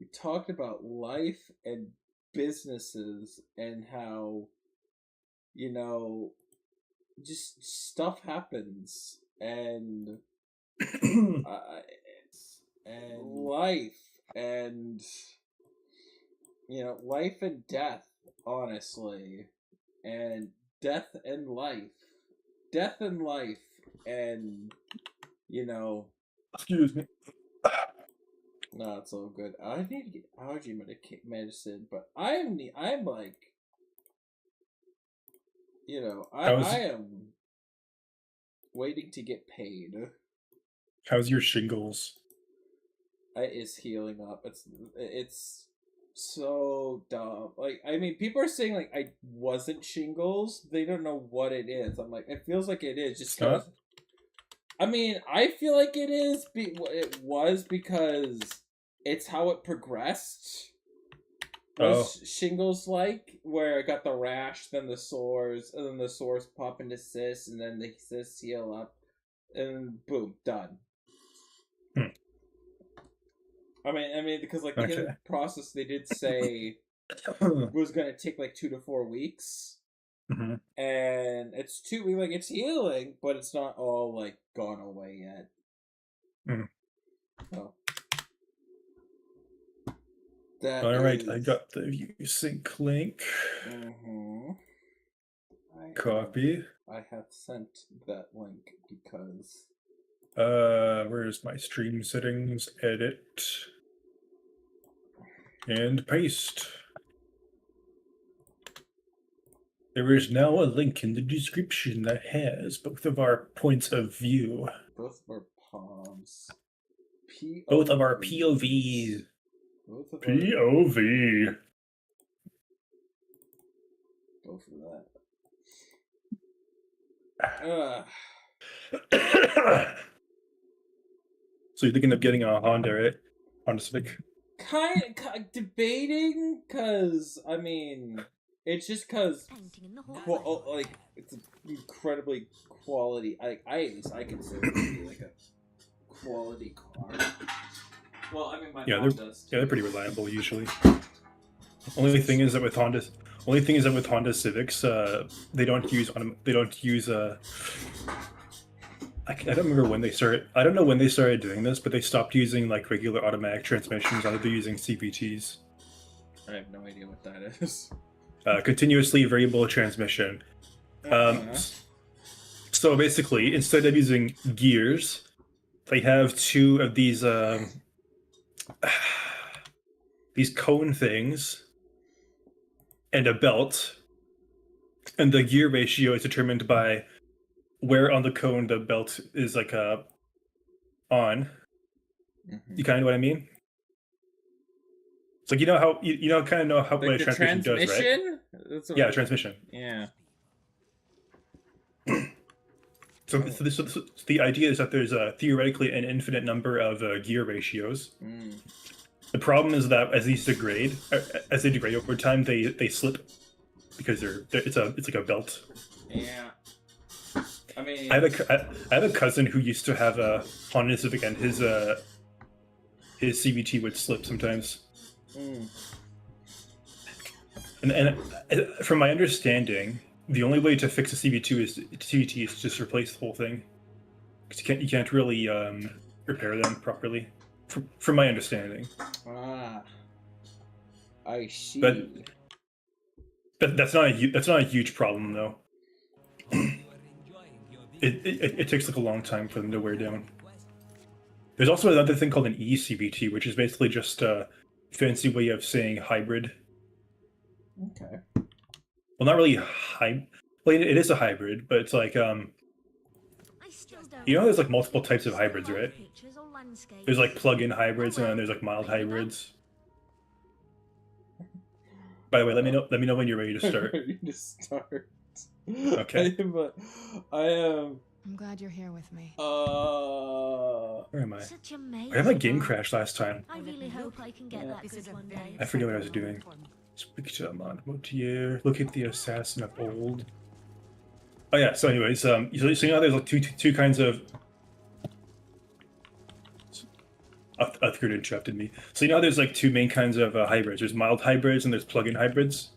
we talked about life and businesses and how, you know, just stuff happens and and life and life and death, honestly, and death and life, and Excuse me. no, it's all good. I need to get allergy medicine, but I'm like, I am waiting to get paid. How's your shingles? It is healing up. It's so dumb. Like, I mean, people are saying like I wasn't shingles. They don't know what it is. I'm like, it feels like it is just because. I mean, I feel like it is. It was because it's how it progressed. Was shingles like where I got the rash, then the sores, and then the sores pop into cysts, and then the cysts heal up, and boom, done. I mean, because like the healing process, they did say was going to take like 2 to 4 weeks, and it's it's healing, but it's not all like gone away yet. So. All right, I got the ViewSync link. Copy. I have sent that link because. Where's my stream settings? Edit. And paste. There is now a link in the description that has both of our points of view. Both of our palms. Both of our POVs. POV. Go for that. So you're thinking of getting a Honda, right? Honda Civic? Kind of debating, because, I mean, it's just because, like, it's an incredibly quality, I consider it to be, like, a quality car. Well, I mean, my mom does. Yeah, they're pretty reliable, usually. Only thing is that with Honda Civics, they don't use I don't remember when they started. I don't know when they started doing this, but they stopped using like regular automatic transmissions. Now they're using CVTs. I have no idea what that is. Continuously variable transmission. So basically, instead of using gears, they have 2 of these cone things and a belt, and the gear ratio is determined by where on the cone the belt is like on. You kind of know what I mean? It's like, you know how you kind of know how like what a transmission does, right? Yeah, transmission. Yeah. So the idea is that there's theoretically an infinite number of gear ratios. The problem is that as they degrade over time, they slip because it's like a belt. Yeah. I mean, I have a cousin who used to have a Honda Civic, and his CVT would slip sometimes. And from my understanding, the only way to fix a CVT is just replace the whole thing, because you can't really repair them properly. From my understanding. I see. But that's not a huge problem though. It takes like a long time for them to wear down. There's also another thing called an eCVT, which is basically just a fancy way of saying hybrid. Okay. Well, not really well, it is a hybrid, but it's like there's like multiple types of hybrids, right? There's like plug-in hybrids, and then there's like mild hybrids. By the way, let me know when you're ready to start. Ready to start. Okay. But I am. I'm glad you're here with me. Where am I? I had my game crash last time. I really hope I can get that good one day. I forget what I was doing. Speak to Motier. Look at the assassin of old. Oh yeah. So anyways, so there's like two kinds of. Uthgard interrupted me. So you know, there's like two main kinds of hybrids. There's mild hybrids and there's plug-in hybrids.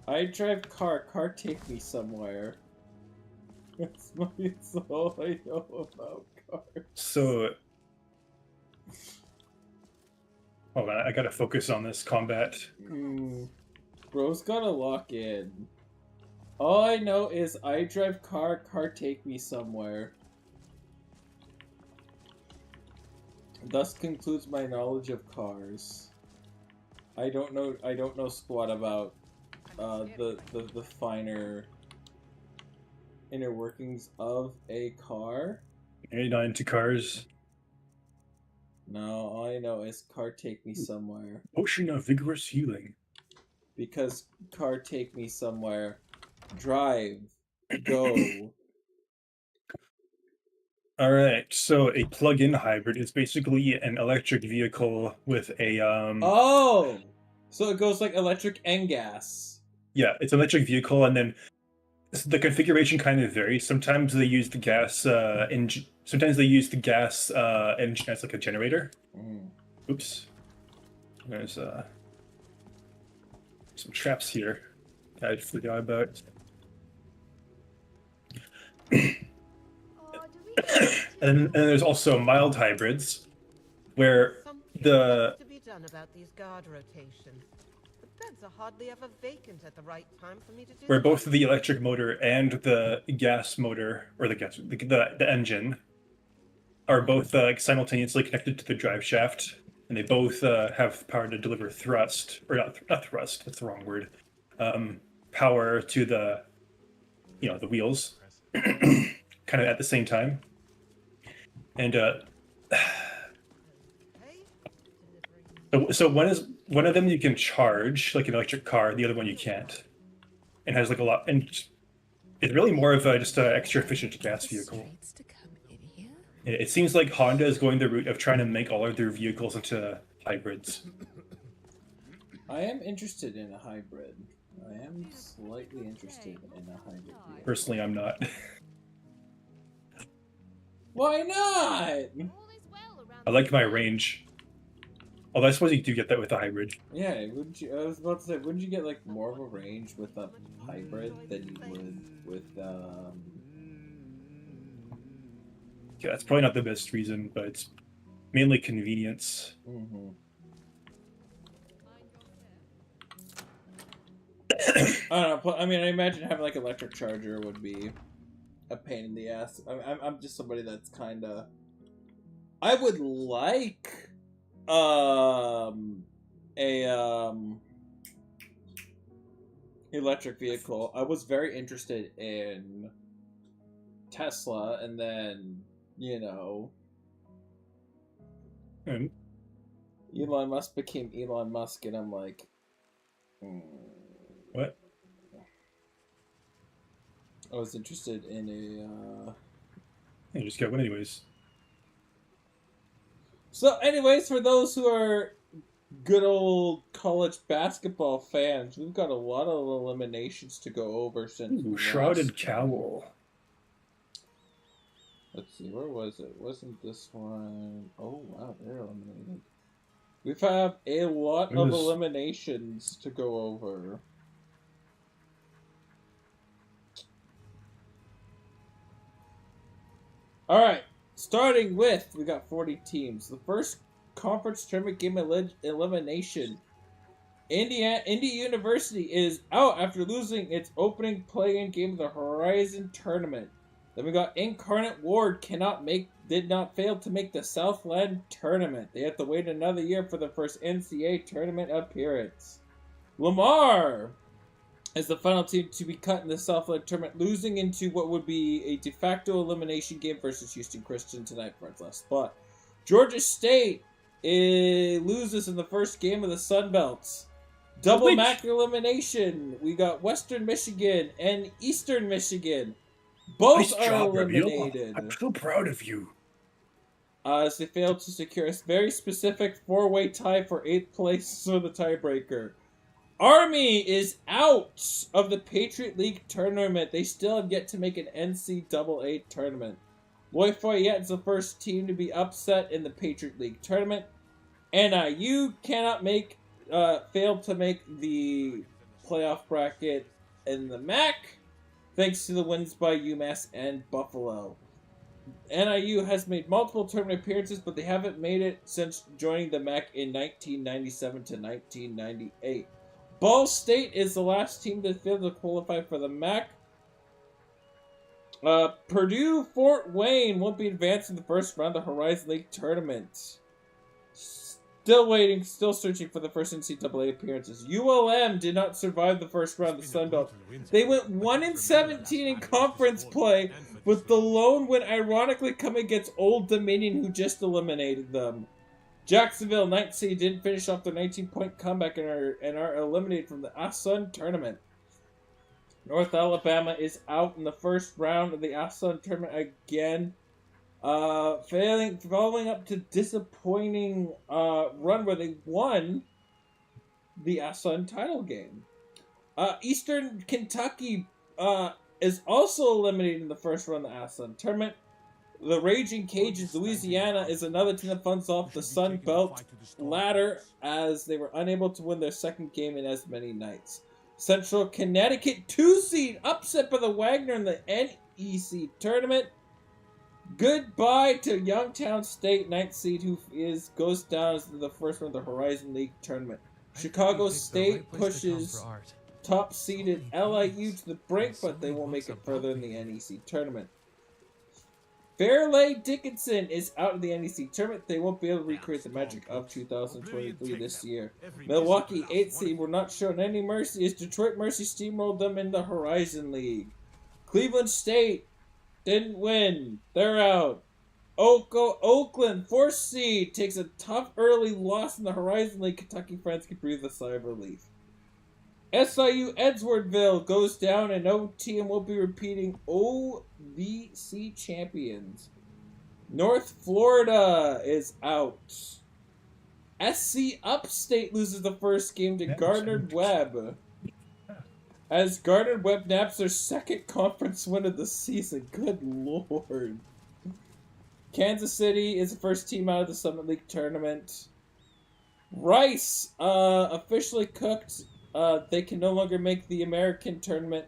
I drive car. Car take me somewhere. That's all I know about cars. So, hold on, I gotta focus on this combat. Bro's gotta lock in. All I know is I drive car. Car take me somewhere. Thus concludes my knowledge of cars. I don't know squat about the finer inner workings of a car. You're not into cars. No, all I know is car take me somewhere. Potion of vigorous healing. Because car take me somewhere. Drive. Go. Alright, so a plug-in hybrid is basically an electric vehicle with a Oh! So it goes like electric and gas. Yeah, it's an electric vehicle, and then the configuration kind of varies. Sometimes they use the gas engine. Sometimes they use the gas engine as like a generator. Oops. There's some traps here I forgot about. And there's also mild hybrids, where the to be done about these guard rotations. The beds are hardly ever vacant at the right time for me to do. where both the electric motor and the gas motor, or the engine, are both simultaneously connected to the drive shaft, and they both have power to deliver thrust, or not thrust. That's the wrong word. Power to the wheels, kind of at the same time, and so one of them you can charge like an electric car, the other one you can't, and has like a lot, and it's really more of just an extra efficient gas vehicle. It seems like Honda is going the route of trying to make all of their vehicles into hybrids. I am interested in a hybrid. I am slightly interested in a hybrid vehicle. Personally, I'm not. Why not? I like my range. Although I suppose you do get that with a hybrid. Yeah, wouldn't you? I was about to say, wouldn't you get like more of a range with a hybrid than you would with Yeah, that's probably not the best reason, but it's mainly convenience. I don't know. I mean, I imagine having like an electric charger would be a pain in the ass. I'm just somebody that's kind of. I would like electric vehicle. I was very interested in Tesla, and then Elon Musk became Elon Musk, and I'm like, What? I was interested in You just got one anyways. So, anyways, for those who are good old college basketball fans, we've got a lot of eliminations to go over since. Ooh, Shrouded Cowl. Let's see, where was it? Wasn't this one? Oh wow, they're eliminated. We've had a lot of eliminations to go over. Alright, starting with, we got 40 teams. The first conference tournament game elimination. Indy University is out after losing its opening play-in game of the Horizon Tournament. Then we got Incarnate Ward did not fail to make the Southland Tournament. They have to wait another year for the first NCAA tournament appearance. Lamar is the final team to be cut in the Southland Tournament, losing into what would be a de facto elimination game versus Houston Christian tonight for its last spot. Georgia State loses in the first game of the Sun Belts. Double MAC elimination. We got Western Michigan and Eastern Michigan. Both are eliminated. I'm so proud of you. As they failed to secure a very specific four-way tie for 8th place for the tiebreaker. Army is out of the Patriot League tournament. They still have yet to make an NCAA tournament. Lafayette is the first team to be upset in the Patriot League tournament. NIU failed to make the playoff bracket in the MAC, thanks to the wins by UMass and Buffalo. NIU has made multiple tournament appearances, but they haven't made it since joining the MAC in 1997 to 1998. Ball State is the last team to fail to qualify for the MAC. Purdue Fort Wayne won't be advanced in the first round of the Horizon League tournament. Still waiting, still searching for the first NCAA appearances. ULM did not survive the first round of the Sun Belt. They went 1-17 in conference play, with the lone win ironically coming against Old Dominion, who just eliminated them. Jacksonville, 9th seed, didn't finish off their 19-point comeback and are eliminated from the ASUN tournament. North Alabama is out in the first round of the ASUN tournament again. Following up to disappointing run where they won the ASUN title game. Eastern Kentucky is also eliminated in the first round of the ASUN tournament. The Raging Cajuns, Louisiana, is another team that falls off the Sun Belt ladder as they were unable to win their second game in as many nights. Central Connecticut, 2 seed, upset by the Wagner in the NEC tournament. Goodbye to Youngstown State, 9th seed, who goes down as the first round of the Horizon League tournament. Chicago State pushes top-seeded LIU to the brink, but they won't make it further in the NEC tournament. Fairleigh Dickinson is out of the NEC tournament. They won't be able to recreate the magic of 2023 this year. Milwaukee, 8th seed, were not shown any mercy as Detroit Mercy steamrolled them in the Horizon League. Cleveland State didn't win. They're out. Oakland, 4th seed, takes a tough early loss in the Horizon League. Kentucky fans can breathe a sigh of relief. SIU Edgeworthville goes down and OT and will be repeating OVC champions. North Florida is out. SC Upstate loses the first game to Gardner-Webb, as Gardner-Webb naps their second conference win of the season. Good lord. Kansas City is the first team out of the Summit League tournament. Rice officially cooked. They can no longer make the American tournament.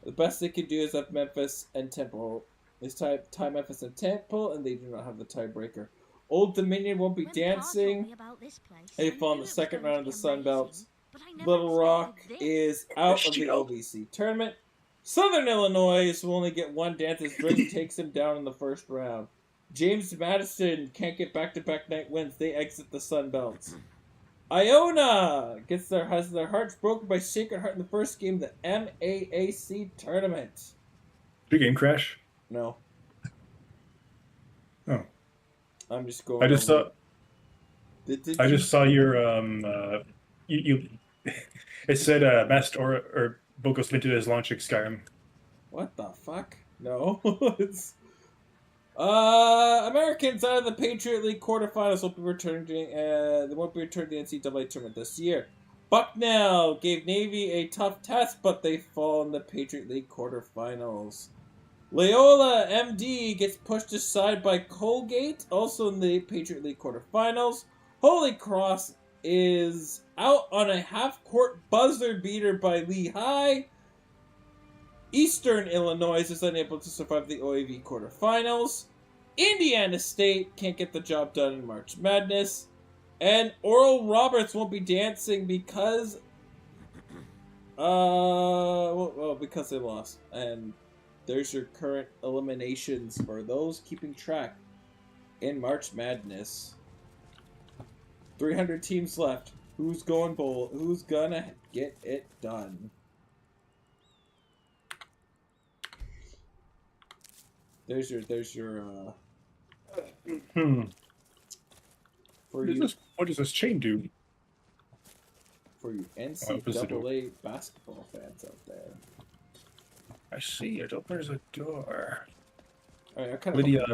The best they can do is have Memphis and Temple. It's tie Memphis and Temple, and they do not have the tiebreaker. Old Dominion won't be dancing. They fall in the second round of the Sun Belts. Little Rock is out of the OVC tournament. Southern Illinois will only get one dance as Drake takes him down in the first round. James Madison can't get back-to-back night wins. They exit the Sun Belts. Iona has their hearts broken by Sacred Heart in the first game of the MAAC tournament. Did your game crash? No. Oh. I'm just going. I just saw. I just saw your you. It said MaskedAura or Bocos Vintage is launching Skyrim. What the fuck? No. It's Americans out of the Patriot League quarterfinals will be returning. They won't be returning to the NCAA tournament this year. Bucknell gave Navy a tough test, but they fall in the Patriot League quarterfinals. Loyola MD gets pushed aside by Colgate, also in the Patriot League quarterfinals. Holy Cross is out on a half-court buzzer beater by Lehigh. Eastern Illinois is unable to survive the OAV quarterfinals. Indiana State can't get the job done in March Madness. And Oral Roberts won't be dancing because because they lost. And there's your current eliminations for those keeping track in March Madness. 300 teams left. Who's going bowl? Who's gonna get it done? There's your for you. What does this chain do? For you NCAA basketball fans out there. I see it. There's a door. All right, Lydia,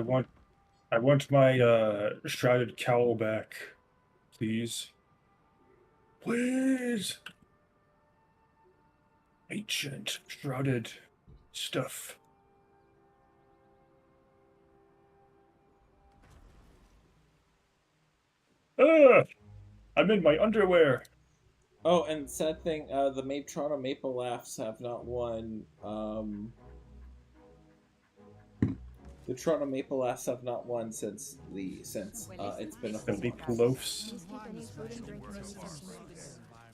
I want my shrouded cowl back, please. Please. Ancient shrouded stuff. I'm in my underwear. Oh, and sad thing, the Toronto Maple Laughs have not won. The Toronto Maple Laughs have not won since it's been a The whole Maple month. Loafs.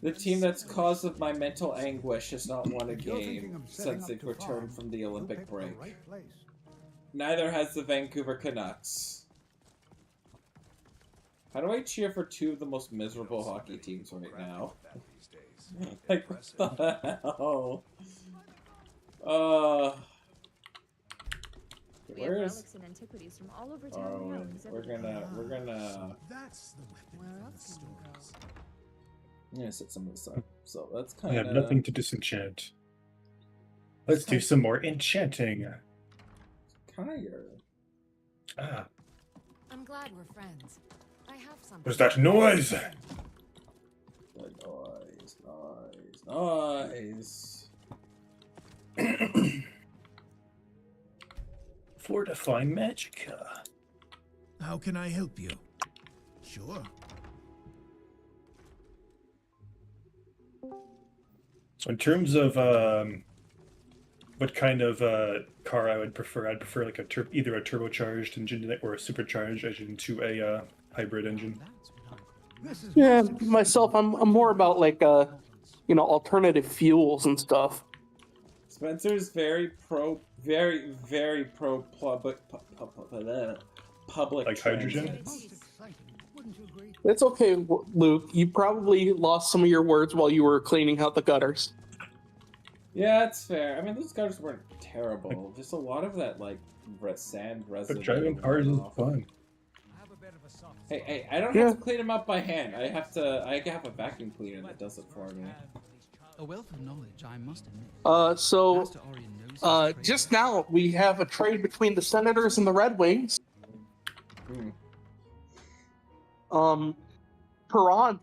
The team that's cause of my mental anguish has not won a game since they've returned from the Olympic break. Neither has the Vancouver Canucks. How do I cheer for two of the most miserable hockey teams right now? Like, what the hell? Where's antiquities from all over we're gonna I'm gonna set some of this up. So that's I kind of have nothing to disenchant. Let's do some more enchanting. tired. Ah, I'm glad we're friends. I have something. what's that noise? Noise. Fortify Magica. How can I help you? Sure. So in terms of what kind of car I would prefer, I'd prefer like either a turbocharged engine or a supercharged engine to a hybrid engine. Yeah, myself, I'm more about like alternative fuels and stuff. Spencer's very pro public Like hydrogen? transit. It's okay, Luke. You probably lost some of your words while you were cleaning out the gutters. Yeah, it's fair. I mean, those gutters weren't terrible. Just a lot of that, like, sand residue. But driving cars is fun. Hey, I don't have to clean them up by hand. I have a vacuum cleaner that does it for me. A wealth of knowledge, I must admit. Just now we have a trade between the Senators and the Red Wings. Perron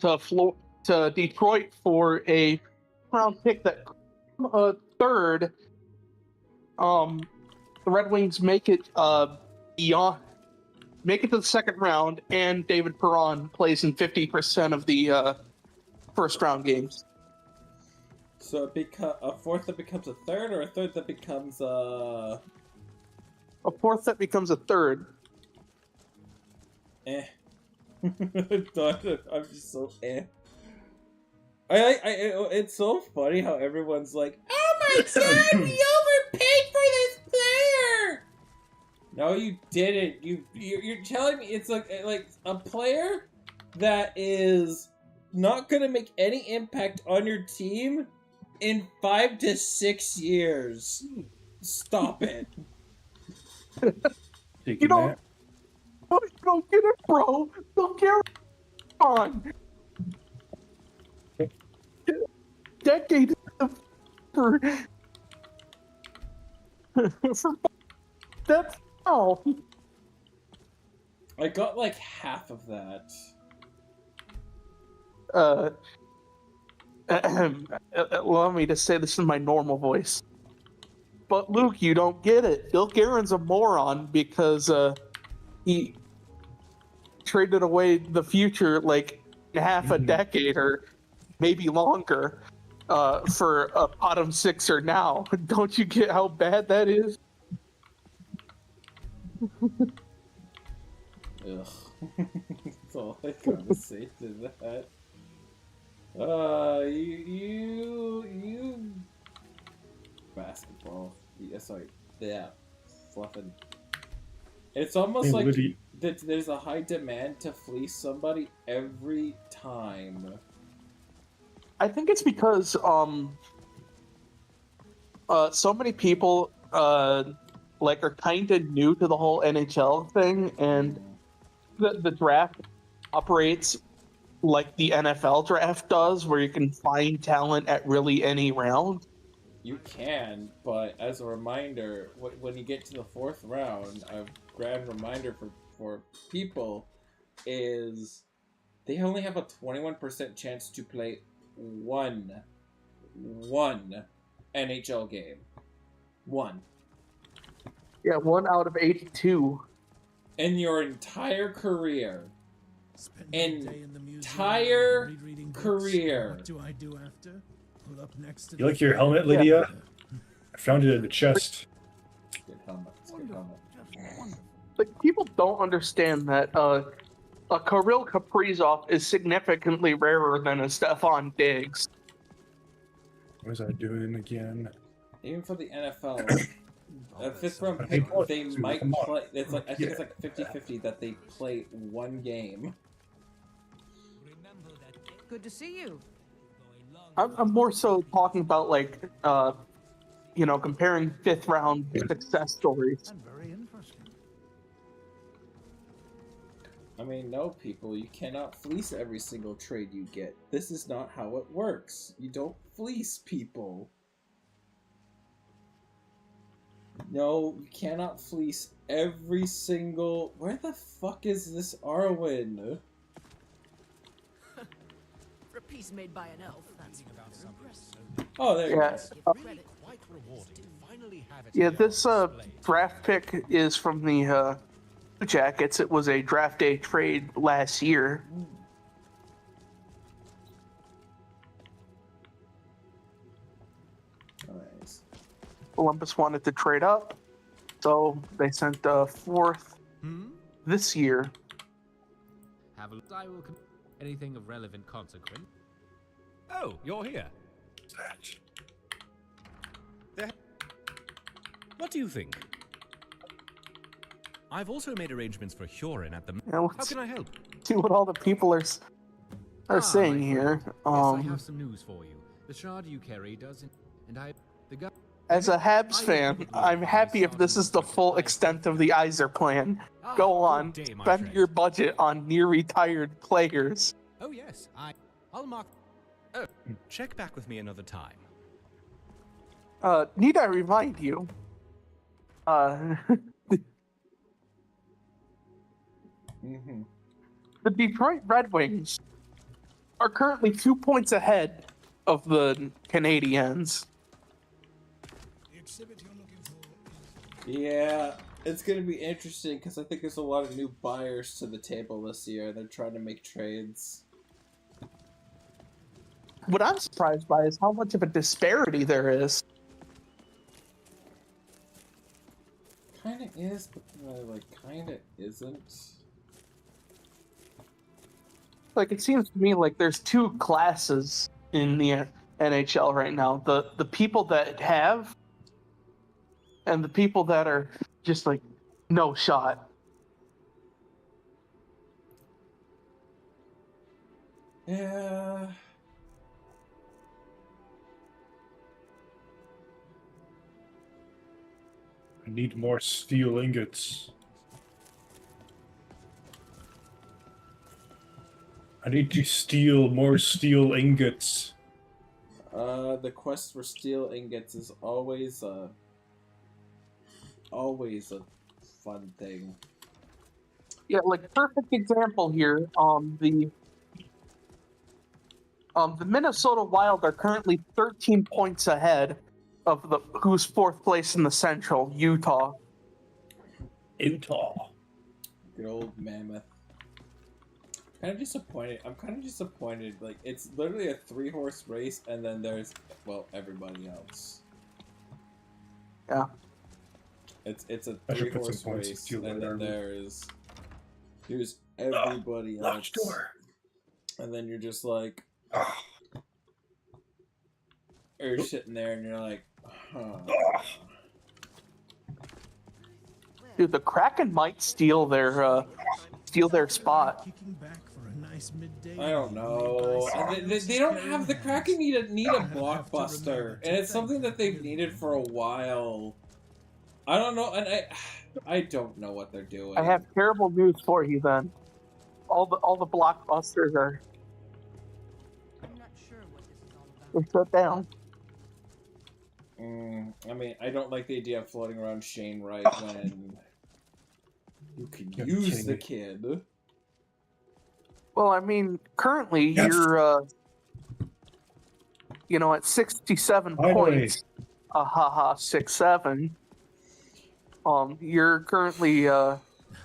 to Detroit for a round pick that third. The Red Wings make it to the second round, and David Perron plays in 50% of the first round games. So a fourth that becomes a third, or a third that becomes a fourth that becomes a third. I'm just so it's so funny how everyone's like, "Oh my god, we overpaid for this player!" No, you didn't. You're telling me it's like a player that is not gonna make any impact on your team in 5 to 6 years. Stop it. You don't get it, bro. Don't get it on. Decade for that's how. I got like half of that. Allow me to say this in my normal voice. But Luke, you don't get it. Bill Guerin's a moron because he traded away the future like half a decade or maybe longer for a bottom sixer now. Don't you get how bad that is? Ugh. That's all I gotta say to that. You basketball. Yeah, sorry. Yeah, fluffing. It's almost like there's a high demand to fleece somebody every time. I think it's because so many people are kind of new to the whole NHL thing, and the draft operates like the NFL draft does, where you can find talent at really any round. You can, but as a reminder, when you get to the fourth round, a grand reminder for people is they only have a 21% chance to play one NHL game. One. Yeah, 1 out of 82. In your entire career. entire career. What do I do after? Pull up next to You like your helmet, Lydia? I found it in the chest. Good helmet. It's a good helmet. Like, people don't understand that a Kirill Kaprizov is significantly rarer than a Stefan Diggs. What was I doing again? Even for the NFL, a fifth round pick, they might play. It's like I think it's like 50-50 that they play one game. Good to see you. I'm more so talking about, like, you know, comparing fifth round success stories. Very interesting. I mean, no, people, you cannot fleece every single trade you get. This is not how it works. You don't fleece people. No, you cannot fleece every single... Where the fuck is this Arwen? For a piece made by an elf, that's impressive. Oh, there you go. Yeah, this draft pick is from the Jackets. It was a draft day trade last year. Nice. Olympus wanted to trade up, so they sent a fourth this year. Have a I will anything of relevant consequence. Oh, you're here. What do you think? I've also made arrangements for Hurin at the. How can I help? See what all the people are saying here. Yes, I have some news for you. The shard you carry doesn't, and As a Habs fan, I'm happy if this is the full extent of the Iser plan. Go on, spend your budget on near-retired players. Oh yes, I'll mark. Oh, check back with me another time. Need I remind you? The Detroit Red Wings are currently 2 points ahead of the Canadiens. Yeah, it's going to be interesting because I think there's a lot of new buyers to the table this year. They're trying to make trades. What I'm surprised by is how much of a disparity there is. Kind of is, but like kind of isn't. Like, it seems to me like there's two classes in the NHL right now. The people that have and the people that are just like, no shot. Yeah. I need more steel ingots. I need to steal more steel ingots. The quest for steel ingots is always a fun thing. Yeah, like, perfect example here. The Minnesota Wild are currently 13 points ahead of the who's fourth place in the Central, Utah. Utah. Good old Mammoth. Kind of disappointed. I'm kind of disappointed. Like, it's literally a 3-horse race, and then there's, well, everybody else. Yeah. It's a 3-horse race, and then here's everybody else. Door. And then you're just like, you're sitting there, and you're like, huh. Dude, the Kraken might steal their spot. I don't know. They don't have the Kraken need a blockbuster, and it's something that they've needed for a while. I don't know, and I don't know what they're doing. I have terrible news for you then. All the blockbusters are shut down. I mean, I don't like the idea of floating around Shane Wright when you can use the kid. Well, I mean, currently you're, at 67 points. 6-7. You're currently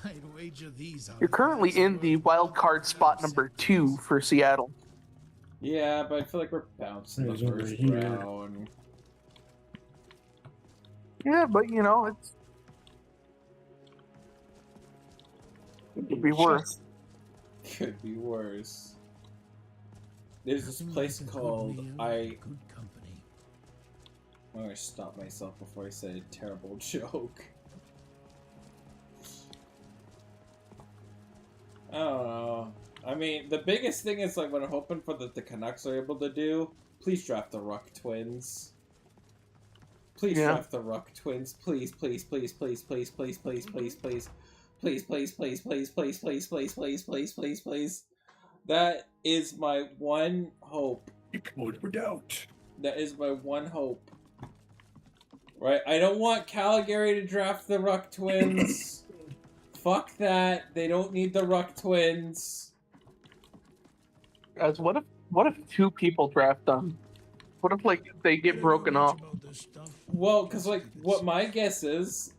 I'd wager these are You're currently in the wild card spot number 2 for Seattle. Yeah, but I feel like we're bouncing the There's over first here. round. Yeah, but you know, it could be worse. Could be worse. There's this place called good company. I'm gonna stop myself before I say a terrible joke. I don't know. I mean, the biggest thing is like what I'm hoping for that the Canucks are able to do. Please draft the Ruck Twins. Please draft the Ruck Twins. Please, please, please, please, please, please, please, please, please. Please, please, please, please, please, please, please, please, please, please, please. That is my one hope. That is my one hope. Right? I don't want Calgary to draft the Ruck Twins. Fuck that. They don't need the Ruck Twins. Guys, what if 2 people draft them? What if like they get broken up? Well, because like what my guess is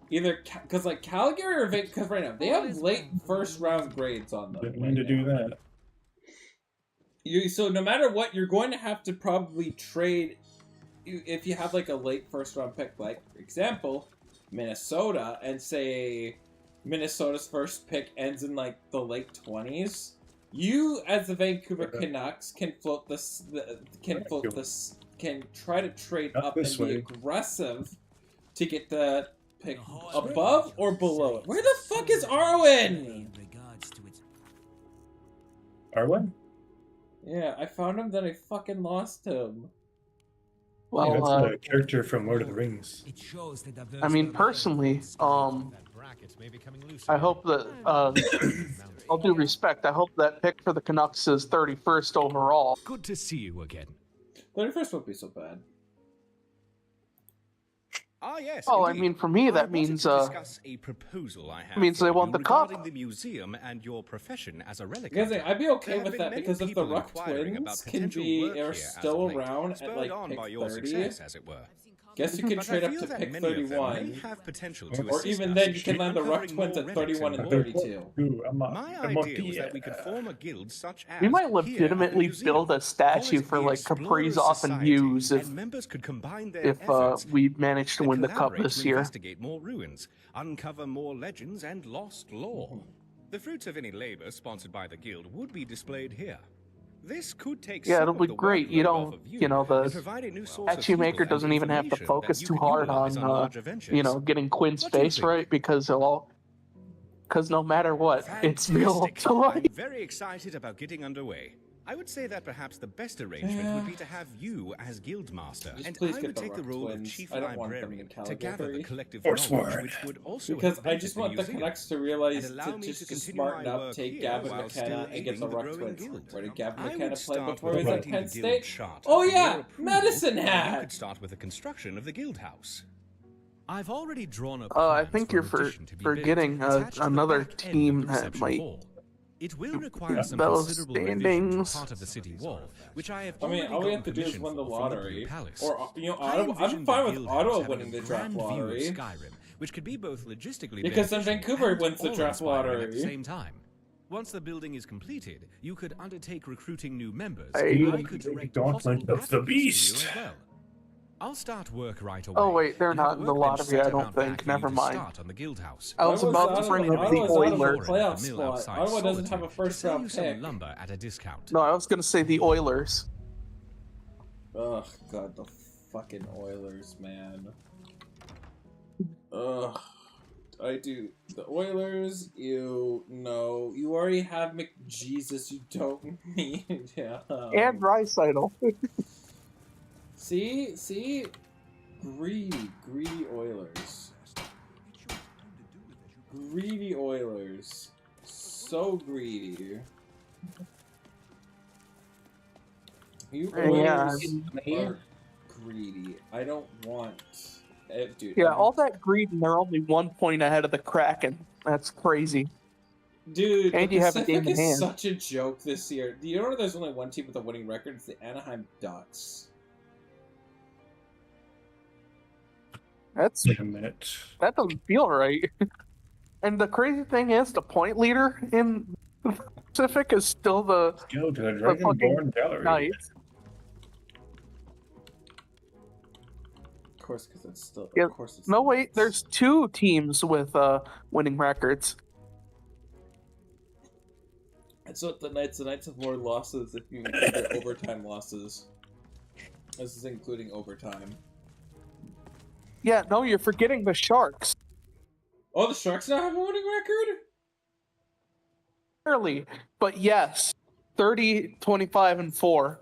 either because like Calgary or because right now they have late first round grades on them. Didn't mean to do that. So no matter what, you're going to have to probably trade if you have like a late first round pick, like for example, Minnesota, and say Minnesota's first pick ends in like the late 20s. You, as the Vancouver Canucks, can can try to trade up and be aggressive to get the pick above or below it. Where the fuck is Arwen? Arwen? Yeah, I found him, then I fucking lost him. Well, yeah, that's a character from Lord of the Rings. I mean, personally, I hope that, all due respect, I hope that pick for the Canucks is 31st overall. Good to see you again. 31st won't be so bad. Ah, yes. Oh, indeed. I mean, for me, that means discuss a proposal I have means they want the cup. regarding the museum and your profession as a relic. I'd be okay with that because if the Ruck Twins are still around at like pick 30, as it were. Guess you could trade up to pick 31, or even then you can land the Ruck Twins at 31 and 32. My idea was that we could form a guild such as we might legitimately build a statue for like Kaprizov and Hughes if we manage to win the cup this year. Investigate more ruins, uncover more legends, and lost lore. The fruits of any labor sponsored by the guild would be displayed here. This could take it'll be great. You don't, the statue maker doesn't even have to focus too hard on, getting Quinn's face right because no matter what, it's real to life. I'm very excited about getting underway. I would say that perhaps the best arrangement would be to have you as guildmaster, and I would take the role of chief librarian to gather the collective knowledge, which would also because I just want the Canucks to realize to just smarten up, take Gavin McKenna and get the Ruck Twins. Where did Gavin McKenna play before he was at Penn State? Oh yeah, Medicine Hat! You could start with the construction of the guild house. I've already drawn up. I think you're forgetting another team that might. It will require some considerable revision to part of the city wall, which I have already all we have to do is win the lottery. Or, Ottawa, I'm fine with Ottawa winning the draft lottery. Skyrim, which could be both logistically because then Vancouver wins the draft lottery at the same time. Once the building is completed, you could undertake recruiting new members. I could direct Gauntlet of the Beast. I'll start work right away. Oh wait, they're not in the lottery, I don't think. Never mind. On the guild house. I was about to bring up the Oilers. Ottawa doesn't have a first round pick. Lumber at a discount. No, I was going to say the Oilers. Ugh, God, the fucking Oilers, man. Ugh. The Oilers, you already have McJesus, you don't need him. And Draisaitl. See? Greedy Oilers. Greedy Oilers. So greedy. You Oilers are greedy. I don't want... dude. Yeah, all that greed and they're only 1 point ahead of the Kraken. That's crazy. Dude, and you have a game in hand. Such a joke this year. Do you know there's only one team with a winning record? It's the Anaheim Ducks. Wait a minute. That doesn't feel right. And the crazy thing is, the point leader in Pacific is still the Go to the fucking Dragonborn Gallery. knight. Of course, because it's still. Yeah. Of course, it's No, wait. There's 2 teams with winning records. It's not the Knights. The Knights have more losses if you include their overtime losses. This is including overtime. Yeah, no, you're forgetting the Sharks. Oh, the Sharks now have a winning record? Barely, but yes. 30, 25, and 4.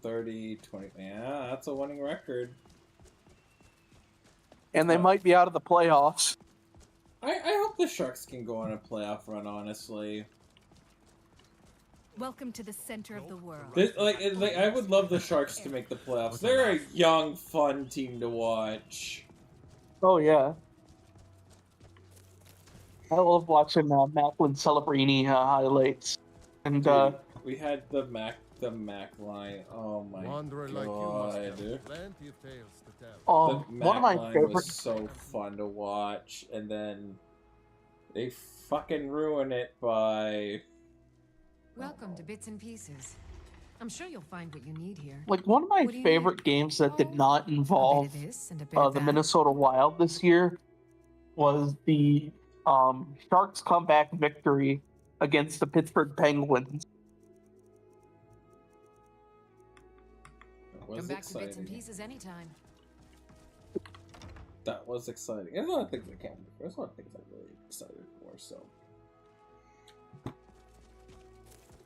30, 20. Yeah, that's a winning record. And they might be out of the playoffs. I hope the Sharks can go on a playoff run, honestly. Welcome to the center of the world. I would love the Sharks to make the playoffs. They're a young, fun team to watch. Oh, yeah. I love watching Macklin Celebrini highlights. And Dude, we had the Mac line. Oh my god. The one of my line favorite was so fun to watch, and then they fucking ruin it by. Welcome to Bits and Pieces. I'm sure you'll find what you need here. Like, one of my favorite games that did not involve the Minnesota Wild this year was the Sharks' comeback victory against the Pittsburgh Penguins. That was Come back exciting. to Bits and Pieces anytime. That was exciting. There's a lot of things I can't do. There's a lot of things I'm really excited for, so.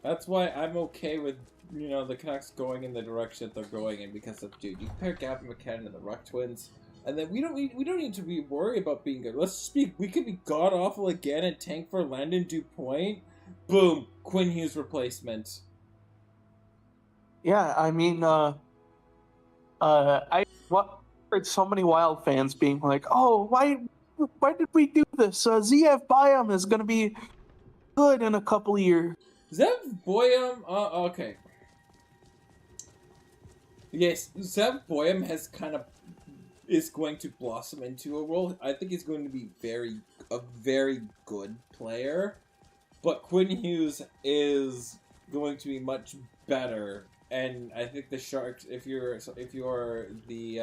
That's why I'm okay with, the Canucks going in the direction that they're going in, because of, dude, you compare Gavin McCann and the Ruck Twins, and then we don't need to be worried about being good. Let's just we could be god-awful again and tank for Landon Dupoint. Boom, Quinn Hughes replacement. Yeah, I mean, I heard so many Wild fans being like, "Oh, why did we do this? ZF Byam is gonna be good in a couple of years." Zev Boyum, okay. Yes, Zev Boyum is going to blossom into a role. I think he's going to be a very good player, but Quinn Hughes is going to be much better. And I think the Sharks, if you're the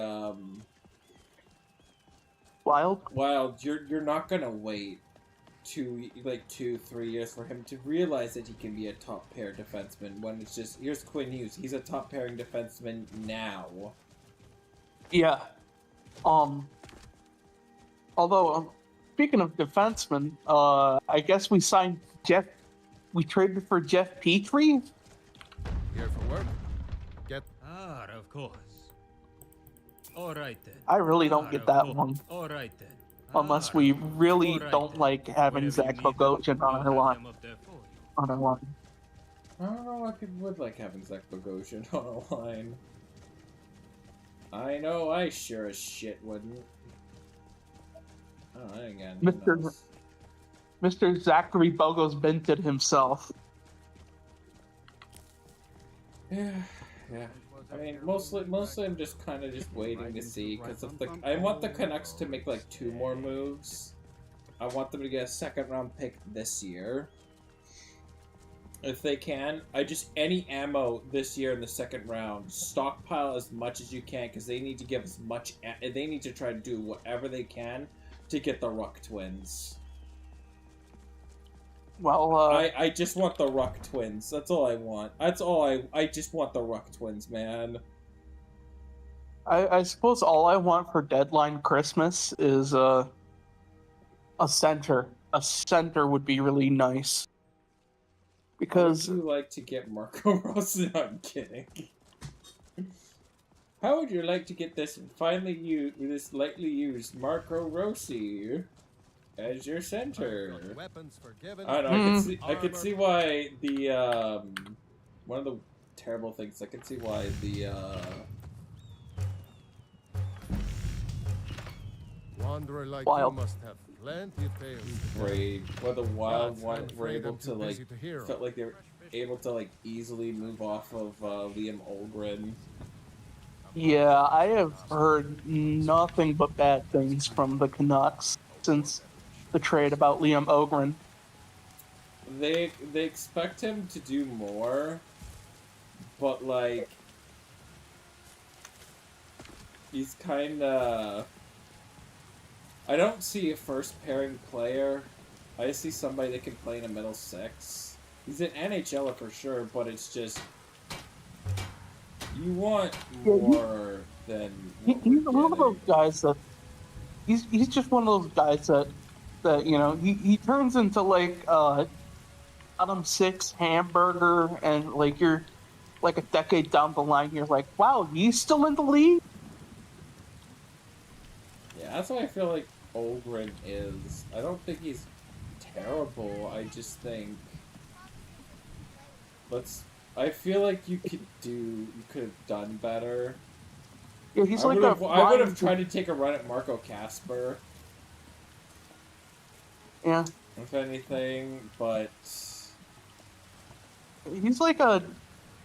Wild, you're not gonna wait 2-3 years for him to realize that he can be a top pair defenseman. When it's just, here's Quinn Hughes, he's a top pairing defenseman now. Yeah. Although, speaking of defensemen, I guess we traded for Jeff Petrie. Here for work? Of course. All right then. I really don't get that one. All right then. Unless we really don't like having Zach Bogosian on our line. I don't know why people would like having Zach Bogosian on a line. I know I sure as shit wouldn't. Oh, I ain't got Mr. Zachary Bogos Benton himself. Yeah. I mean, mostly I'm just kind of just waiting to see, because I want the Canucks to make like 2 more moves. I want them to get a 2nd round pick this year. If they can, any ammo this year in the 2nd round, stockpile as much as you can, because they need to give as much, they need to try to do whatever they can to get the Ruck Twins. Well, I just want the Ruck Twins. That's all I want. I just want the Ruck Twins, man. I suppose all I want for deadline Christmas is a center. A center would be really nice. Because how would you like to get Marco Rossi? No, I'm kidding. How would you like to get this lightly used Marco Rossi as your center? I don't know. I could see why the one of the terrible things. I could see why the Wanderer like Wild. You must have plenty of tales. Where the Wild were able to felt like they were able to easily move off of Liam Olgren. yeah, I have heard nothing but bad things from the Canucks since the trade about Liam Ogren. They expect him to do more, but like he's kind of. I don't see a first pairing player. I see somebody that can play in a middle six. He's an NHLer for sure, but it's just you want more than. He's one of those guys that he's just one of those guys that you know he turns into like bottom six hamburger, and like you're like a decade down the line, you're like, wow, he's still in the league. Yeah, that's why I feel like Ogren is. I don't think he's terrible. I just think I feel like you could have done better. Yeah, he's I would have tried to take a run at Marco Casper. Yeah. If anything, but he's like a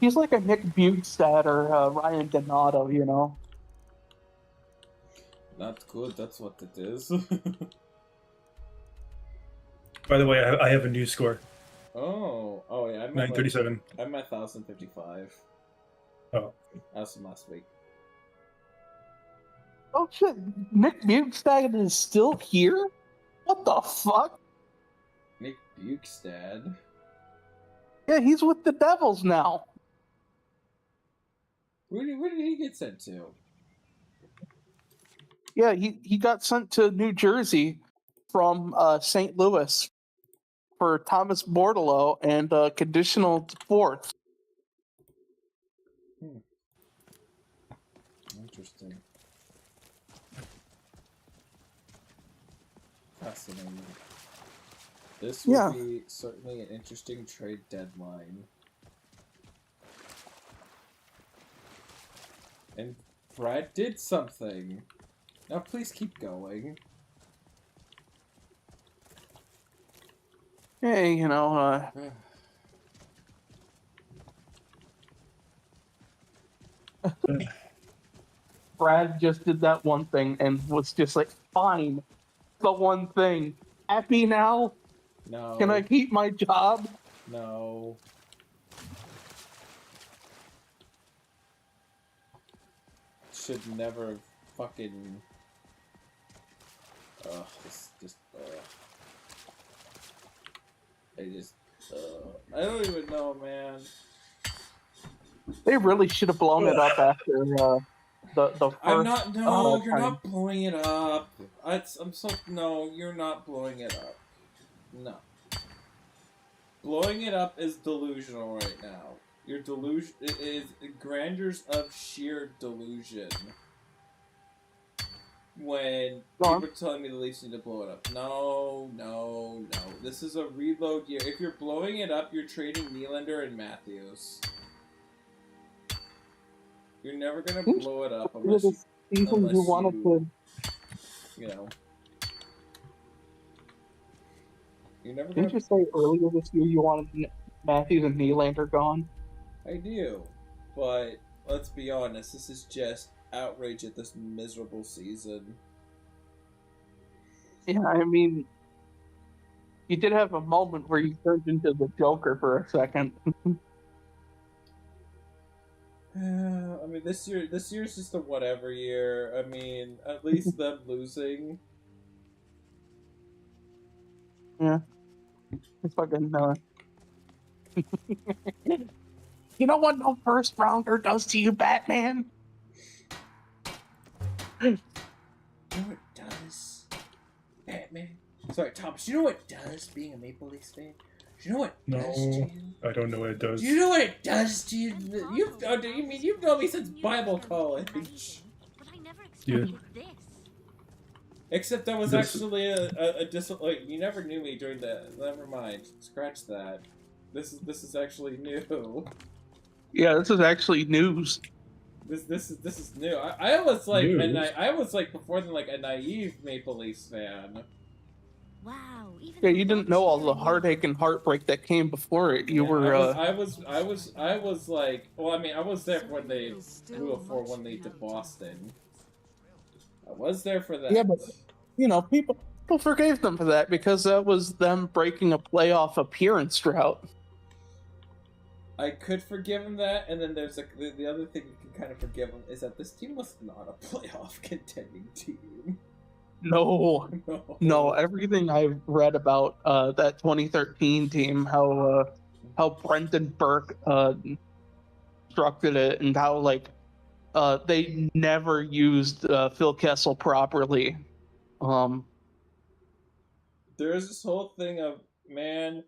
Nick Bukestad or Ryan Donato, you know. Not good. That's what it is. By the way, I have a new score. Oh yeah, I'm 937. I'm at 1,055. Oh, that's from last week. Oh shit! Nick Bukestad is still here? What the fuck? Nick Bukestad? Yeah, he's with the Devils now. Where did he get sent to? Yeah, he got sent to New Jersey from St. Louis for Thomas Bordelot and conditional to fourth. Interesting. Fascinating. This will be certainly an interesting trade deadline. And Brad did something. Now please keep going. Hey, you know, Brad just did that one thing and was just like, fine, the one thing. Happy now? No. Can I keep my job? No. Should never have fucking... Ugh, this just... I don't even know, man. They really should have blown it up after the first... I'm not... No, you're not blowing it up. No, you're not blowing it up. No. Blowing it up is delusional right now. Your delusion is grandeurs of sheer delusion. When people are telling me the Leafs need to blow it up. No. This is a reload year. If you're blowing it up, you're trading Nylander and Matthews. You're never gonna blow it up unless you know. You're never Didn't you say earlier this year you wanted Matthews and Nylander gone? I do, but let's be honest, this is just outrage at this miserable season. Yeah, I mean, you did have a moment where you turned into the Joker for a second. I mean, this year's just a whatever year. I mean, at least them losing. Yeah. It's fucking, You know what no first rounder does to you, Batman? You know what it does? Batman? Sorry, Thomas, you know what it does being a Maple Leafs fan? Do you know what it does to you? I don't know what it does. Do you know what it does to you? You've known me since Bible college. But I never expected this. Except that was actually a like, you never knew me during the. Never mind. Scratch that. This is actually new. Yeah, this is actually news. This is new. I was like I was like before then like a naive Maple Leafs fan. Wow. Yeah, you didn't know all the heartache and heartbreak that came before it. You were. I was like, well, I mean, I was there when they did Boston. I was there for that. Yeah, but you know, people forgave them for that because that was them breaking a playoff appearance drought. I could forgive him that, and then there's the other thing you can kind of forgive him is that this team was not a playoff contending team. No. Everything I've read about that 2013 team, how Brendan Burke constructed it, and how they never used Phil Kessel properly. There's this whole thing of, man,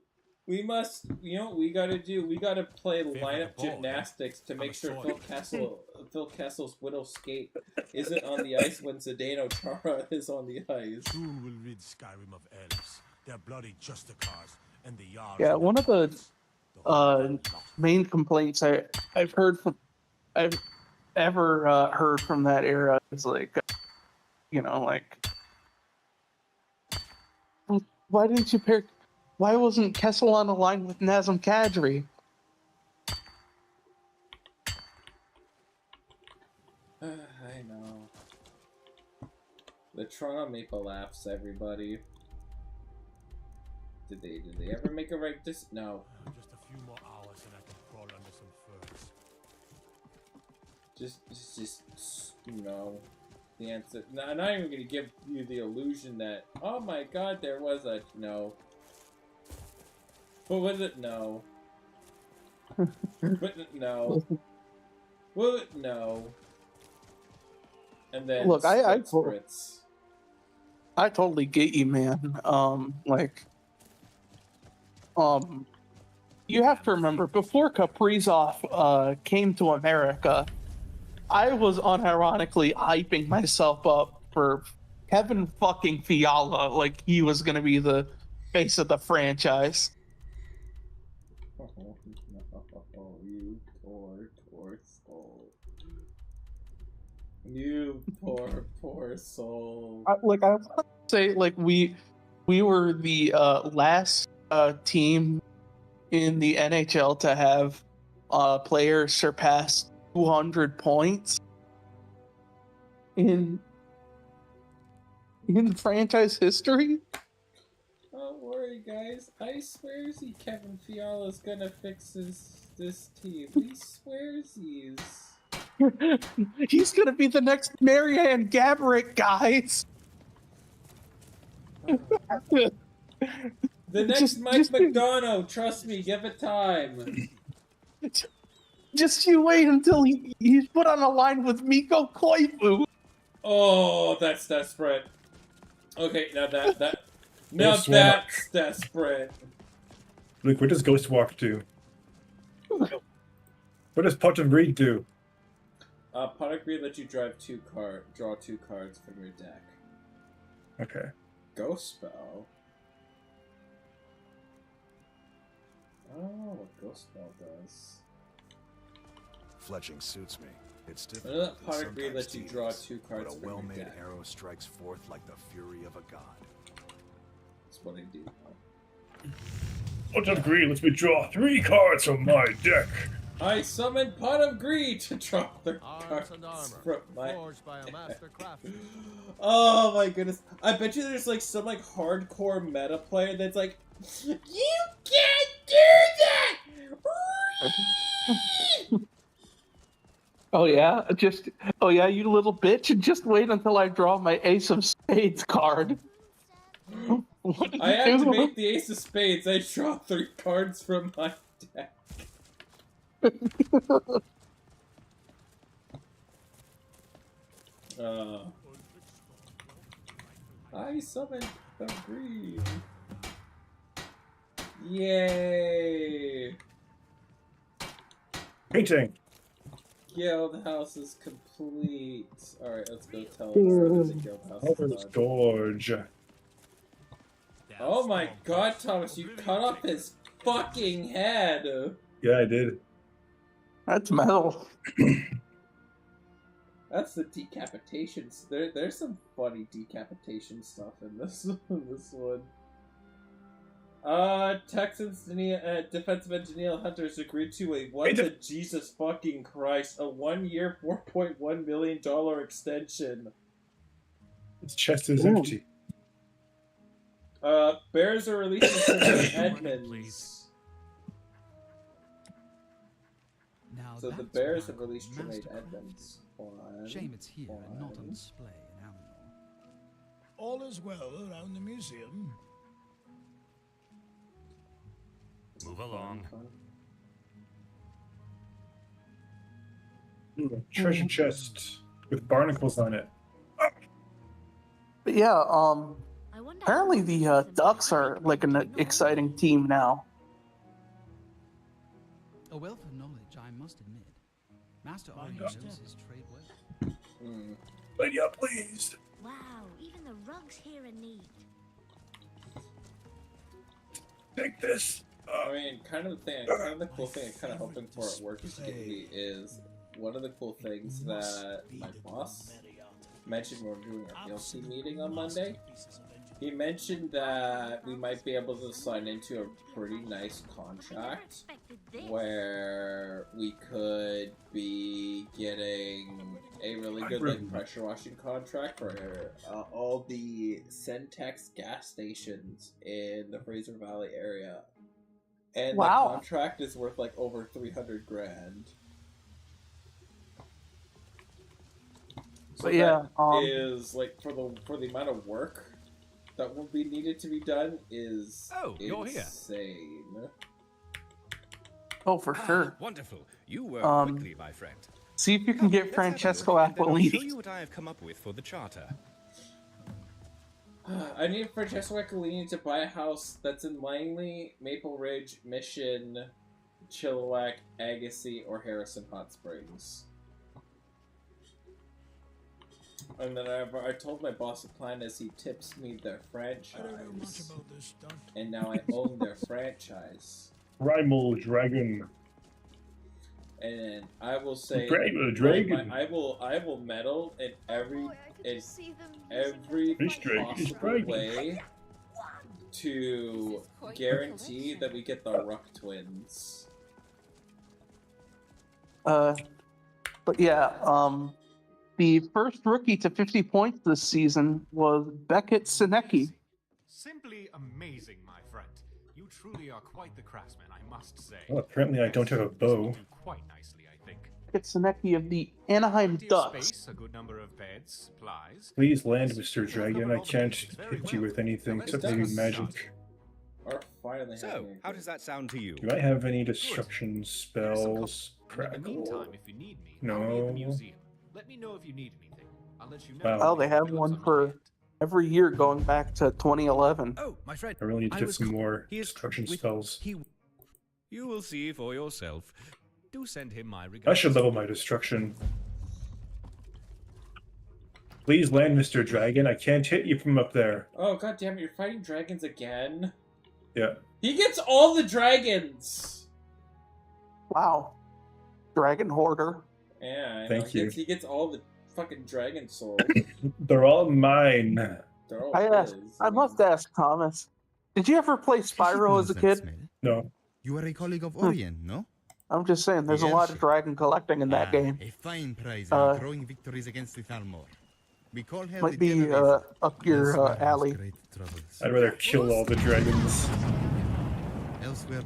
we must, you know what we gotta do? We gotta play lineup gymnastics to make sure Phil Kessel's Widow Skate isn't on the ice when Zdeno Chara is on the ice. Soon we'll rid Skyrim of elves, their bloody Justicars, and the yards. Yeah, one of the main complaints I've heard from that era is why didn't you pair? Why wasn't Kessel on the line with Nazem Kadri? I know. The Toronto Maple laughs, everybody. Did they ever make a right dis? No. Just a few more hours and I can crawl under some furs. Just no. The answer. No, I'm not even gonna give you the illusion that, oh my god, there was a no. What was it? No. But no. Well, no. And then look, I totally get you, man. You have to remember, before Kaprizov came to America, I was unironically hyping myself up for Kevin fucking Fiala, like he was gonna be the face of the franchise. Oh, no, you poor soul. You poor soul. I want to say, we were the last team in the NHL to have players surpass 200 points in franchise history. Don't worry, guys. I swearsie Kevin Fiala's gonna fix this team. He swearsies. He's gonna be the next Marianne Gaborik, guys. The next Mike McDonough. Trust me, give it time. Just you wait until he's put on a line with Mikko Koivu. Oh, that's desperate. Okay, now that's desperate. Luke, what does Ghost Walk do? What does Pot of Greed do? Pot of Greed lets you draw two cards from your deck. Okay. Ghost Spell. I don't know what Ghost Spell does. Fletching suits me. It's difficult. I know that Pot of Greed lets you draw tedious, two cards but a from your well-made deck. arrow strikes forth like the fury of a god. That's what I do. Pot of Greed lets me draw 3 cards from my deck. I summon Pot of Greed to draw the cards and armor, from my forged by a master craftsman. Oh my goodness. I bet you there's some hardcore meta player that's like, you can't do that! Oh yeah, you little bitch! Just wait until I draw my Ace of Spades card. I activate the Ace of Spades. I draw 3 cards from my deck. I summoned the green. Yay! Painting. Guild house is complete. Alright, let's go tell us the guild house is done. George. Oh my god, Thomas, you cut off his fucking head! Yeah, I did. That's metal. That's the decapitations. There's some funny decapitation stuff in this one. Texans defensive end Danielle Hunter's agreed to a Jesus fucking Christ, a 1-year, $4.1 million extension. His chest is empty. Bears are releasing Edmonds. Now So the that's Bears what I have call released Tremaine mastercraft. Edmonds. Shame it's here and not on display in Alinor. All is well around the museum. Move along. Ooh, a treasure chest with barnacles on it. But yeah, apparently the Ducks are like an exciting team now. A wealth of knowledge, I must admit. MaskedAura knows his trade well. But yeah, please. Wow, even the rugs here are neat. Take this. I mean, kind of the cool thing I'm kind of hoping for at work is one of the cool things that my boss mentioned when we were doing our PLC meeting on Monday. He mentioned that we might be able to sign into a pretty nice contract where we could be getting a really good like pressure washing contract for all the Centex gas stations in the Fraser Valley area. And the contract is worth like over 300 grand. So but yeah, is like for the amount of work that will be needed to be done is you're here. insane. Oh, for sure. Wonderful. You work quickly, my friend. See if you can get Francesco I'll show Aquilini. you what I have come up with for the charter. I need Francesco Aquilini to buy a house that's in Langley, Maple Ridge, Mission, Chilliwack, Agassiz, or Harrison Hot Springs. And then I told my boss the plan is he tips me their franchise. I don't know much about this stuff. And now I own their franchise. Primal Dragon. And I will say, Dragon. I will meddle in every possible way to guarantee that we get the Ruck twins. But yeah, the first rookie to 50 points this season was Beckett Sinecki. Simply amazing, my friend. You truly are quite the craftsman, I must say. Well, apparently I don't have a bow. Quite nicely, I think. Beckett Sinecki of the Anaheim Ducks. Space, a good number of beds, supplies. Please land, Mr. Dragon. I can't hit you with anything except maybe magic. So, how does that sound to you? Do I have any destruction spells? In the meantime, if you need me, No. I'll be at the museum. Let me know if you need anything. I'll let you know. Wow. Oh, they have one for every year going back to 2011. Oh, my friend. I really need to get some more destruction spells. You will see for yourself. Do send him my regards. I should level my destruction. Please land, Mr. Dragon. I can't hit you from up there. Oh god damn it! You're fighting dragons again. Yeah. He gets all the dragons. Wow, Dragon Hoarder. Yeah, I know. Thank you. He gets all the fucking dragon souls. They're all mine. They're all I must ask, Thomas, did you ever play Spyro as a kid? No. You are a colleague of Orion, no? I'm just saying, there's a lot of dragon collecting in that game. A fine prize in growing victories against Thalmor. We call her Might the be up your alley. I'd rather kill all the dragons. Elsewhere.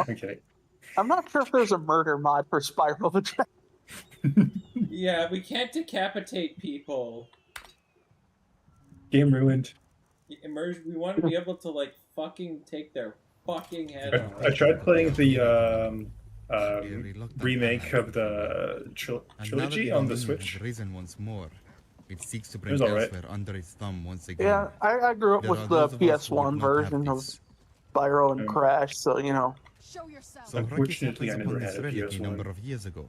Okay. I'm not sure if there's a murder mod for Spyro the Dragon. Yeah, we can't decapitate people. Game ruined. We want to be able to like fucking take their fucking head off. I tried playing the remake of the trilogy on the Switch. Risen once more. It seeks to It bring was alright. Elsewhere under its thumb once again. Yeah, I grew up There with are the those of us who would PS1 not version have of this. Spyro and Crash, so you know. Show yourself. So Unfortunately, I Rakis never upon had this a relic a PS1. number of years ago.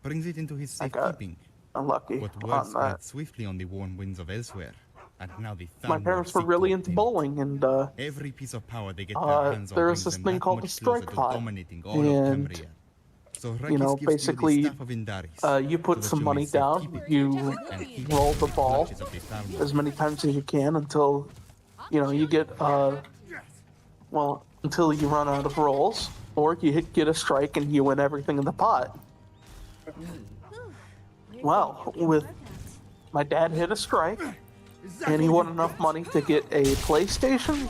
Brings it into his I got safekeeping. unlucky What on was spread that. swiftly on the warm winds of Elsewhere. And now the My Thalmor parents were seek really to into obtain it. bowling, and Every piece of power they get their hands on there was brings this them thing that called the much closer strike to pot, dominating all of and Tamriel. So you know, Rakis gives basically, you the staff of Indaris, you put so that some you may money down, safekeep it you and keep roll it the in ball clutches of the Thalmor. as many times as you can until, you know, you get, well, until you run out of rolls, or you get a strike and you win everything in the pot. Well, with my dad hit a strike, and he won enough money to get a PlayStation,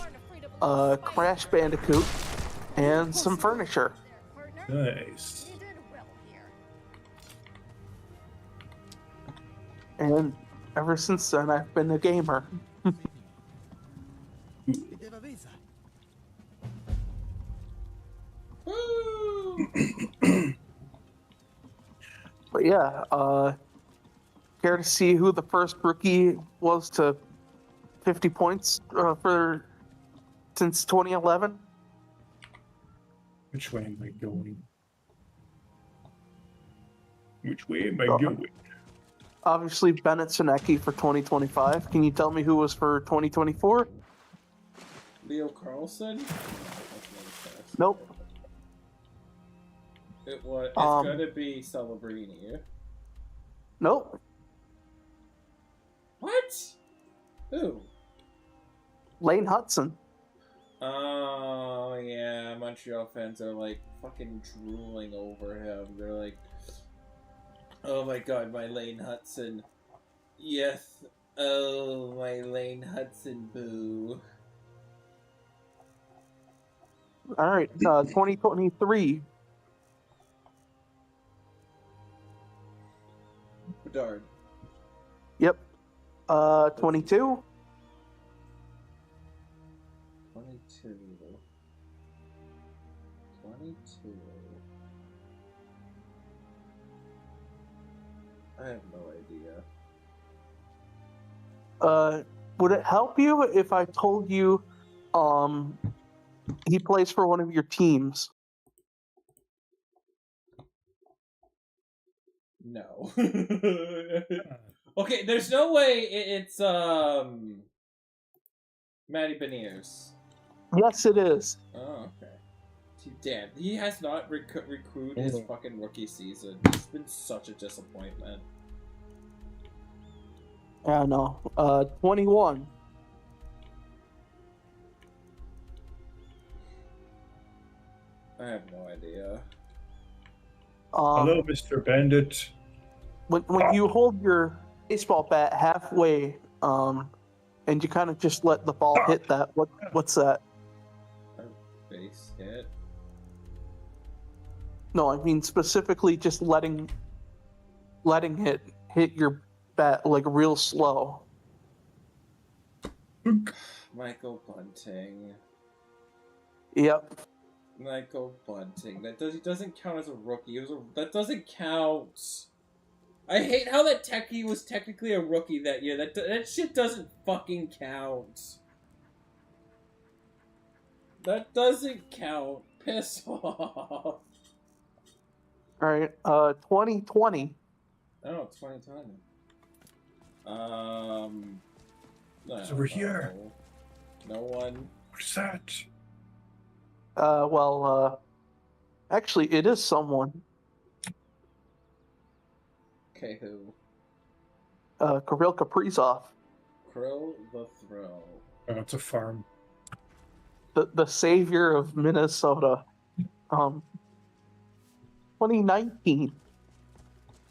a Crash Bandicoot, and some furniture. Nice. And ever since then, I've been a gamer. But yeah, care to see who the first rookie was to 50 points since 2011? Which way am I going? Which way am I going? Obviously, Bennett Sinecki for 2025. Can you tell me who was for 2024? Leo Carlson? Nope. It's gonna be Celebrini. Nope. What? Who? Lane Hudson. Oh, yeah. Montreal fans are like fucking drooling over him. They're like, oh my god, my Lane Hudson. Yes. Oh, my Lane Hudson, boo. Alright, 2023. Bedard. Yep. 22. 22. 22. I have no idea. Would it help you if I told you, he plays for one of your teams? No. Okay, there's no way it's Matty Beniers. Yes, it is. Oh, okay. Damn, he has not recruited his fucking rookie season. It's been such a disappointment. I know. 21. I have no idea. Hello, Mr. Bandit. When you hold your baseball bat halfway, and you kind of just let the ball hit that, what's that? A base hit? No, I mean specifically just letting it hit your bat like real slow. Michael Bunting. Yep. Michael Bunting. He doesn't count as a rookie. That doesn't count. I hate how he was technically a rookie that year. That shit doesn't fucking count. That doesn't count. Piss off. Alright, 2020. Oh, 2020. It's over here. No one. What's that? Actually, it is someone. Okay, who? Kirill Kaprizov. Krill the Throw. Oh, it's a farm. The savior of Minnesota. 2019.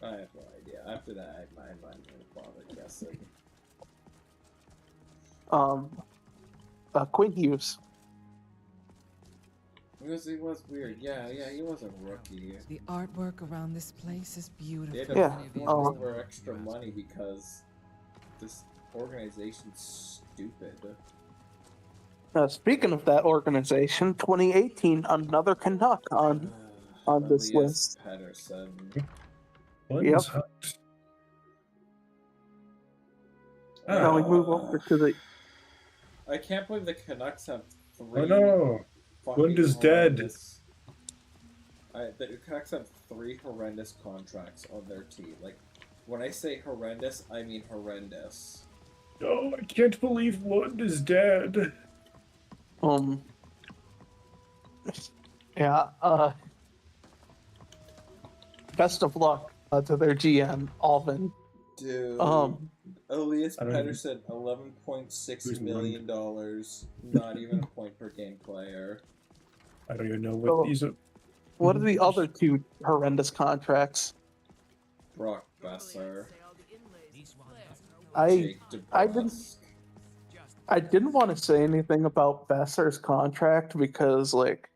I have no idea. After that, I'm not even bother guessing. Quinn Hughes. He was weird. Yeah, he was a rookie. The artwork around this place is beautiful. They had to put over extra money because this organization's stupid. Speaking of that organization, 2018, another Canuck on this list. Pettersson. Yep. Now we move over to the. I can't believe the Canucks have 3. Oh no! Lund is dead. The Canucks have 3 horrendous contracts on their team. Like, when I say horrendous, I mean horrendous. Oh, I can't believe Lund is dead. Yeah. Best of luck to their GM, Alvin. Dude. Elias Pettersson, $11.6 million. Not even a point per game player. I don't even know what these are. What are the other 2 horrendous contracts? Brock Besser. Jake I didn't want to say anything about Besser's contract because, like,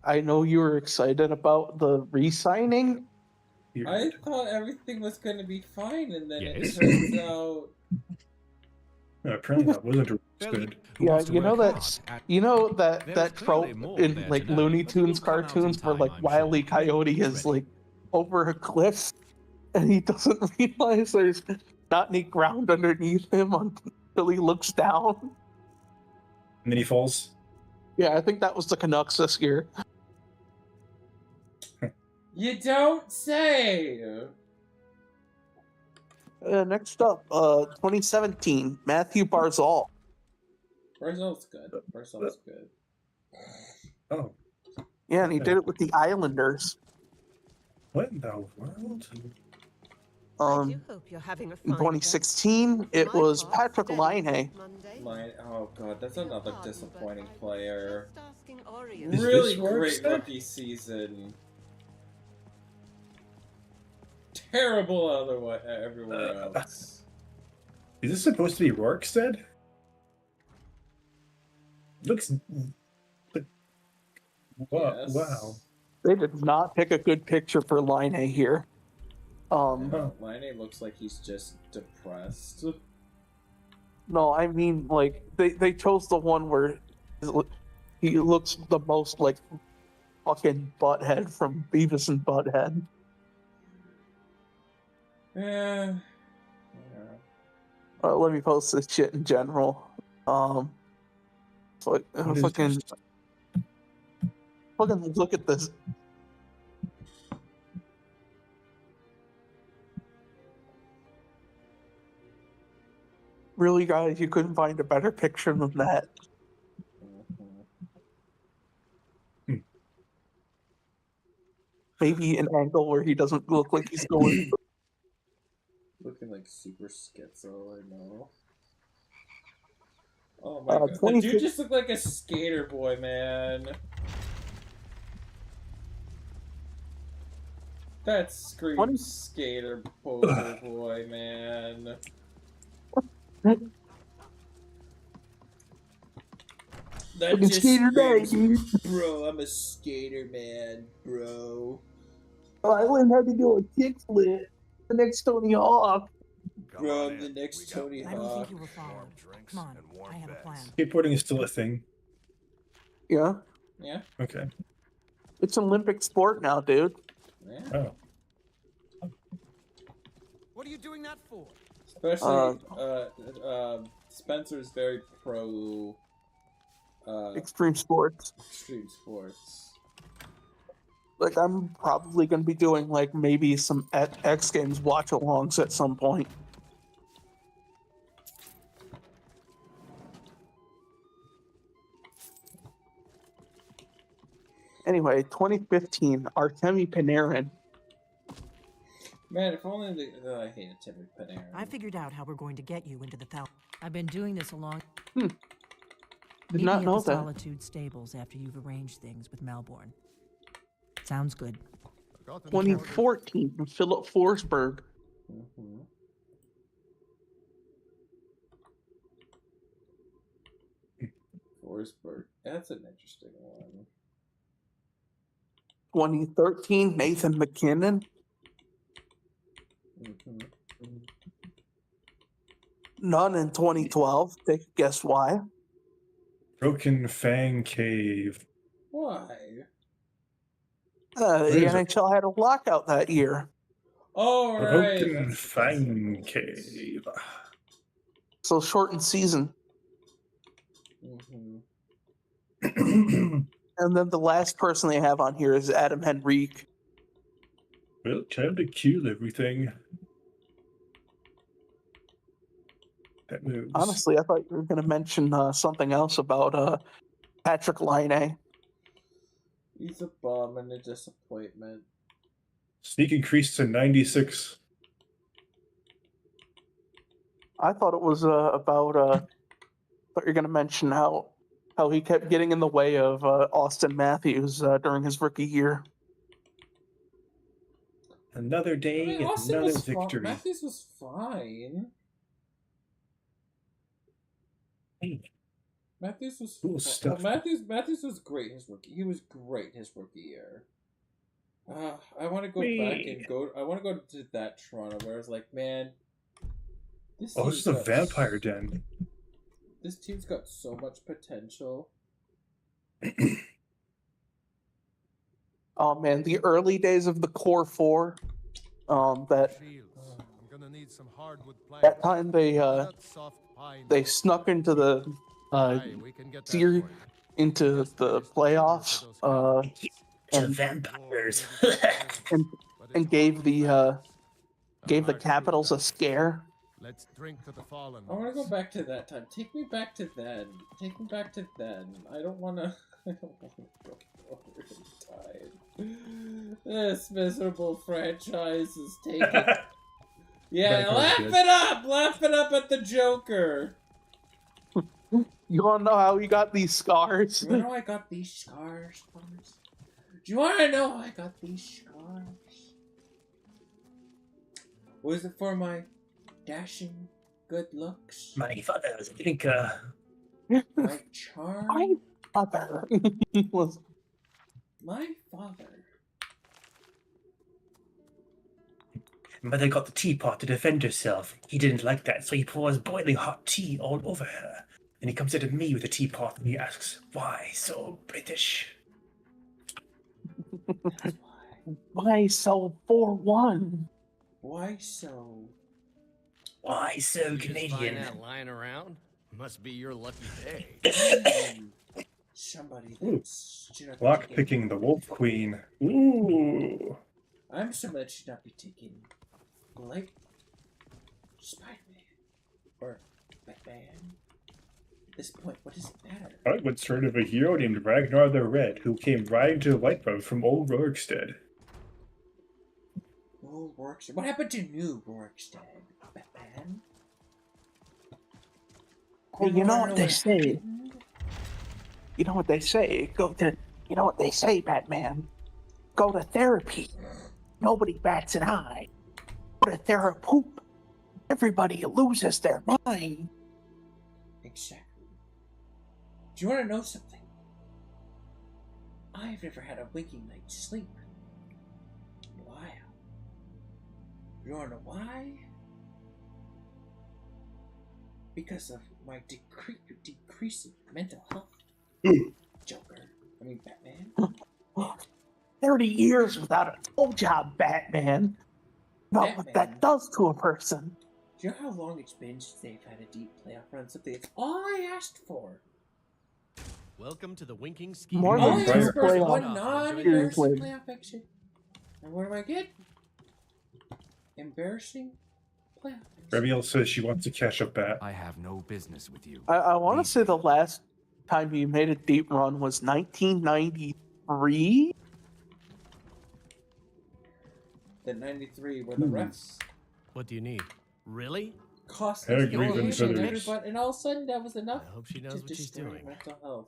I know you were excited about the re-signing. I thought everything was going to be fine, and then it turns out. Apparently that wasn't good. Yeah, you know that trope in like Looney Tunes cartoons where like Wile E. Coyote is like over a cliff and he doesn't realize there's not any ground underneath him until he looks down. And then he falls. Yeah, I think that was the Canucks this year. You don't say. Next up, 2017, Matthew Barzal. Barzal's good. Barzal's good. Oh. Yeah, and he did it with the Islanders. What in the world? I do hope you're having a In fine 2016, it was Patrick Laine. Oh god, that's another disappointing player. Is Really this work great set? rookie season. Terrible everywhere else. Is this supposed to be Rorkstead? Looks. Wow. Yes. Wow. They did not pick a good picture for Laine here. Laine looks like he's just depressed. No, I mean, like, they chose the one where he looks the most like fucking Butthead from Beavis and Butthead. Yeah. Let me post this shit in general. Fucking look at this. Really, guys, you couldn't find a better picture than that. Maybe an angle where he doesn't look like he's going. Looking like super schizo, I know. Oh my god, the dude just looked like a skater boy, man. That screams skater poker boy, man. That just screams, bro, I'm a skater man, bro. I learned how to do a kickflip. The next Tony Hawk. Bro, I'm the next Tony Hawk. I don't think you were followed. Come on, I have a plan. Skateboarding is still a thing. Yeah. Yeah. Okay. It's an Olympic sport now, dude. Yeah. Oh. What are you doing that for? Especially, Spencer's very pro. Extreme sports. Extreme sports. Like, I'm probably going to be doing, like, maybe some X Games watch-alongs at some point. Anyway, 2015, Artemi Panarin. Man, if only I hate Artemi Panarin. I figured out how we're going to get you into the Thal. I've been doing this a long. Did Meet not me know at the that. Solitude Stables after you've arranged things with Melbourne. Sounds good. 2014, Philip Forsberg. Forsberg. That's an interesting one. 2013, Nathan McKinnon. None in 2012. Guess why? Broken Fang Cave. Why? The NHL had a lockout that year. Oh, right. Broken Fang Cave. So shortened season. And then the last person they have on here is Adam Henrique. Well, time to kill everything. That moves. Honestly, I thought you were going to mention something else about Patrick Laine. He's a bum and a disappointment. Sneak increased to 96. I thought it was about. I thought you were going to mention how he kept getting in the way of Austin Matthews during his rookie year. Another day, Austin another was victory. Matthews was fine. Matthews was Cool stuff. Matthews was great his rookie. He was great his rookie year. I want to go back and go. I want to go to that Toronto where I was like, man, this. Oh, this is a vampire den. This team's got so much potential. Oh man, the early days of the core 4. That time they snuck into the into the playoffs and vampires and gave the Capitals a scare. Let's drink to the fallen. I want to go back to that time. Take me back to then. Take me back to then. I don't want to. I don't want to go over in time. This miserable franchise is taken. Yeah, laugh it up! Laugh it up at the Joker. You want to know how he got these scars? You know how I got these scars, Thomas? Do you want to know how I got these scars? Was it for my dashing good looks? My father was a drinker. My charm? My father was... My father. Mother got the teapot to defend herself. He didn't like that, so he pours boiling hot tea all over her. And he comes out of me with a teapot and he asks, why so British? That's why. Why so 4-1? Why so? Why so Canadian? That lying around? Must be your lucky day. Somebody that's... Lockpicking the Wolf Queen. Ooh. I'm somebody that should not be taken like Spider-Man or Batman. At this point, what does it matter? I once heard of a hero named Ragnar the Red who came riding to Whiterun from Old Rorikstead. Old Rorikstead? What happened to New Rorikstead? Batman? Hey, you know what they say? You know what they say? You know what they say, Batman? Go to therapy. Nobody bats an eye. Go to therapy. Everybody loses their mind. Exactly. Do you want to know something? I've never had a waking night's sleep. Why? You want to know why? Because of my decreasing mental health. Joker. I mean, Batman. 30 years without a full job, Batman. Not what that does to a person. Do you know how long it's been since they've had a deep playoff run? Something that's all I asked for. Welcome to the winking ski. More all than I asked 2 for is one playoff non-embarrassing playoff exit. And what do I get? Embarrassing playoff exit. Reviel says she wants to catch up Bat. I have no business with you. I want to say the last time you made a deep run was 1993? The 93 were the refs. What do you need? Really? Cost Hair us the grievance game, feathers. and all of a sudden that was enough. I hope she knows to what she's destroy doing. mental health.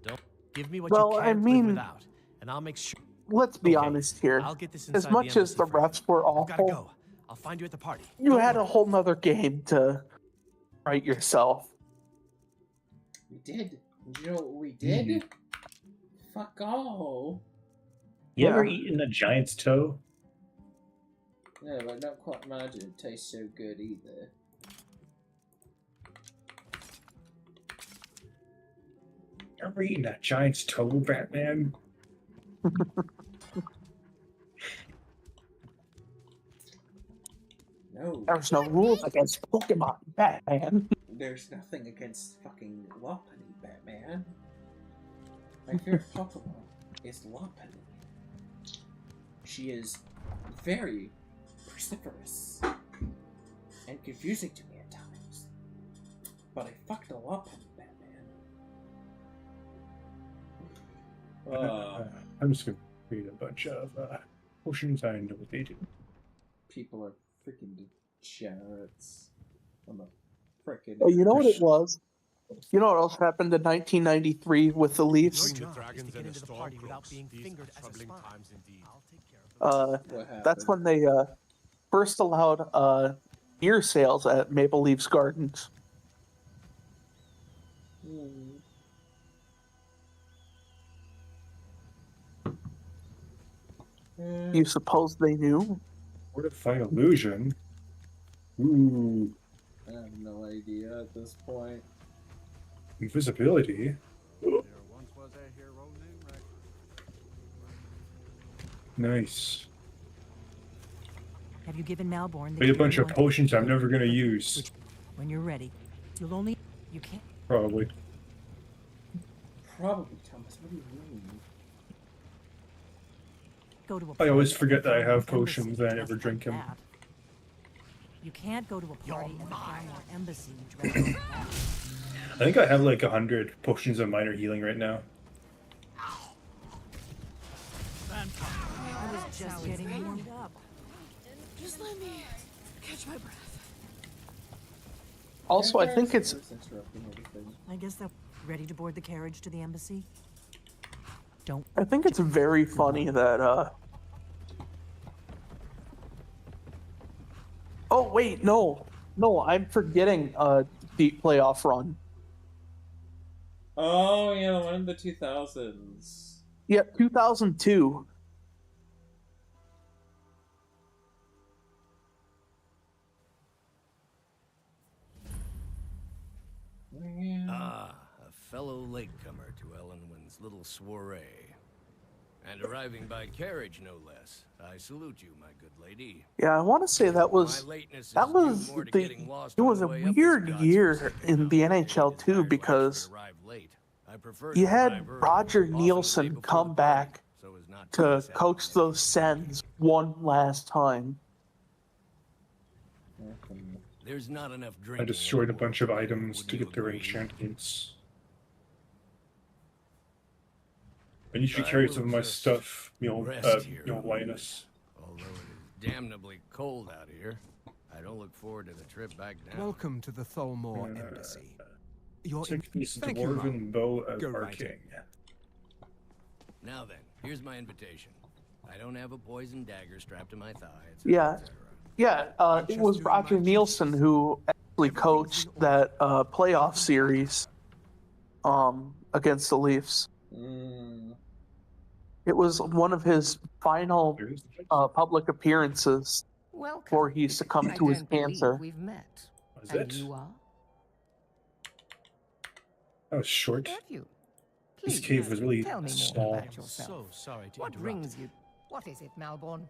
Don't give me what Well, you I can't mean, live without, and I'll make sure. Let's be honest here. I'll get this As inside much as the refs were I've gotta awful, go. I'll find you at the party. you had a whole nother game to write yourself. We did. And you know what we did? Fuck all. You ever eaten a giant's toe? Yeah, but not quite imagine it tastes so good either. Ever eaten a giant's toe, Batman? No. There's no rules against Pokemon, Batman. There's nothing against fucking Lopunny, Batman. My favorite Pokemon is Lopunny. She is very vociferous and confusing to me at times. But I fucked a Lopunny, Batman. I'm just gonna read a bunch of potions. I know what they do. People are freaking degenerates. I'm a freaking. Oh, you know what it was? You know what else happened in 1993 with the Leafs? That's when they first allowed beer sales at Maple Leafs Gardens. You suppose they knew? Fortify illusion. Ooh. I have no idea at this point. Invisibility. Nice. Have you given Malborn the Made a bunch of potions I'm never gonna use. When you're ready, you'll only... You can't... Probably. Probably, Thomas. What do you mean? Go to a I always party forget at that I the have Thermal potions Embassy and I never just drink like them. that. You can't go to a party at the Thermal Embassy dressed like that. I think I have like 100 potions of minor healing right now. I was just getting warmed up. Just let me catch my breath. Also, I think it's... I guess that... Ready to board the carriage to the embassy? Don't... I think it's very funny that, Oh, wait, no. No, I'm forgetting, the playoff run. Oh, yeah, the one in the 2000s. Yeah, 2002. Ah, a fellow latecomer to Ellenwyn's little soiree. And arriving by carriage, no less. I salute you, my good lady. Yeah, I want to say that was the it was a weird year in the NHL too, because you had Roger Nielsen come back to coach those Sens one last time. There's not enough I drinking. destroyed a bunch of items to get their enchantments. I usually carry some of my stuff, Linus. Although it is damnably cold out here, I don't look forward to the trip back down. Welcome to the Tholmor Embassy. Take these dwarven bow of arcing. Now then, here's my invitation. I don't have a poison dagger strapped to my thigh. Yeah, it was Roger Nielsen who actually coached that playoff series against the Leafs. It was one of his final public appearances before he succumbed to his cancer. We've met. Was And it? you are? That was short. You. This Please, cave was really tell me more small. about yourself. So sorry to What interrupt. brings you? What is it, Malborn?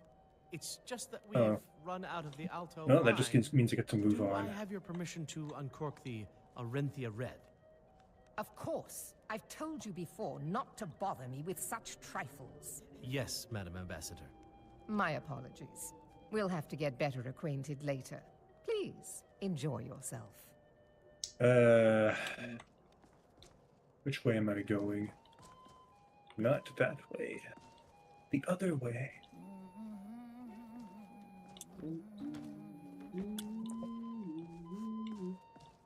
It's just that we've run out of the Alto No, that just wine. means I get to move Do on. I have your permission to uncork the Arenthia Red? Of course. I've told you before not to bother me with such trifles. Yes, Madam Ambassador. My apologies. We'll have to get better acquainted later. Please, enjoy yourself. Which way am I going? Not that way. The other way.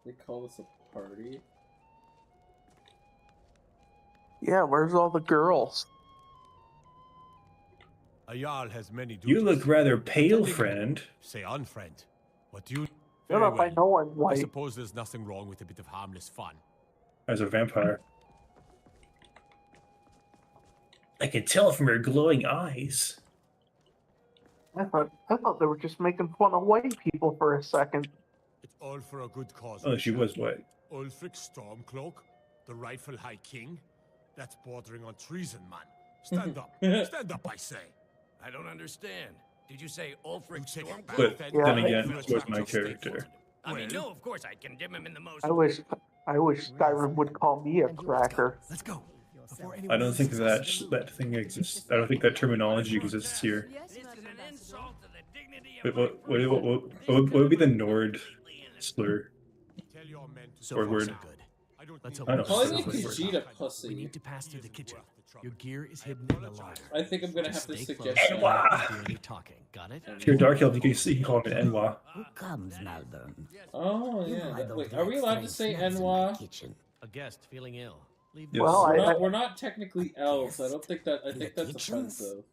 They call this a party? Yeah, where's all the girls? A Jarl has many duties. You look rather pale, Attending- friend. Say unfriend. What do you... Shut Very up, I well. know I'm I white. suppose there's nothing wrong with a bit of harmless fun. As a vampire. I can tell from her glowing eyes. I thought they were just making fun of white people for a second. It's all for a good cause. Oh, she was white. Ulfric Stormcloak, the rightful High King? That's bordering on treason, man. Stand up. Stand up, I say. I don't understand. Did you say Ulfric Stormcloak? But then again, this was my character. I mean, no, of course I condemn him in the most... I wish Skyrim would call me a cracker. Let's go. I don't think that thing exists. I don't think that terminology exists here. Wait, what would be the Nord slur? Or word? Let's I don't know. Calling me Word. Vegeta pussy. We need to pass through the kitchen. Your gear is hidden in the larder. I think I'm gonna have to Stay suggest close. that. Barely talking. Got it? If you're a Dark Elf, you can call him an Enwa. Who comes, Malborn? Oh, yeah. Wait, are we allowed to say Enwa? A guest feeling ill. Leave Yes. Well, We're not technically elves. I don't think that. I think that's offensive.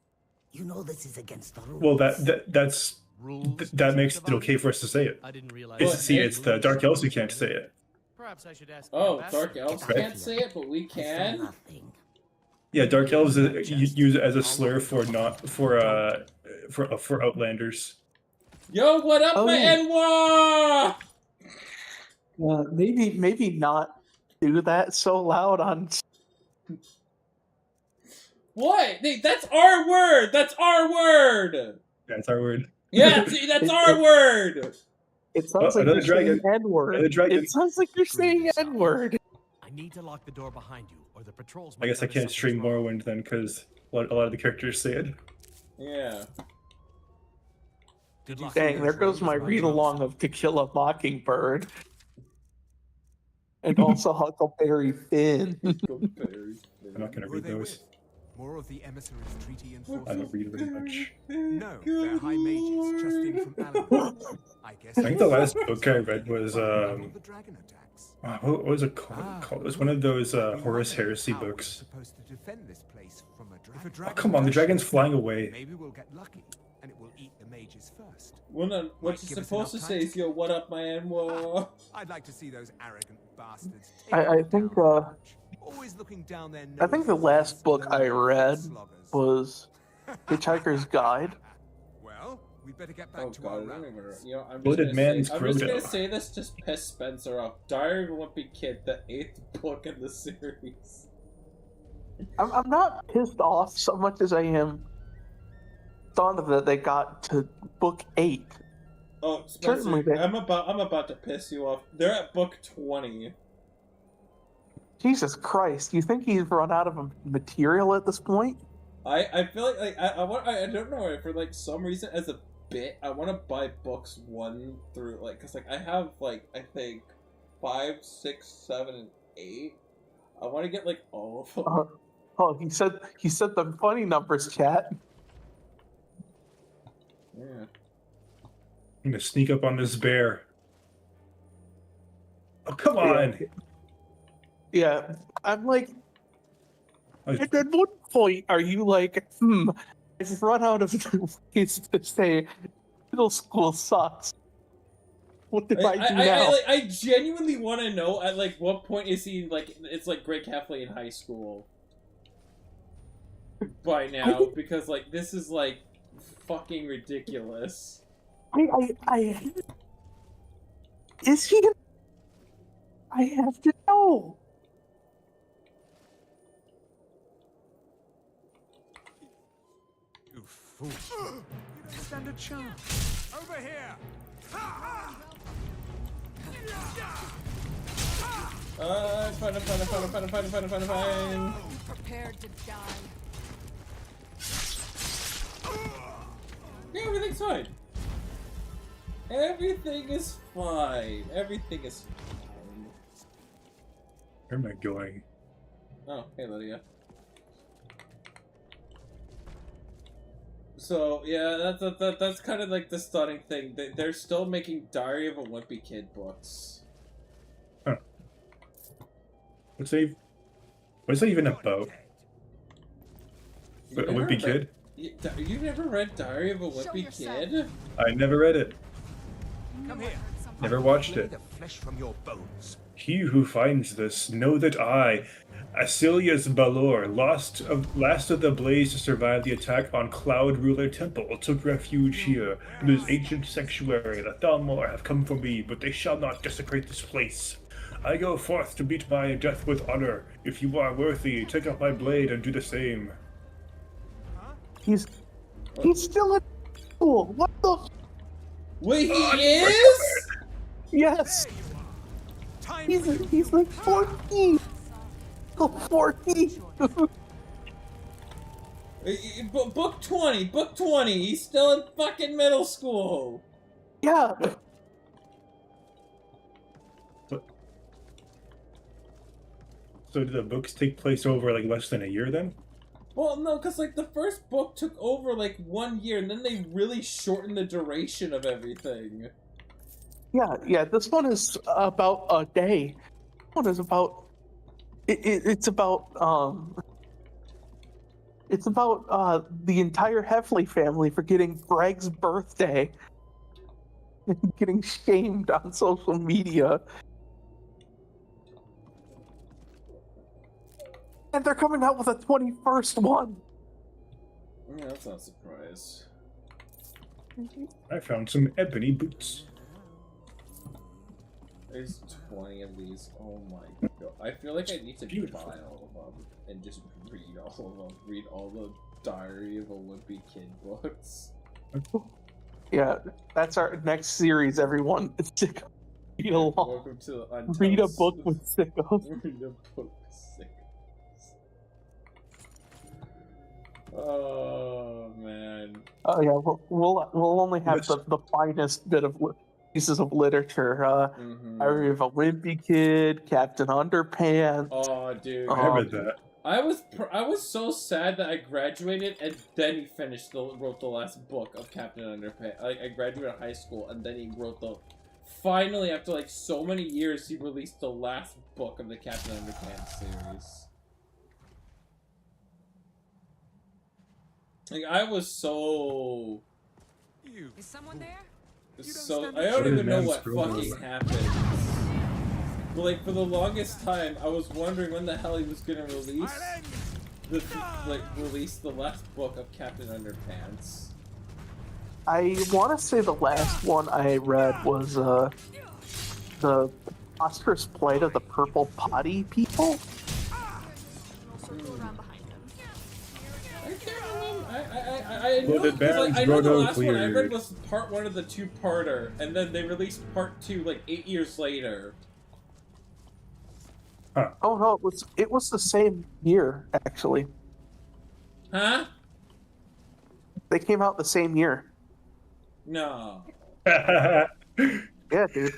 You know this is against the rules. Well, that makes it okay for us to say it. I didn't realize. It's the Dark Elves who can't say it. Perhaps I should ask. Oh, Dark Elves can't say it, but we can. Yeah, Dark Elves use it as a slur for Outlanders. Yo, what up, my Enwa? Maybe not do that so loud on. What? That's our word. That's our word. That's our word. Yeah, see, that's our word. It sounds like you're saying N-word. Dragon. It sounds like you're saying N-word. I need to lock the door behind you, or the patrols. I guess I can't stream Morrowind then, because a lot of the characters say it. Yeah. Dang, there goes my read-along of To Kill a Mockingbird. And also Huckleberry Finn. I'm not gonna read those. More of the emissaries' treaty I don't read very much. No, they're high mages just in from Alan. I guess. I think the last book I read was what was it called? It was one of those Horus Heresy books. Oh, come on, the dragon's flying away. Maybe we'll get lucky, and it will eat the mages first. Well, no, what you're supposed to say is, yo, what up, my Enwa? I'd like to see those arrogant bastards. I think Always looking down their I think the last book I read was Hitchhiker's Guide. Well, we better get back to our rounds. You know, I'm Blooded Man's just gonna say this just piss Spencer off. Diary of a Wimpy Kid, the 8th book in the series. I'm not pissed off so much as I am thought of that they got to book 8. Oh, Spencer, I'm about to piss you off. They're at book 20. Jesus Christ! You think he's run out of material at this point? I feel like I don't know, for like some reason as a bit I want to buy books 1 through because I have I think 5, 6, 7, and 8. I want to get all of them. He said the funny numbers, chat. Yeah. I'm gonna sneak up on this bear. Oh, come on! Yeah, I'm like, at what point are you like, I've run out of ways to say middle school sucks. What did I do now? I genuinely want to know at what point is he it's Greg Heffley in high school by now, because this is fucking ridiculous. Is he? I have to know. You fool! You don't stand a chance. Over here! Fine. Prepared to die. Yeah, everything's fine. Everything is fine. Everything is fine. Where am I going? Oh, hey Lydia. So yeah, that's kind of the stunning thing. They're still making Diary of a Wimpy Kid books. Huh. What's that even about? A Wimpy Kid? You never read Diary of a Wimpy Kid? I never read it. Come here. Never watched it. The flesh from your bones. He who finds this, know that I, Asilius Balor, last of the Blaze to survive the attack on Cloud Ruler Temple, took refuge here. In this ancient sanctuary, the Thalmor have come for me, but they shall not desecrate this place. I go forth to meet my death with honor. If you are worthy, take up my blade and do the same. He's still in school. What the? Wait, he is? Yes. He's like 14. 14. Book 20. Book 20. He's still in fucking middle school. Yeah. So do the books take place over less than a year then? Well, no, because the first book took over 1 year, and then they really shortened the duration of everything. Yeah. This one is about a day. This one is about. It's about the entire Heffley family forgetting Greg's birthday and getting shamed on social media. And they're coming out with a 21st one. Yeah, that's not a surprise. I found some ebony boots. There's 20 of these. Oh my god. I feel like I need to buy all of them and just read all of them. Read all the Diary of a Wimpy Kid books. Yeah, that's our next series, everyone. Read along. Welcome to Read a book with sickos. Read a book with sickos. Oh man. Oh yeah, we'll only have the finest bit of pieces of literature. Diary of a Wimpy Kid, Captain Underpants. Oh dude, I read that. I was so sad that I graduated and then he wrote the last book of Captain Underpants. I graduated high school and then he wrote finally after like so many years he released the last book of the Captain Underpants series. Like I was so Is someone there? I don't even know what fucking happened. But like for the longest time, I was wondering when the hell he was gonna release the last book of Captain Underpants. I want to say the last one I read was the Oscar's Plight of the Purple Potty People. I know the last one I read was part 1 of the 2-parter, and then they released part 2 like 8 years later. Huh. Oh no, it was the same year actually. Huh? They came out the same year. No. Yeah, dude.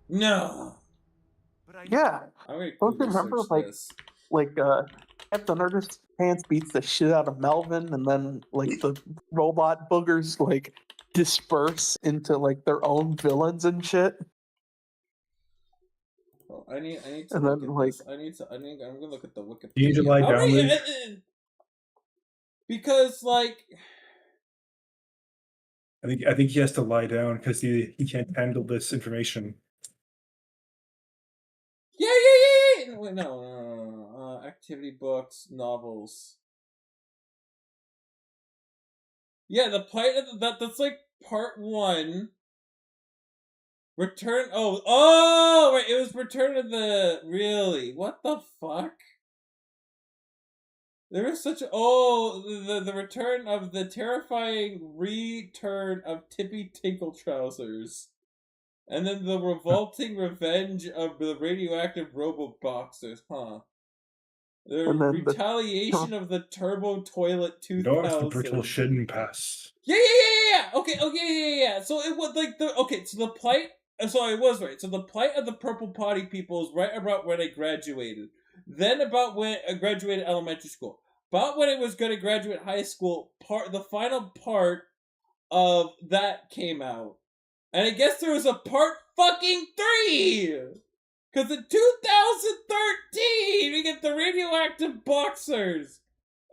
No. Yeah. Don't you remember like Captain Underpants beats the shit out of Melvin, and then like the robot boogers like disperse into like their own villains and shit. Oh, I need to And look then, at like- this. I'm gonna look at the Wikipedia. You need to lie down, Luke. Because like I think he has to lie down because he can't handle this information. yeah. Wait, no. Activity books, novels. Yeah, the plight of that's like part 1. Return. Oh, right. It was Return of the. Really? What the fuck? There was such a. The return of the terrifying return of Tippy Tinkle Trousers. And then the revolting revenge of the radioactive robo-boxers, huh? The retaliation of the turbo toilet 2000. North the brittle shouldn't pass. Yeah. Okay, yeah. So it was like so the plight. So I was right. So the plight of the purple potty people is right about when I graduated. Then about when I graduated elementary school. About when I was going to graduate high school, the final part of that came out. And I guess there was a part fucking 3! Because in 2013, we get the radioactive boxers.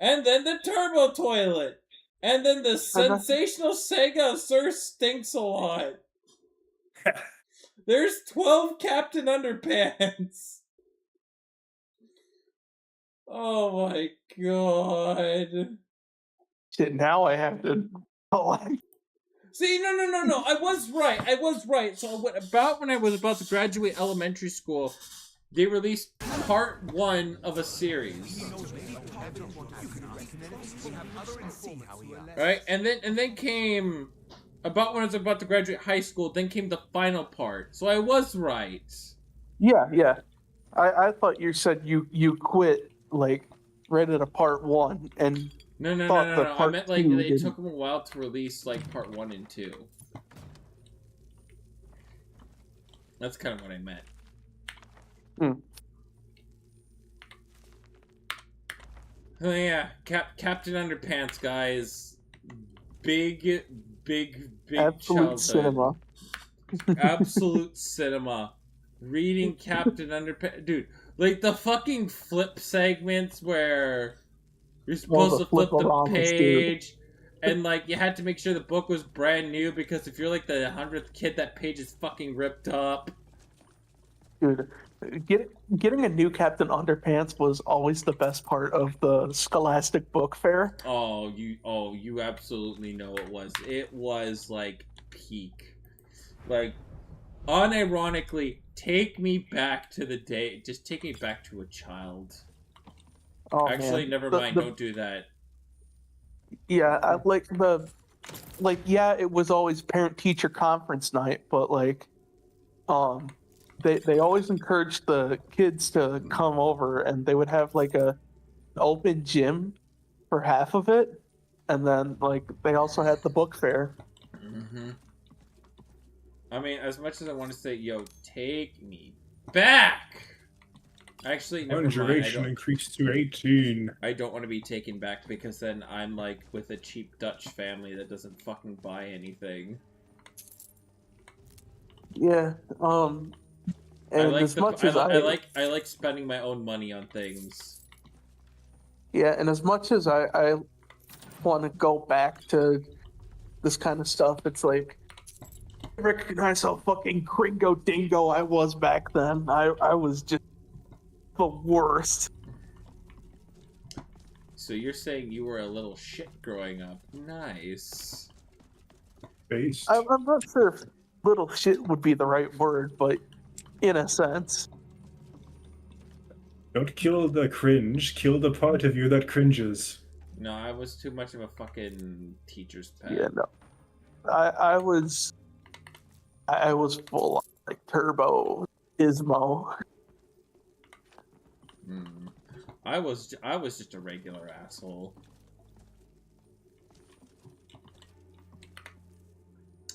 And then the turbo toilet. And then the sensational Sega of Sir Stinks-a-Lot. There's 12 Captain Underpants. Oh my god. Shit, now I have to collect. See, no. I was right. So about when I was about to graduate elementary school, they released part 1 of a series. Right? And then came about when I was about to graduate high school, then came the final part. So I was right. Yeah. I thought you said you quit like right at a part 1 and No. I meant like it took them a while to release like part 1 and 2. That's kind of what I meant. Oh yeah, Captain Underpants, guys. Big absolute childhood. cinema. Absolute cinema. Reading Captain Underpants, dude. Like the fucking flip segments where you're supposed to flip the page, and like you had to make sure the book was brand new because if you're like the 100th kid, that page is fucking ripped up. Dude, Getting a new Captain Underpants was always the best part of the Scholastic Book Fair. Oh, you absolutely know it was. It was like peak. Like, unironically, take me back to the day. Just take me back to a child. Oh, Actually, man. never mind. Don't do that. Yeah, it was always parent-teacher conference night, but they always encouraged the kids to come over, and they would have like an open gym for half of it, and then they also had the book fair. Mm-hmm. I mean, as much as I want to say, yo, take me back. Actually, never mind. Duration increased to 18. I don't want to be taken back because then I'm like with a cheap Dutch family that doesn't fucking buy anything. Yeah. And I like spending my own money on things. Yeah, and as much as I want to go back to this kind of stuff, it's like I recognize how fucking gringo dingo I was back then. I was just the worst. So you're saying you were a little shit growing up? Nice. Based. I'm not sure if little shit would be the right word, but in a sense. Don't kill the cringe, kill the part of you that cringes. No, I was too much of a fucking teacher's pet. Yeah, no. I was full on, like, turbo ismo. I was just a regular asshole.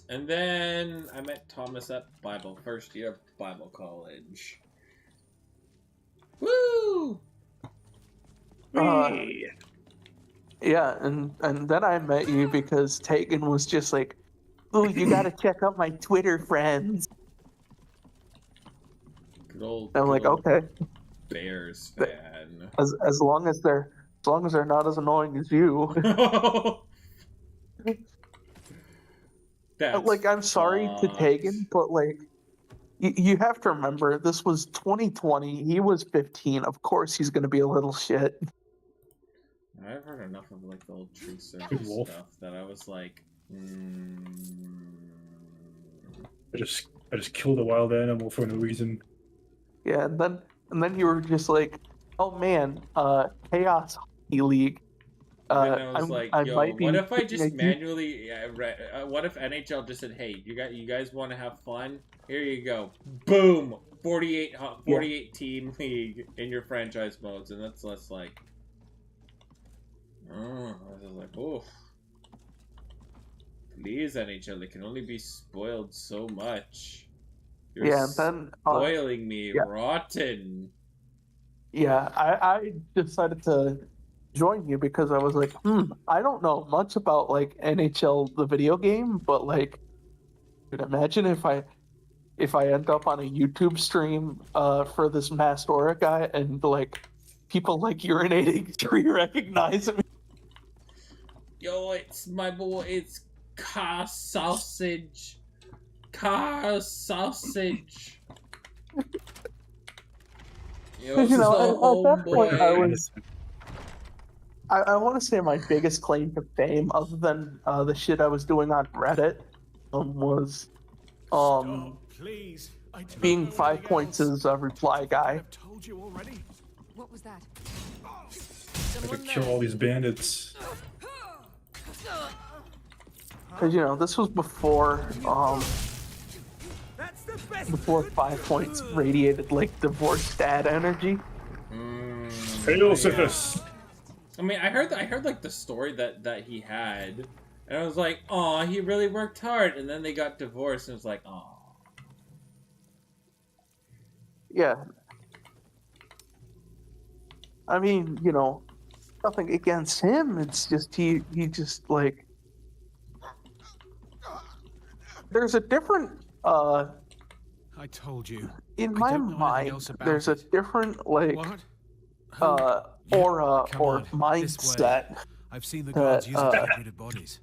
And then I met Thomas at first year of Bible college. Woo! Yeah, and then I met you because Taegan was just like, "Ooh, you gotta check out my Twitter friends." I'm like, okay. Bears fan. As long as they're not as annoying as you. I'm sorry to Taegan, but you have to remember this was 2020. He was 15. Of course, he's gonna be a little shit. I've heard enough of the old tree service stuff that I was like, I just killed a wild animal for no reason. Yeah, and then you were just like, oh man, Chaos Hockey League. And I was like, yo, what if I just manually? What if NHL just said, hey, you guys want to have fun? Here you go, boom, 48 team league in your franchise modes, and that's less like. I was like, oh, please NHL, it can only be spoiled so much. You're spoiling me rotten. Yeah, I decided to join you because I was like, I don't know much about NHL the video game, but dude, imagine if I end up on a YouTube stream for this MaskedAura guy and people urinating tree recognize me. Yo, it's my boy, it's Carsausage. Carsausage. Yo, at that point, I want to say my biggest claim to fame, other than the shit I was doing on Reddit, was being 5 points as a reply guy. What was that? I could kill all these bandits. Because this was before 5 points radiated divorced dad energy. Hail Sisyphus! I mean, I heard the story that he had, and I was like, "Aw, he really worked hard." And then they got divorced, and it was like, "Aw." Yeah. I mean, nothing against him. It's just he just there's a different. I told you. In my mind, there's a different aura or mindset I've seen the gods use degraded bodies.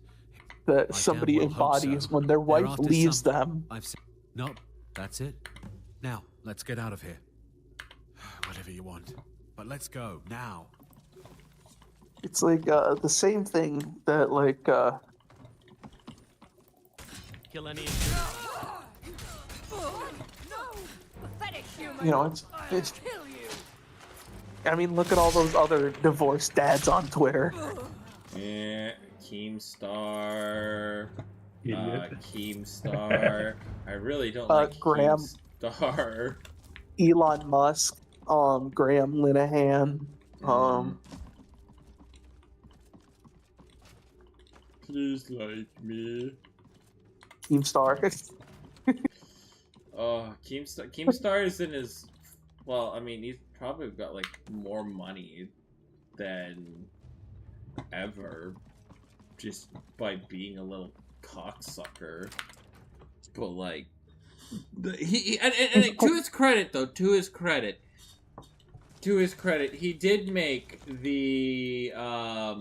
That somebody embodies when their wife leaves them. Nope, that's it. Now, let's get out of here. whatever you want. But let's go, now. It's like the same thing that like Kill any you know, it's I mean, look at all those other divorced dads on Twitter. Yeah, Keemstar. Keemstar. I really don't like Graham, Keemstar. Elon Musk, Graham Linehan, Please like me. Keemstar. Oh, Keemstar is in his... Well, I mean, he's probably got, like, more money than ever just by being a little cocksucker. But, like... to his credit, though, to his credit, he did make the, a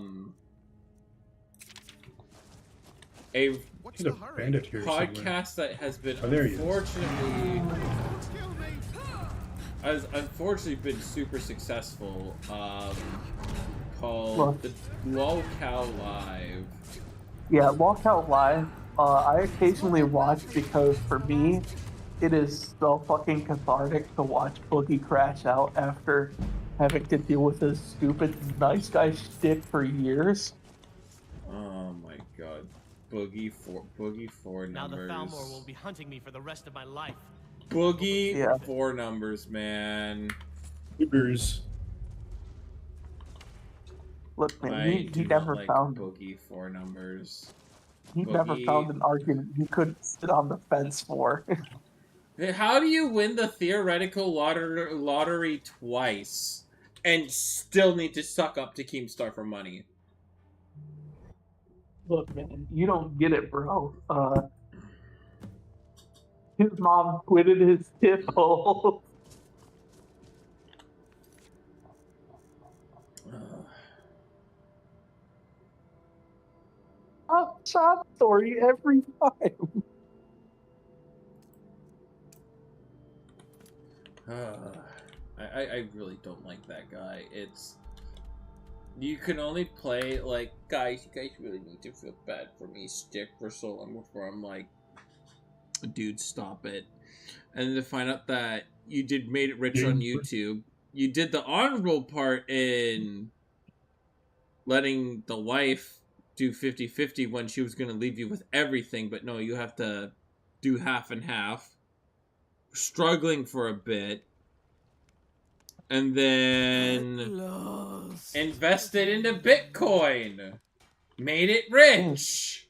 podcast that has been unfortunately been super successful, called the Lolcow Live. Yeah, Lolcow Live. I occasionally watch because for me, it is so fucking cathartic to watch Boogie crash out after having to deal with this stupid nice guy shtick for years. Oh my god. Boogie four numbers. Now the Thalmor will be hunting me for the rest of my life. Boogie 4 numbers, man. Boogers. Look, man, he never found Boogie 4 numbers. He never found an argument he couldn't sit on the fence for. How do you win the theoretical lottery twice and still need to suck up to Keemstar for money? Look, man, you don't get it, bro. His mom quitted his tip hole. Sob story every time. I really don't like that guy. You can only play, like, guys, you guys really need to feel bad for me, stick for so long before I'm like, dude, stop it. And then to find out that you made it rich on YouTube. You did the honorable part in letting the wife do 50-50 when she was going to leave you with everything, but no, you have to do half and half. Struggling for a bit. And then invested into Bitcoin. Made it rich.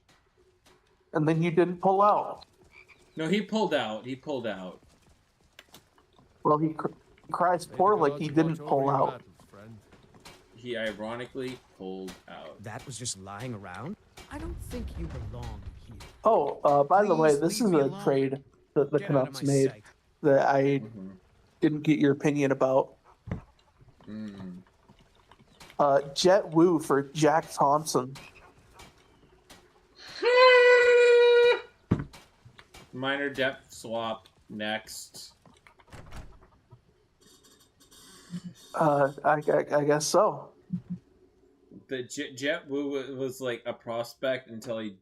And then you didn't pull out. No, he pulled out. Well, he cries poor like he didn't pull out. He ironically pulled out. That was just lying around? I don't think you belong here. Oh, by the way, this is a trade that the Canucks made that I didn't get your opinion about. Jet Wu for Jack Thompson. Minor depth swap next. I guess so. The Jet Wu was like a prospect until he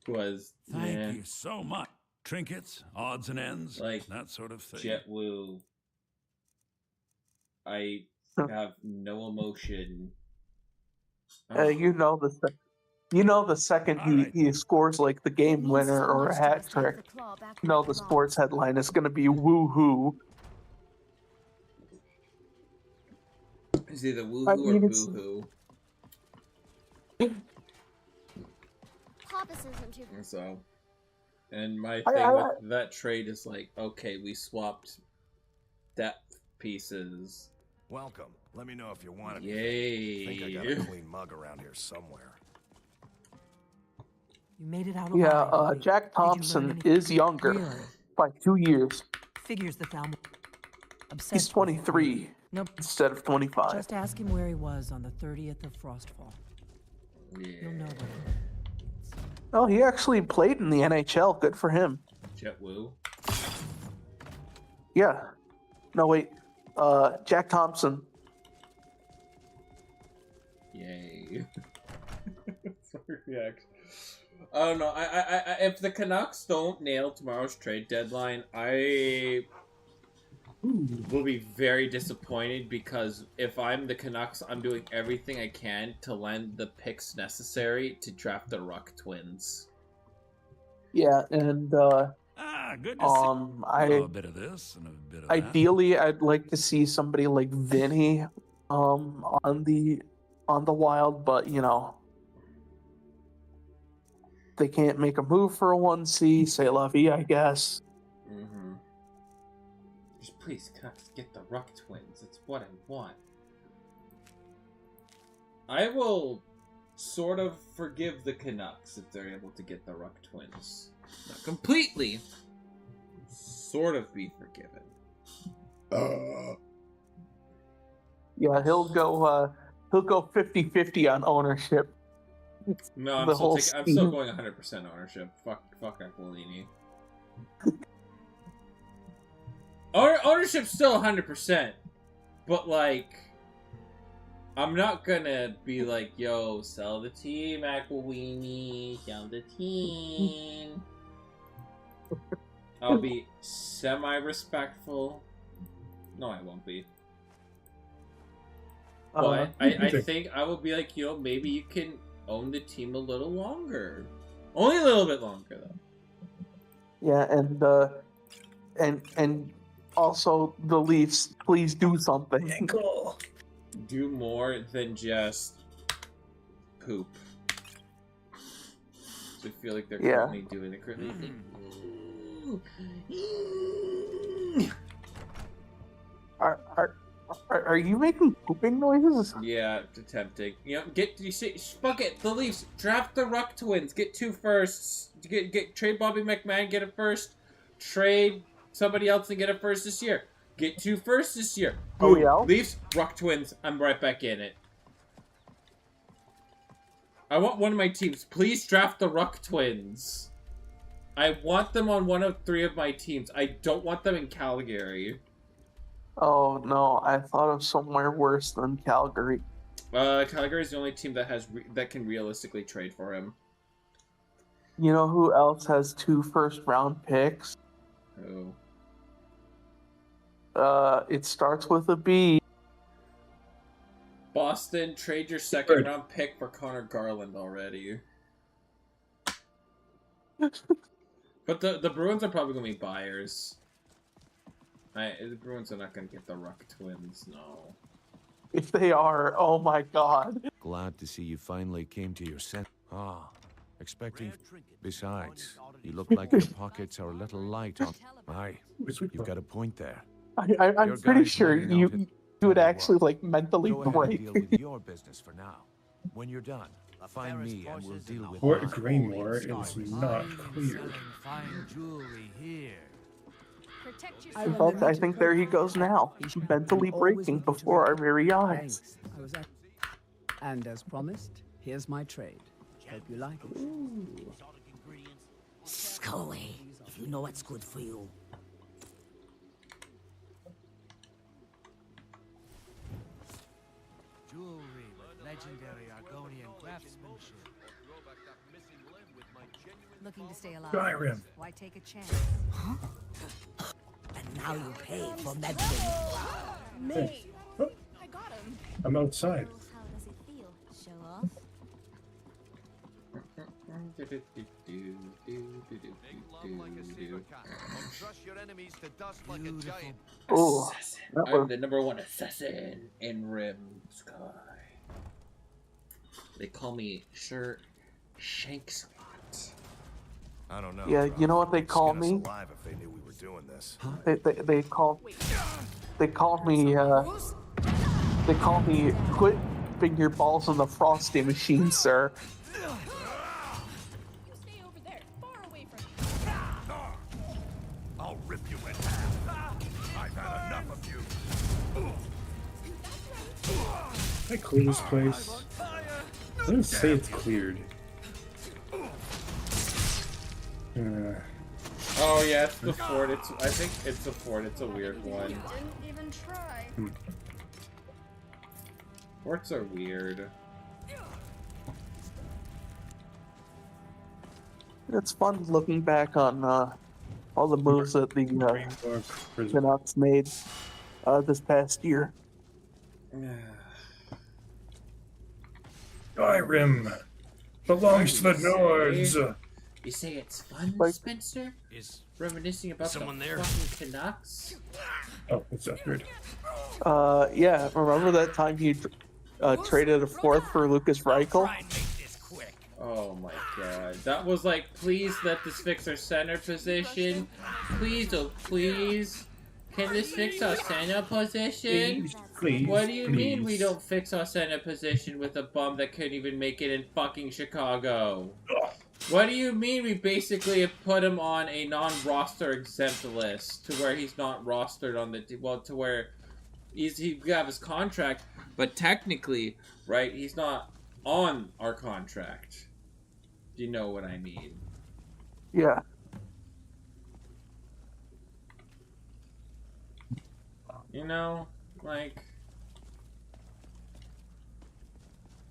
was. Thank you so much. Trinkets, odds and ends, like that sort of thing. Jet Wu. I have no emotion. You know the second he scores like the game winner or a hat trick, the sports headline is going to be woohoo. Is either woohoo or boohoo. So, and my thing with that trade is like, okay, we swapped depth pieces. Welcome. Let me know if you want it. Yay. I think I got a clean mug around here somewhere. You made it out alive. Yeah, Jack Thompson is younger by 2 years. Figures the Thalmor. He's 23 instead of 25. Just ask him where he was on the 30th of Frostfall. Yeah. You'll know that. Oh, he actually played in the NHL. Good for him. Jet Wu? Yeah. No, wait. Jack Thompson. Yay. React. I don't know. I if the Canucks don't nail tomorrow's trade deadline, I will be very disappointed, because if I'm the Canucks, I'm doing everything I can to lend the picks necessary to draft the Ruck Twins. Yeah, and good to see a bit of this and a bit of ideally, I'd like to see somebody like Vinny on the Wild, but you know, they can't make a move for a 1C. Say la vie, I guess. Mm-hmm. Just please, Canucks, get the Ruck Twins. It's what I want. I will sort of forgive the Canucks if they're able to get the Ruck Twins. Not completely. Sort of be forgiven. Yeah, he'll go 50-50 on ownership. No, I'm still going 100% ownership. Fuck Aquilini. Ownership's still 100%, but like, I'm not gonna be like, yo, sell the team, Aquilini, sell the team. I'll be semi-respectful. No, I won't be. But I think I will be like, yo, maybe you can own the team a little longer. Only a little bit longer, though. Yeah, and also the Leafs, please do something. Cool. Do more than just poop. So I feel like they're currently doing it. Are you making pooping noises? Yeah, attempting. You know, fuck it. The Leafs draft the Ruck Twins. Get 2 firsts. Trade Bobby McMahon. Get a first. Trade somebody else and get a first this year. Get 2 firsts this year. Oh yeah. Leafs Ruck Twins. I'm right back in it. I want one of my teams. Please draft the Ruck Twins. I want them on one of 3 of my teams. I don't want them in Calgary. Oh no, I thought of somewhere worse than Calgary. Calgary is the only team that that can realistically trade for him. You know who else has 2 first-round picks? Who? It starts with a B. Boston, trade your second-round pick for Connor Garland already. But the Bruins are probably going to be buyers. The Bruins are not going to get the Ruck Twins, no. If they are, oh my god. Glad to see you finally came to your senses. Expecting... Besides, you look like your pockets are a little light on... Aye, you've got a point there. I'm pretty sure you would actually, like, mentally break. Deal with your business for now. When you're done, find me and we'll deal with... Fort Greenmore is not clear. Fine jewelry here. In fact, I think there he goes now, mentally breaking before our very eyes. And as promised, here's my trade. Hope you like it. Go away, if you know what's good for you. Jewelry with legendary Argonian craftsmanship. Looking to stay alive. Skyrim. Why take a chance? Huh? And now you pay for meddling. Me! I got him. I'm outside. How does it feel? Show off? Oh, I'm the #1 assassin in Rim Sky. They call me Sir Shankswat. I don't know. Yeah, you know what they call me? Alive if they knew we were doing this. They call me quit putting your balls in the frosty machine, sir. You stay over there, far away from me. I'll rip you in half. I've had enough of you. Can I clear this place? I didn't say it's cleared. Oh yeah, it's the fort. I think it's the fort. It's a weird one. Didn't even try. Forts are weird. It's fun looking back on all the moves that the Canucks made this past year. Skyrim belongs to the Nords. You say it's fun, Spencer? Is reminiscing about someone the there? fucking Canucks? Oh, it's that weird. Yeah, remember that time you traded a fourth for Lucas Reichel? Oh my god. That was like, please let this fix our center position. Please, oh please. Can this fix our center position? Please, what do you mean we don't fix our center position with a bum that couldn't even make it in fucking Chicago? What do you mean we basically have put him on a non-roster exempt list to where he's not rostered on the to where he got his contract, but technically, right, he's not on our contract. Do you know what I mean? Yeah. You know, like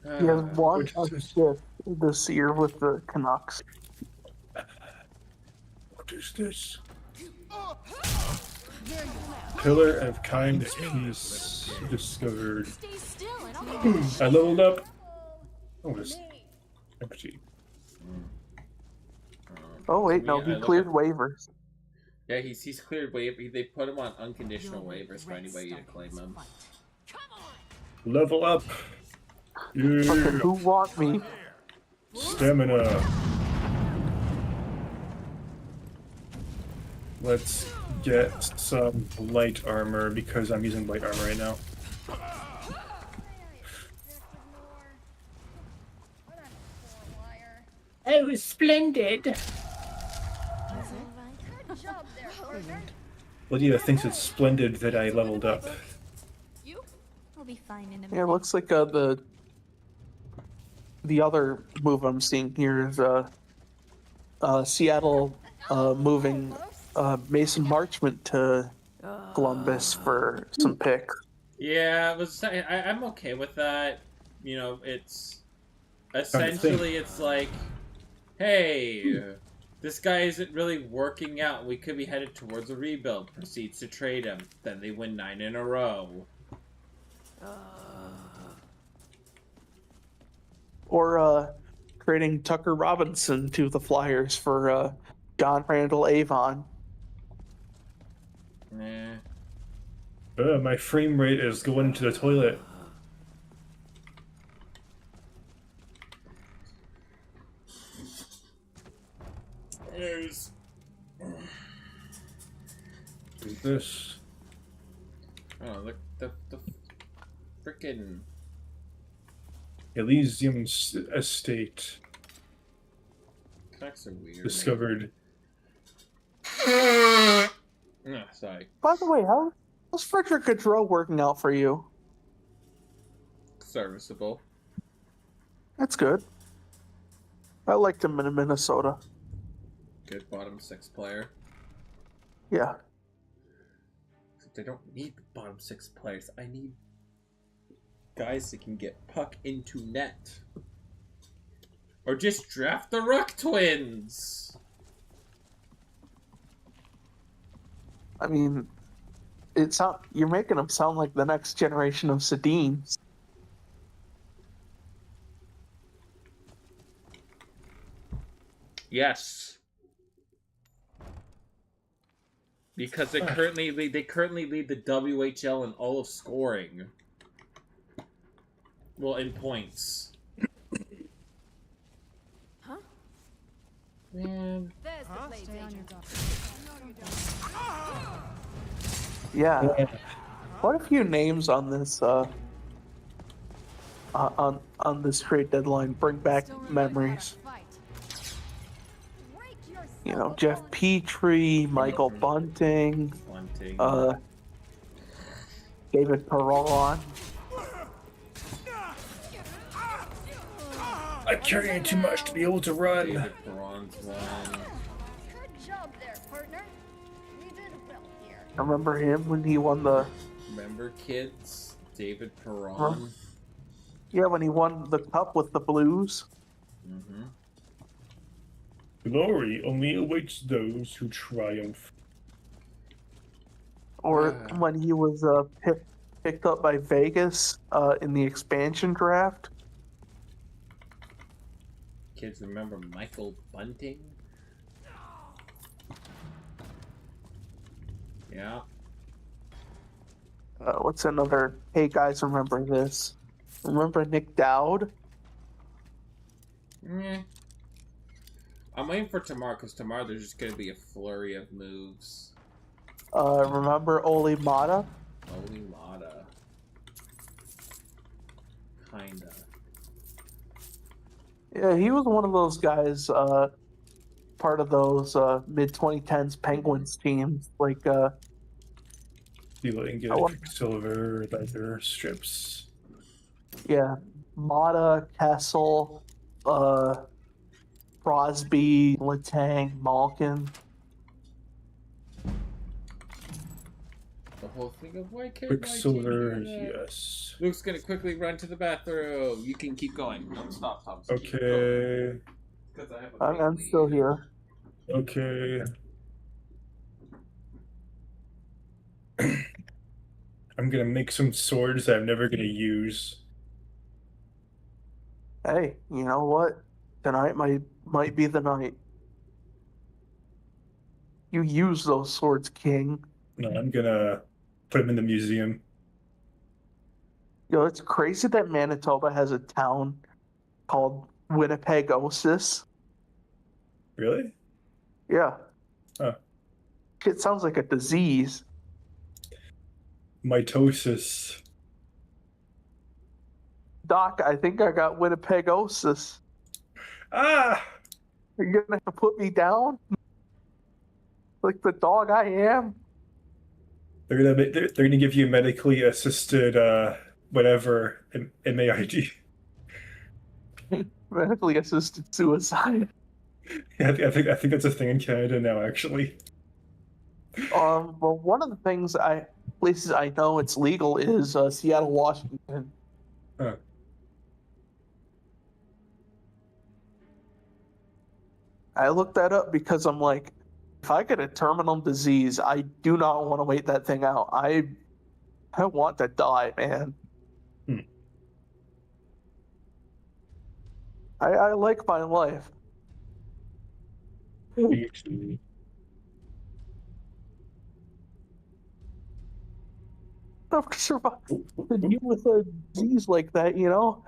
He has one assist this year with the Canucks. What is this? Pillar of Kindness piece discovered. I leveled up. Oh, it's empty. Oh wait, no, he cleared waivers. Yeah, he's cleared waiver. They put him on unconditional waivers for anybody to claim him. Level up. Yeah. Fucking who want me? Stamina. Let's get some light armor because I'm using light armor right now. It was splendid. Lydia thinks it's splendid that I leveled up. We'll be fine in a minute. Yeah, it looks like the other move I'm seeing here is Seattle moving Mason Marchment to Columbus for some picks. Yeah, I'm okay with that. You know, it's essentially it's like, hey, this guy isn't really working out. We could be headed towards a rebuild. Proceeds to trade him. Then they win 9 in a row. Or trading Tucker Robinson to the Flyers for John Randall Avon. My frame rate is going to the toilet. There's this. Oh, look, the freaking Elysium Estate. Connects are weird. Discovered. Sorry. By the way, how's Frederick Gaudreau working out for you? Serviceable. That's good. I liked him in Minnesota. Good bottom 6 player. Yeah. Except I don't need bottom 6 players. I need guys that can get puck into net. Or just draft the Ruck Twins. I mean, you're making them sound like the next generation of Sedins. Yes. Because they currently lead the WHL in all of scoring. Well, in points. Huh? Man. There's the blades agent. Yeah. Quite a few names on this on this trade deadline bring back memories. You know, Jeff Petrie, Michael Bunting, David Perron. I'm carrying too much to be able to run. David Perron's one. Good job there, partner. You did well here. Remember him when he won the... Remember, kids? David Perron? Yeah, when he won the cup with the Blues. Mm-hmm. Glory only awaits those who triumph. Or when he was picked up by Vegas in the expansion draft. Kids remember Michael Bunting? Yeah. What's another? Hey guys, remember this? Remember Nick Dowd? I'm waiting for tomorrow, because tomorrow there's just going to be a flurry of moves. Remember Oli Mata? Oli Mata. Kinda. Yeah, he was one of those guys, part of those mid-2010s Penguins teams. Like, People can get Quicksilver, leather strips. yeah, Mata, Kessel, Crosby, Letang, Malkin. The whole thing of why can't Quicksilver, yes. Luke's gonna quickly run to the bathroom. You can keep going. Don't stop, Tom. Okay. I'm still here. Okay. I'm gonna make some swords that I'm never gonna use. Hey, you know what? Tonight might be the night. You use those swords, King. No, I'm gonna put them in the museum. Yo, it's crazy that Manitoba has a town called Winnipegosis. Really? Yeah. Huh. It sounds like a disease. Mitosis. Doc, I think I got Winnipegosis. Ah! Are you gonna have to put me down? Like the dog I am? They're gonna give you medically assisted whatever MAID. Medically assisted suicide. Yeah, I think that's a thing in Canada now, actually. Well, one of the places I know it's legal is Seattle, Washington. Huh. I looked that up because I'm like, if I get a terminal disease, I do not want to wait that thing out. I want to die, man. I like my life. I've survived to deal with a disease like that, you know?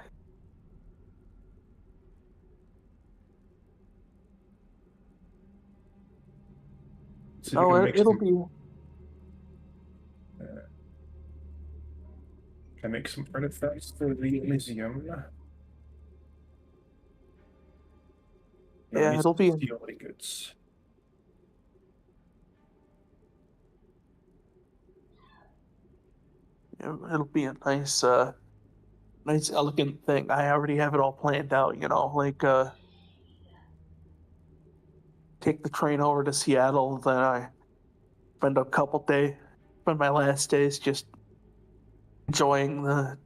So it'll be. Can I make some artifacts for the museum? Yeah, it'll be. Goods. It'll be a nice, nice, elegant thing. I already have it all planned out, you know, like take the train over to Seattle, then I spend my last days just enjoying the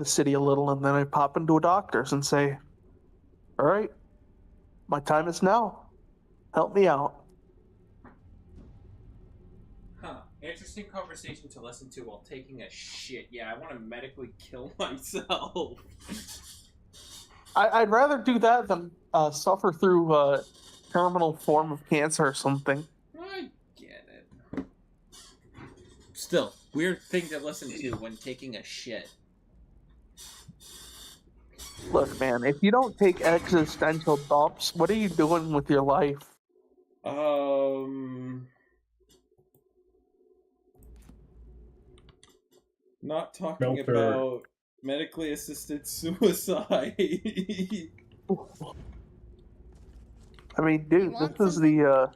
city a little, and then I pop into a doctor's and say, all right, my time is now. Help me out. Interesting conversation to listen to while taking a shit. Yeah, I want to medically kill myself. I'd rather do that than suffer through a terminal form of cancer or something. I get it. Still, weird thing to listen to when taking a shit. Look, man, if you don't take existential dumps, what are you doing with your life? Not talking about medically assisted suicide. I mean, dude, this is the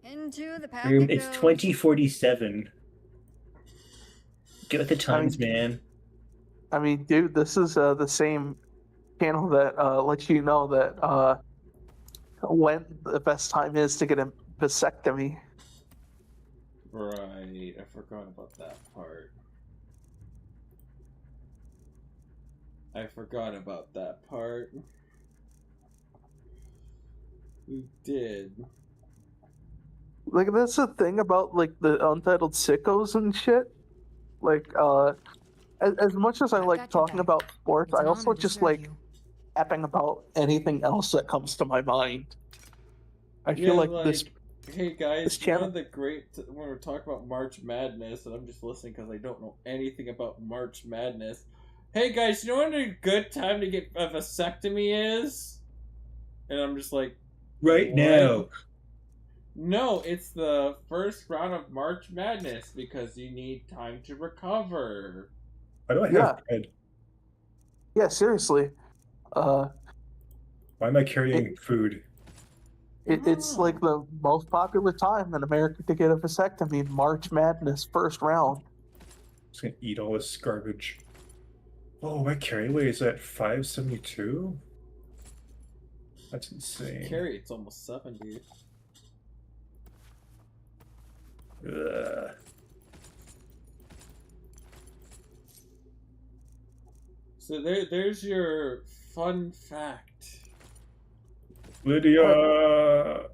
Into the Room, it's 2047. Get with the times, man. I mean, dude, this is the same channel that lets you know that when the best time is to get a vasectomy. Right, I forgot about that part. We did. Like, that's the thing about, like, the Untitled Sickos and shit. Like, as much as I like talking about sports, I also just like yapping about anything else that comes to my mind. I feel like this. Hey guys, this channel. one of the great when we're talking about March Madness, and I'm just listening because I don't know anything about March Madness. Hey guys, you know what a good time to get a vasectomy is? And I'm just like, right what? now. No, it's the first round of March Madness because you need time to recover. Why do I have bread? Yeah, seriously. Why am I carrying food? It's like the most popular time in America to get a vasectomy. March Madness, first round. I'm just gonna eat all this garbage. Oh, my carry weight is at 572? That's insane. Carry, it's almost 70. Ugh. So there's your fun fact. Lydia!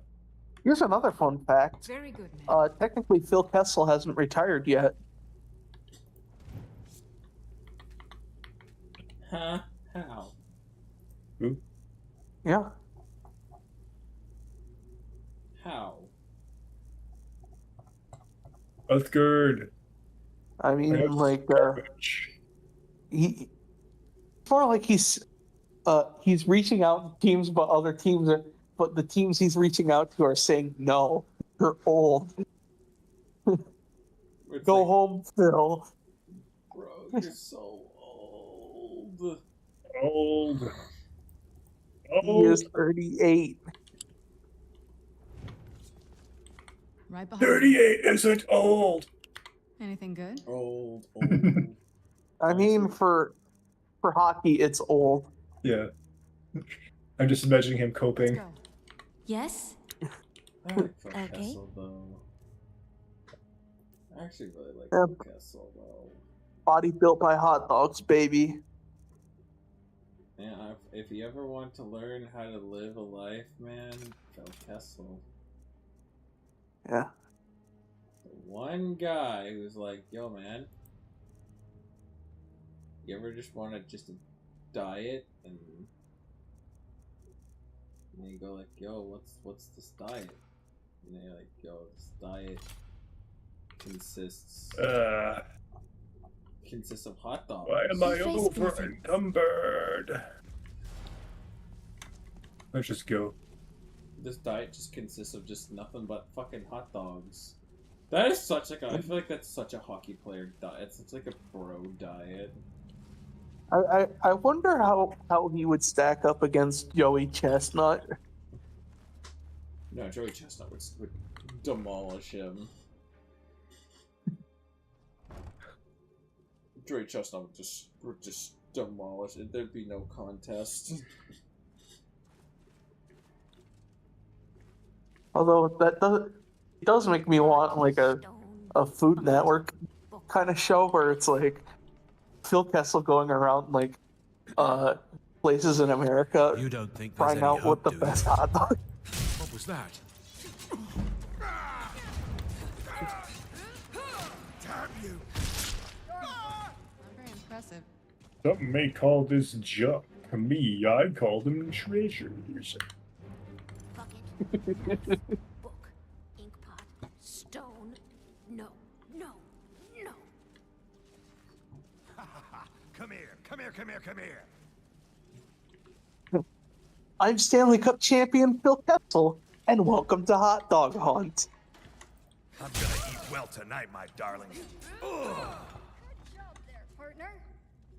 Here's another fun fact. Very good, man. Technically, Phil Kessel hasn't retired yet. Huh? How? Who? Yeah. How? Uthgard. I mean, like, it's more like he's reaching out to teams, but other teams are, but the teams he's reaching out to are saying, no, you're old. Go home, Phil. Bro, you're so old. Old. He is 38. Right behind 38 isn't old. Anything good? Old. I mean, for hockey, it's old. Yeah. I'm just imagining him coping. Yes? I like Phil Okay. Kessel, though. I actually really like Yeah. Phil Kessel, though. Body built by hot dogs, baby. Yeah, if you ever want to learn how to live a life, man, Phil Kessel. Yeah. The one guy who's like, yo, man, you ever just want to just diet and you go like, yo, what's this diet? And you're like, yo, this diet consists of hot dogs. Why am I over encumbered? Let's just go. This diet just consists of just nothing but fucking hot dogs. That is such like I feel like that's such a hockey player diet. It's like a bro diet. I wonder how he would stack up against Joey Chestnut. No, Joey Chestnut would demolish him. Joey Chestnut would just demolish it. There'd be no contest. Although it does make me want like a Food Network kind of show where it's like Phil Kessel going around like places in America You don't think trying out what the best hot dog. What was that? Damn you! Not very impressive. Some may call this junk. Me, I call them treasures. Book, ink pot, stone. No. Come here, come here, come here, come here. I'm Stanley Cup champion Phil Kessel, and welcome to Hot Dog Hunt. I'm gonna eat well tonight, my darling. Ugh. Good job there, partner.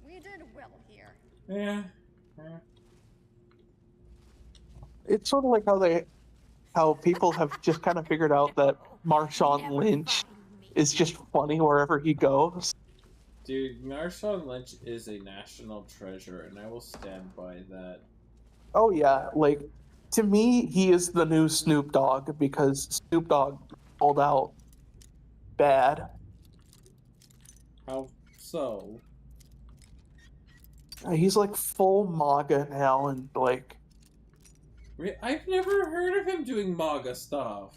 We did well here. Yeah. It's sort of like how people have just kind of figured out that Marshawn Lynch is just funny wherever he goes. Dude, Marshawn Lynch is a national treasure, and I will stand by that. Oh yeah, like To me, he is the new Snoop Dogg because Snoop Dogg pulled out bad. How so? He's like full MAGA now, and like, I've never heard of him doing MAGA stuff.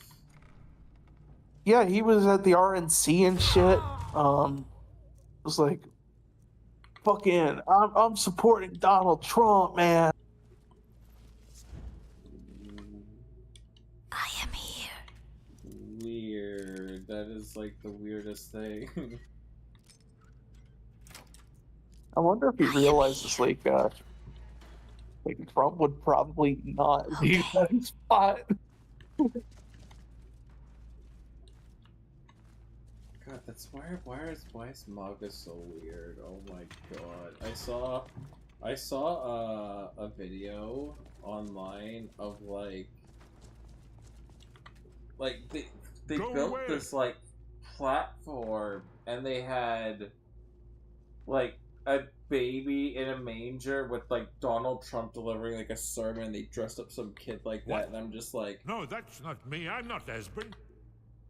yeah, he was at the RNC and shit. It was like, fucking, I'm supporting Donald Trump, man. I am here. Weird. That is like the weirdest thing. I wonder if he realizes like Trump would probably not leave that spot. God, that's why is MAGA so weird? Oh my god! I saw a video online of like they built this like platform and they had like a baby in a manger with like Donald Trump delivering like a sermon. They dressed up some kid like that, and I'm just like, No, that's not me. I'm not Esben.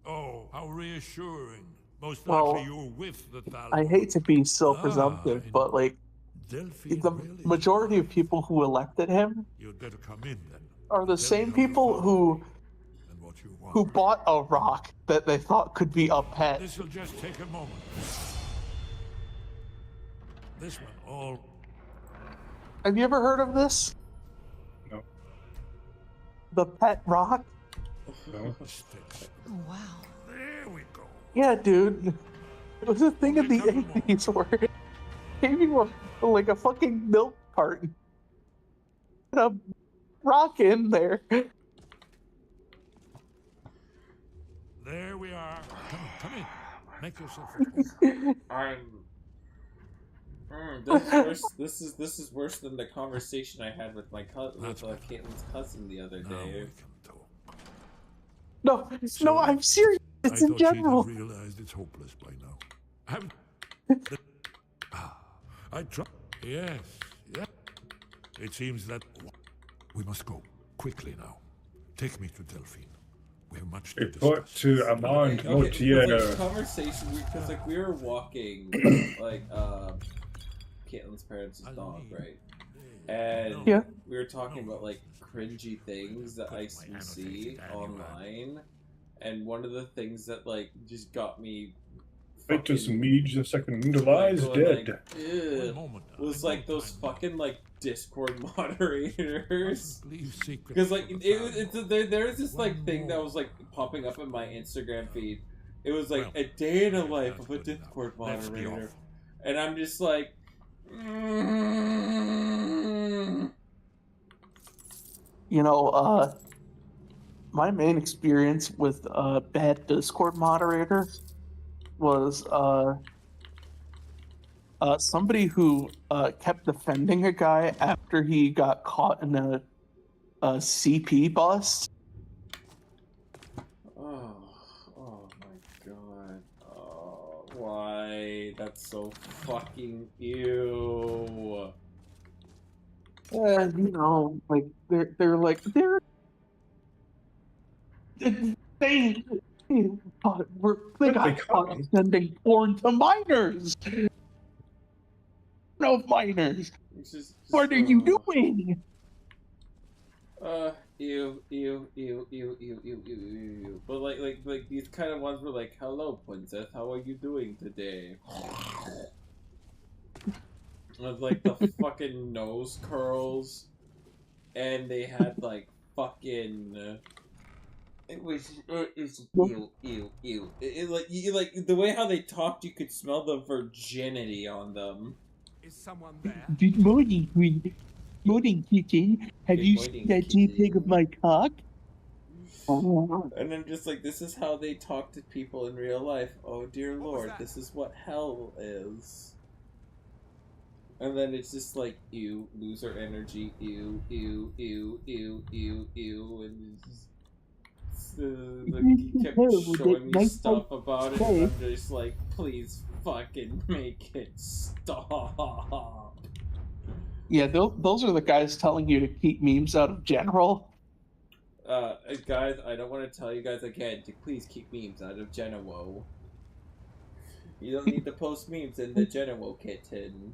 Oh, how reassuring. Most Well, likely you're with the Thalmor. I hate to be so presumptive, but like, the majority of people who elected him You'd better come in then. are the same people who bought a rock that they thought could be a pet. This'll just take a moment. This one all. Have you ever heard of this? No. The pet rock? No. Oh, wow. There we go. Yeah, dude. It was a thing in the 80s where it gave you like a fucking milk carton. And a rock in there. There we are. Come in. Make yourself. This is worse than the conversation I had with my Caitlin's cousin the other day. No, I'm serious. It's in general. I realized it's hopeless by now. I try. Yes. It seems that we must go quickly now. Take me to Delphine. We have much to Report discuss. to Amand Okay, Motier. conversation because like we were walking like Caitlin's parents' dog, right? And we were talking about like cringy things that I see online, and one of the things that like just got me Titus Mead the second lies dead. Like, was like those fucking like Discord moderators. Because like there's this like thing that was like popping up in my Instagram feed. It was like a day in the life of a Discord moderator, and I'm just like. You know, my main experience with a bad Discord moderator was somebody who kept defending a guy after he got caught in a CP bust. Oh my god. Oh, why? That's so fucking ew. You know, like they got caught sending porn to minors. No minors. What are you doing? Ew. But like these kind of ones were like, "Hello, princess. How are you doing today?" With like the fucking nose curls, and they had like fucking. It was ew. Like the way how they talked, you could smell the virginity on them. Is someone there? Good morning, kitchen. Have you seen that JPEG of my cock? And I'm just like, this is how they talk to people in real life. Oh dear lord, this is what hell is. And then it's just like, ew, loser energy, ew, and he kept showing me stuff about it, and I'm just like, please fucking make it stop. Yeah, those are the guys telling you to keep memes out of general. Guys, I don't want to tell you guys again to please keep memes out of Genowo. You don't need to post memes in the Genowo kitten.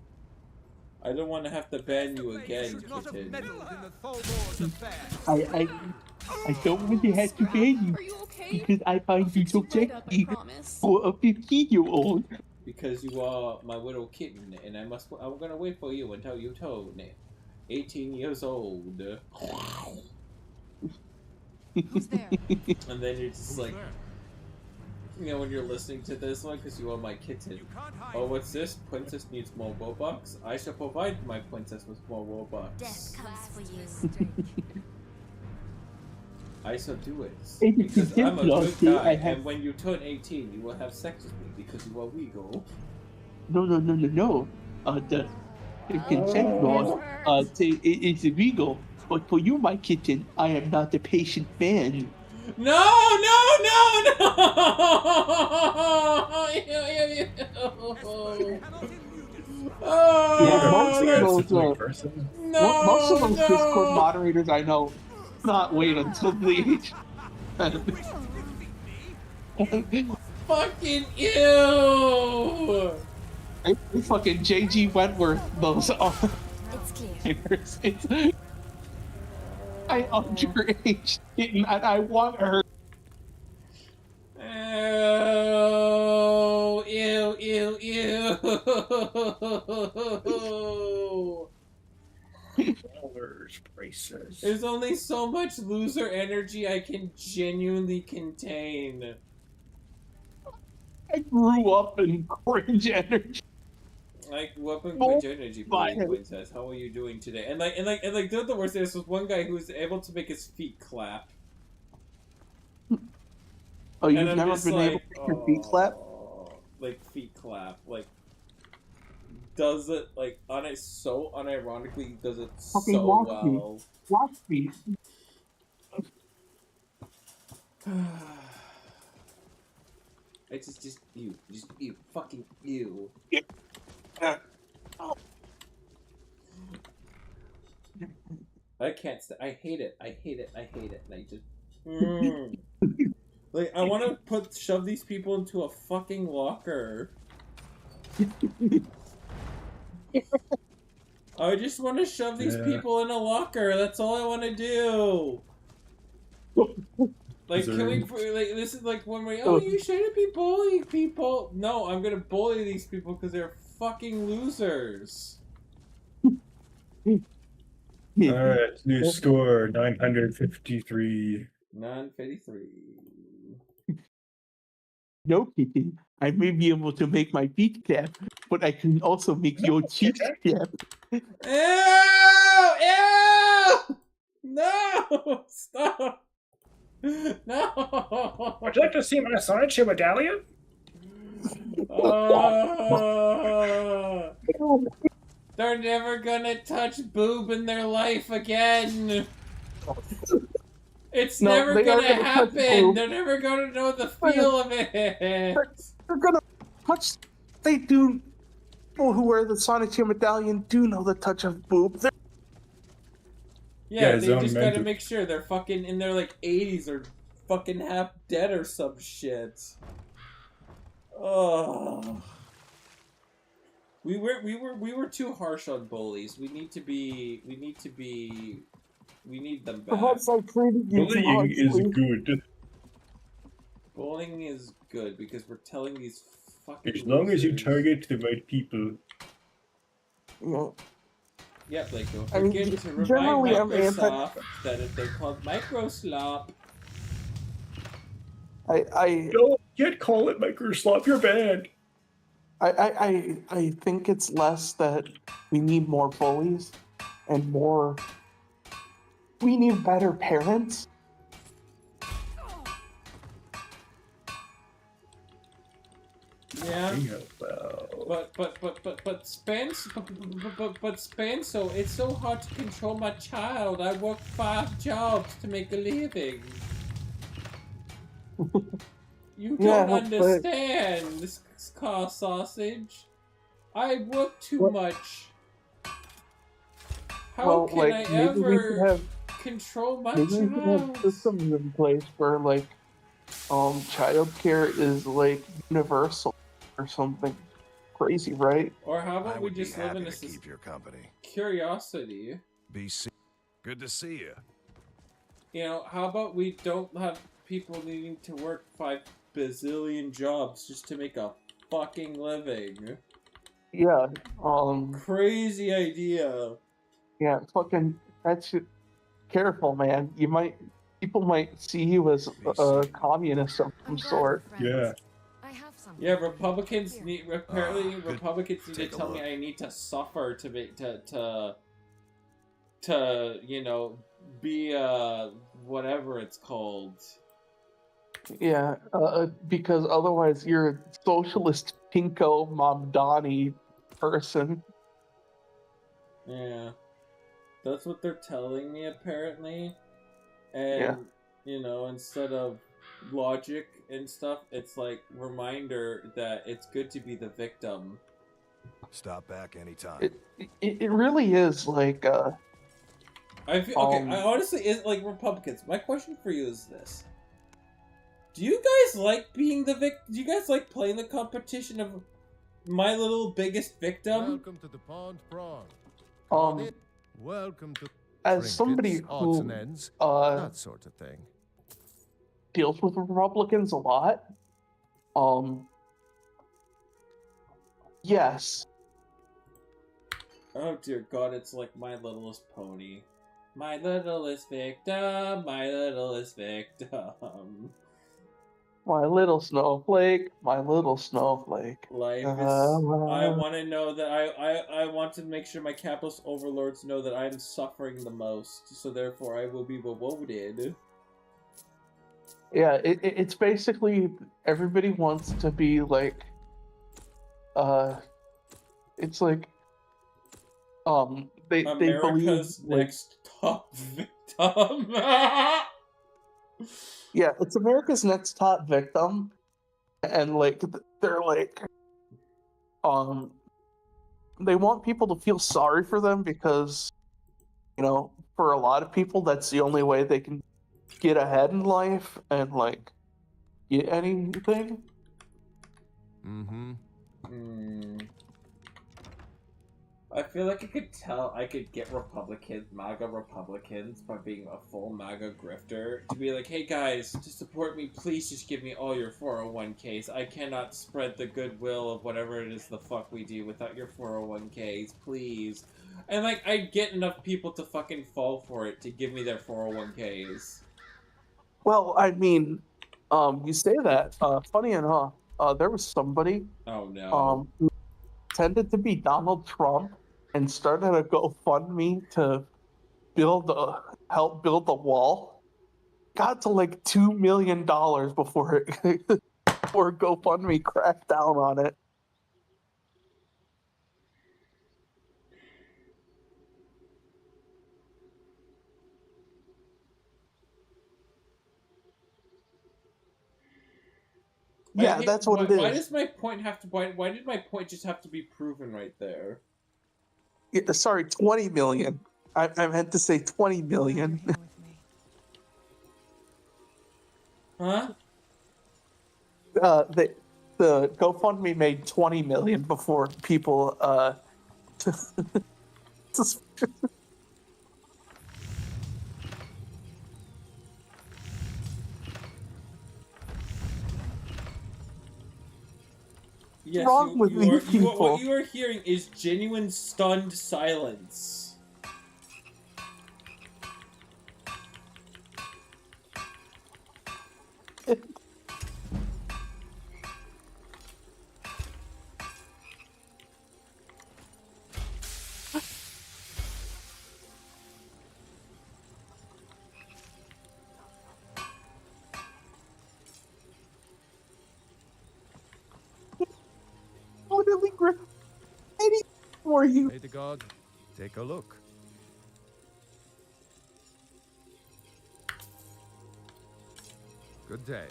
I don't want to have to ban you again, kitten. I don't want to have to ban you because I find you so sexy for a 15-year-old. Because you are my little kitten, and I'm gonna wait for you until you turn 18 years old. Who's there? And then you're just like, you know, when you're listening to this one, because you are my kitten. Oh, what's this? Princess needs more Robux? I shall provide my princess with more Robux. Death comes for you. I shall do it. It Because is I'm a good simple, guy, I have- and when you turn 18, you will have sex with me because you are legal. No. The consent law say it is illegal, but for you, my kitten, I am not a patient man. No! Most of those Discord moderators I know not wait until the age. Fucking ew! I fucking J.G. Wentworth those are. It's clear. I underage kitten and I want her. Oh, ew. Braces. There's only so much loser energy I can genuinely contain. I grew up in cringe energy. Like weapon cringe energy, princess. How are you doing today? And the worst. This was one guy who was able to make his feet clap. Oh, you've never been able to make your feet clap? Like feet clap, like does it like so unironically does it Okay, so watch well. me. Watch me. It's just you, fucking you. I can't. I hate it. I hate it. And I just. Like I want to shove these people into a fucking locker. I just want to shove these people in a locker. That's all I want to do. Like, can we, like, this is like when we, oh, you shouldn't be bullying people. No, I'm gonna bully these people because they're fucking losers. Alright, new score 953. 953. No, Kitty. I may be able to make my feet clap, but I can also make your cheeks clap. Ew! No! Stop! No! Would you like to see my signature medallion? They're never gonna touch boob in their life again. It's never gonna happen. They're never gonna know the feel of it. They're gonna touch. They do. People who wear the Sonic Team medallion do know the touch of boob. Yeah, they just gotta make sure they're fucking in their like 80s or fucking half dead or some shit. Oh. We were too harsh on bullies. We need them back. Perhaps I treated you too Bullying is harshly. good. Bullying is good because we're telling these fucking As long as you losers. target the right people. No. Yep, like don't I mean, forget to remind generally, I'm Microsoft that they're called Microslop. I can't call it Microslop. You're banned. I think it's less that we need more bullies and more. We need better parents. Yeah. But Spanso, it's so hard to control my child. I work 5 jobs to make a living. You don't understand, this Carsausage. I work too much. How can I maybe we should ever? have control my Maybe we can have child. systems in place where like childcare is like universal or something crazy, right? Or how about I we would just be live happy in a to keep your company. curiosity? Good to see you. You know, how about we don't have people needing to work 5 bazillion jobs just to make a fucking living? Yeah. Crazy idea. Yeah. Fucking. That's careful, man. People might see you as a communist of some sort. Yeah. Yeah, Republicans need apparently good. Republicans need to Take a tell me look. I need to suffer to make to you know be whatever it's called. Yeah, because otherwise you're a socialist pinko Mamdani person. Yeah. That's what they're telling me apparently. And Yeah. you know, instead of logic and stuff, it's like reminder that it's good to be the victim. Stop back anytime. It really is like I feel okay. I honestly is like Republicans. My question for you is this: do you guys like being the victim? Do you guys like playing the competition of my little biggest victim? Welcome to the Pond Prawn. Welcome to as somebody trinkets, odds who and ends, that sort of thing. deals with Republicans a lot, yes. Oh dear God, it's like My Littlest Pony. My littlest victim, my littlest victim. My little snowflake, my little snowflake. Life is. I want to know that I want to make sure my capitalist overlords know that I'm suffering the most, so therefore I will be rewarded. Yeah, it's basically everybody wants to be like, it's like, they America's believe like, next top victim. yeah, it's America's next top victim, and like they're like, they want people to feel sorry for them because, you know, for a lot of people that's the only way they can get ahead in life and like get anything. I feel like I could get MAGA Republicans by being a full MAGA grifter to be like, hey guys, to support me, please just give me all your 401ks. I cannot spread the goodwill of whatever it is the fuck we do without your 401ks, please. And like, I'd get enough people to fucking fall for it to give me their 401ks. Well, I mean, you say that. Funny enough, there was somebody Oh no. who pretended to be Donald Trump and started a GoFundMe to help build the wall. Got to like $2 million before GoFundMe cracked down on it. Yeah, that's what it is. Why does my point have to? Why did my point just have to be proven right there? Yeah, sorry, 20 million. I meant to say 20 million. Huh? The GoFundMe made 20 million before people Yes, wrong with these people? What you are hearing is genuine stunned silence. Literally, any for you. Hey to God, take a look. Good day.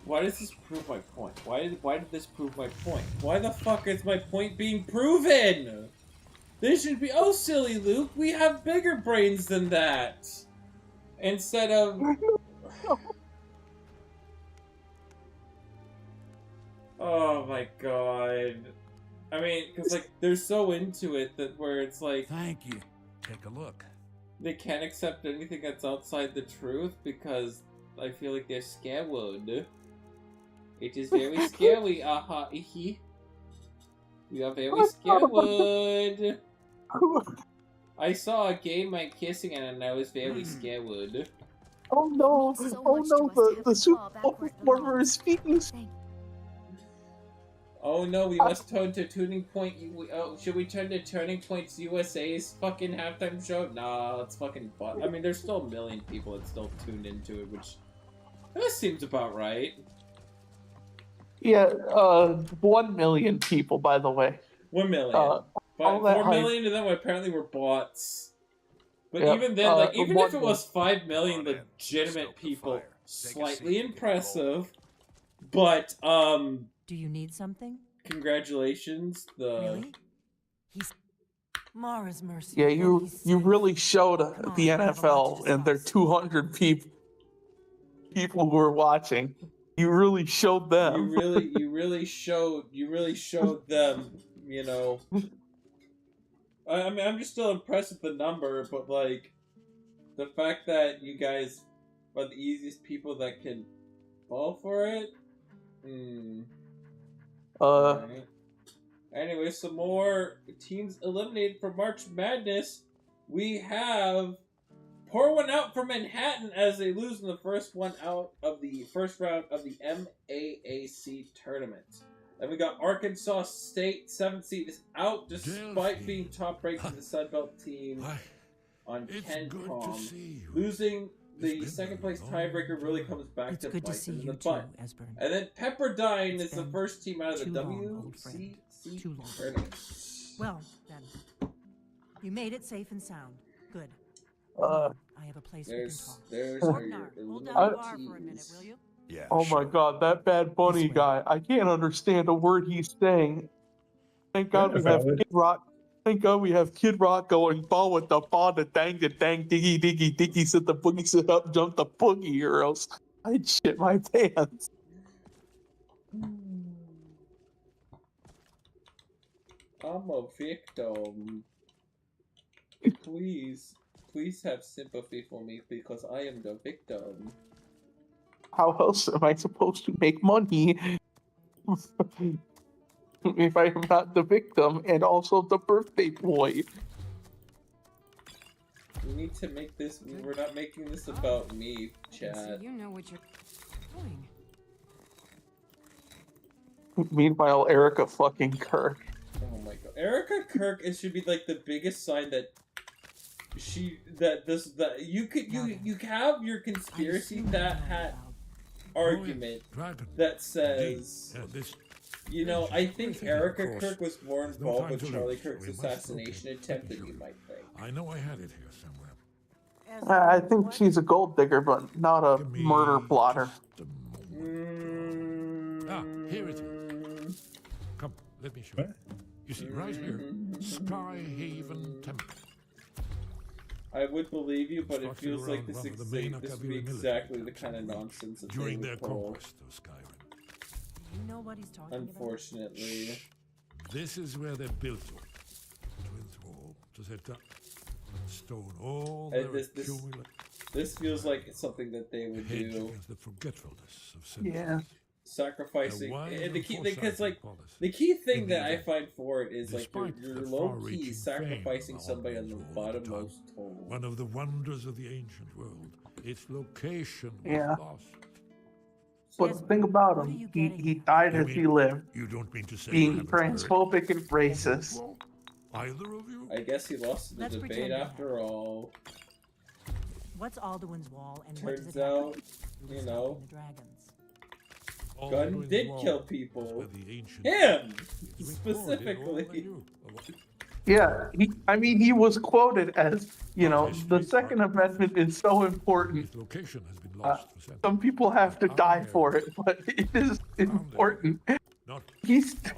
Why does this prove my point? Why did this prove my point? Why the fuck is my point being proven? This should be— oh silly Luke, we have bigger brains than that. Instead of... Oh my god. I mean, because, like, they're so into it that where it's like... Thank you. Take a look. They can't accept anything that's outside the truth because I feel like they're scared. It is very scary, aha, ihi. We are very scared. I saw a gay man kissing and I was very scared. Oh no! Oh no! The super performer is speaking. Oh no, we must turn to Turning Point. Should we turn to Turning Point's USA's fucking halftime show? Nah, it's fucking fun. I mean, there's still a million people that still tuned into it, which that seems about right. Yeah, 1 million people, by the way. 1 million. But 4 million of them apparently were bots. But Yep, even then, like, even if it 1 was 5 million legitimate people, slightly impressive. But, Do you need something? congratulations, Really? He's Mara's mercy. Yeah, you really showed the NFL and their 200 people who were watching. You really showed them. You really showed them, you know. I mean, I'm just still impressed with the number, but, like, the fact that you guys are the easiest people that can fall for it? Right. Anyway, some more teams eliminated from March Madness. We have pour one out for Manhattan as they lose in the first round of the MAAC tournament. Then we got Arkansas State, 7th seed, is out despite being top ranked in the Sunbelt team on KenCom. Losing the second place tiebreaker really comes back to bite them in the butt. And then Pepperdine is the first team out of the WCC tournament. Well, then. You made it safe and sound. Good. I have a place we can talk. There's Ragnar, hold down the bar for a minute, will you? Yeah. Oh my god, that Bad Bunny guy. I can't understand a word he's saying. Thank God we have Kid Rock. Thank God we have Kid Rock going ball with the ball, the dang, diggy, diggy, diggy, sit the boogie, sit up, jump the boogie, or else I'd shit my pants. I'm a victim. Please have sympathy for me because I am the victim. How else am I supposed to make money if I am not the victim and also the birthday boy? We need to make this. We're not making this about me, chat. So you know what you're doing. Meanwhile, Erica fucking Kirk. Oh my god, Erica Kirk. It should be like the biggest sign that you have your conspiracy that hat argument that says, you know, I think Erica Kirk was more involved with Charlie Kirk's assassination attempt than you might think. I know I had it here somewhere. I think she's a gold digger, but not a murder plotter. Here it is. Come, let me show you. You see, right here, Skyhaven Temple. I would believe you, but it feels like this would be exactly the kind of nonsense that during they their would pull. conquest of Skyrim. You know what he's talking Unfortunately. This is where they built it. Twins wall to set up stone all their This feels like it's something that they would do. The forgetfulness of Yeah. Sacrificing, and the key, because like the key thing that I find for it is like you're low key sacrificing somebody on the bottommost hole. One of the wonders of the ancient world. Its location was Yeah. lost. But think about him. He died as he lived. You don't mean to say being transphobic and racist. Either of you? I guess he lost the debate after all. What's Alduin's wall and what does Turns it have out, you know, the dragons? Gunn did kill people. Him! Specifically. Yeah, he was quoted as, you know, the Second Amendment is so important. Some people have to die for it, but it is important. He's kind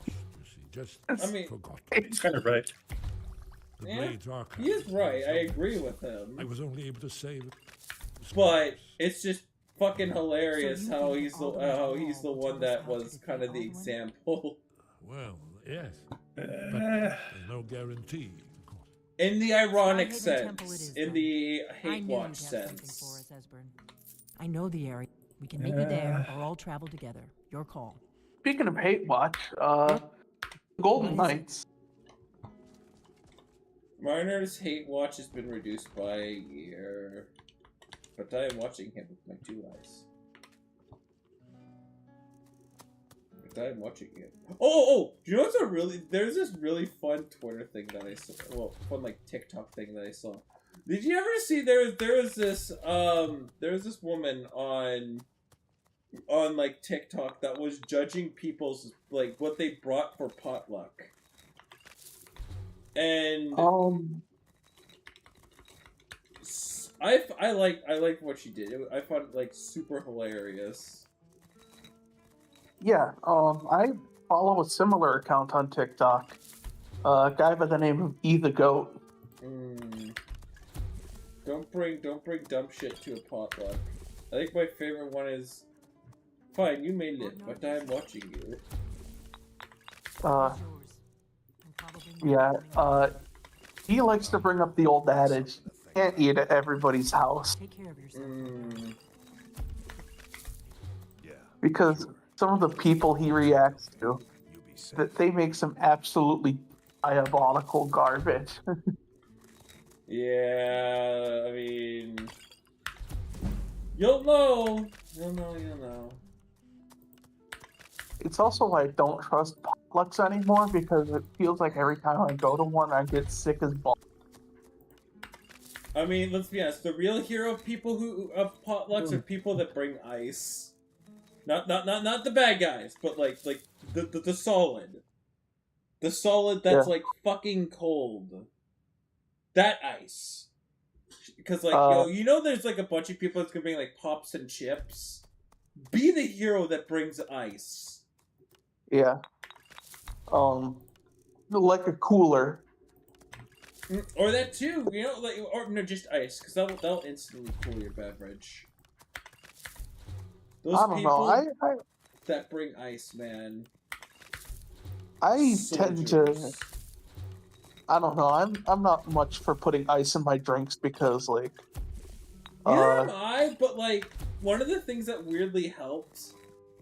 of right. Yeah, he is right. I agree with him. I was only able to save but it's just fucking hilarious how he's the one that was kind of the example. Well, yes. But there's no guarantee. In the ironic Skyhaven Temple it sense, is, in then. the I hate knew watch you'd have something sense. for us, Esbern. I know the area. We can meet you there, or all travel together. Your call. Speaking of hate watch, Golden Knights. Mariner's hate watch has been reduced by a year, but I am watching him with my 2 eyes. But I am watching him. Oh! You know what's there's this really fun Twitter thing that I saw. Well, fun like TikTok thing that I saw. Did you ever see there was this woman on like TikTok that was judging people's like what they brought for potluck. And I like what she did. I found it like super hilarious. Yeah, I follow a similar account on TikTok. A guy by the name of E the Goat. Don't bring dumb shit to a potluck. I think my favorite one is, fine, you may live, but I'm watching you. He likes to bring up the old adage, can't eat at everybody's house. Take care of yourself. Because some of the people he reacts to, that they make some absolutely diabolical garbage. Yeah, I mean, you'll know. You'll know. It's also why I don't trust potlucks anymore, because it feels like every time I go to one, I get sick as balls. I mean, let's be honest. The real hero of potlucks are people that bring ice. Not the bad guys, but like the solid. The solid that's like fucking cold. That ice. Because like there's like a bunch of people that's gonna bring like pops and chips. Be the hero that brings ice. Yeah. Like a cooler. Or that too, or no, just ice, because that'll instantly cool your beverage. Those people that bring ice, man. I Soldiers. tend to. I don't know. I'm not much for putting ice in my drinks because like. Neither am I, but like one of the things that weirdly helped,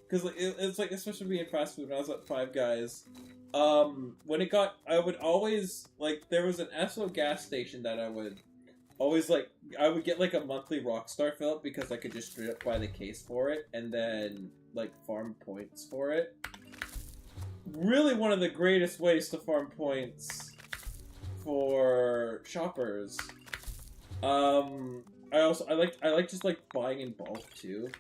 because like it's like especially being fast food when I was at Five Guys. When it got, I would always, like, there was an Esso gas station that I would always, like, I would get, like, a monthly Rockstar fill-up because I could just straight up buy the case for it and then, like, farm points for it. Really one of the greatest ways to farm points for shoppers. I like just, like, buying in bulk, too.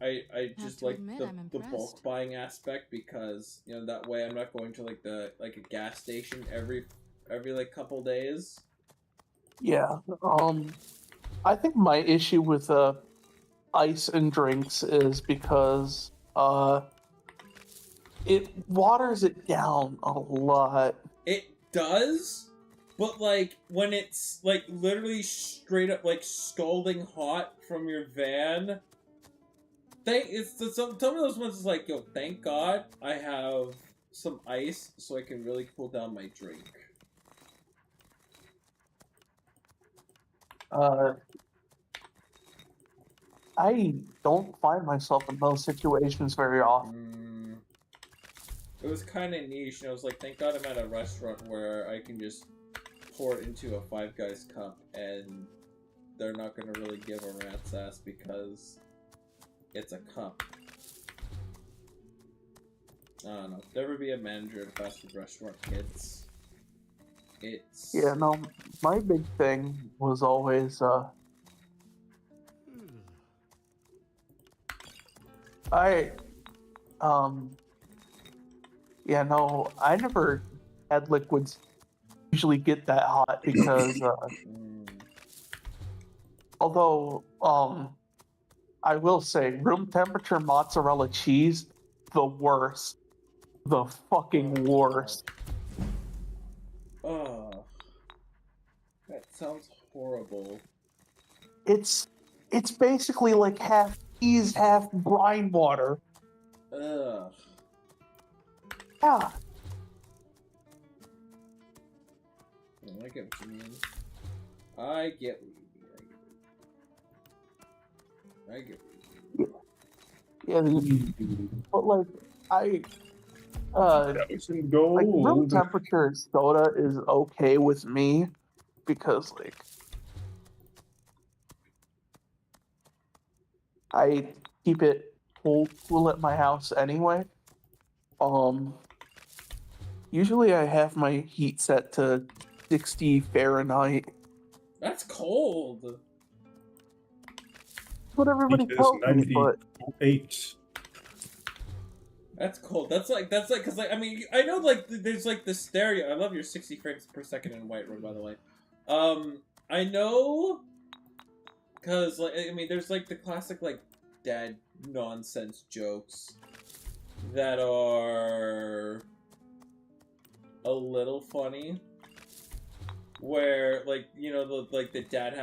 I just like the bulk buying aspect because that way I'm not going to like a gas station every like couple days. Yeah. I think my issue with ice and drinks is because it waters it down a lot. It does, but like when it's like literally straight up like scalding hot from your van. Some of those ones is like, yo, thank God I have some ice so I can really cool down my drink. I don't find myself in those situations very often. It was kind of niche, and I was like, thank God I'm at a restaurant where I can just pour it into a Five Guys cup, and they're not going to really give a rat's ass because it's a cup. I don't know. Never be a manager at a fast food restaurant, kids. It's... Yeah, no, my big thing was always, yeah, no, I never had liquids usually get that hot because, although, I will say, room temperature mozzarella cheese, the worst. The fucking worst. Oh, that sounds horrible. it's basically like half cheese, half brine water. Ugh. Yeah. I get what you mean. I get what you mean. I get what you mean. Yeah, but like like room temperature soda is okay with me because like I keep it cool at my house anyway. Usually I have my heat set to 60 Fahrenheit. That's cold. That's what everybody tells me, but 8. That's cold. That's like, cause like, I mean, I know like, there's like the stereo. I love your 60 frames per second in Whiterun, by the way. I know, cause like, I mean, there's like the classic like dad nonsense jokes that are a little funny, where like, you know, the dad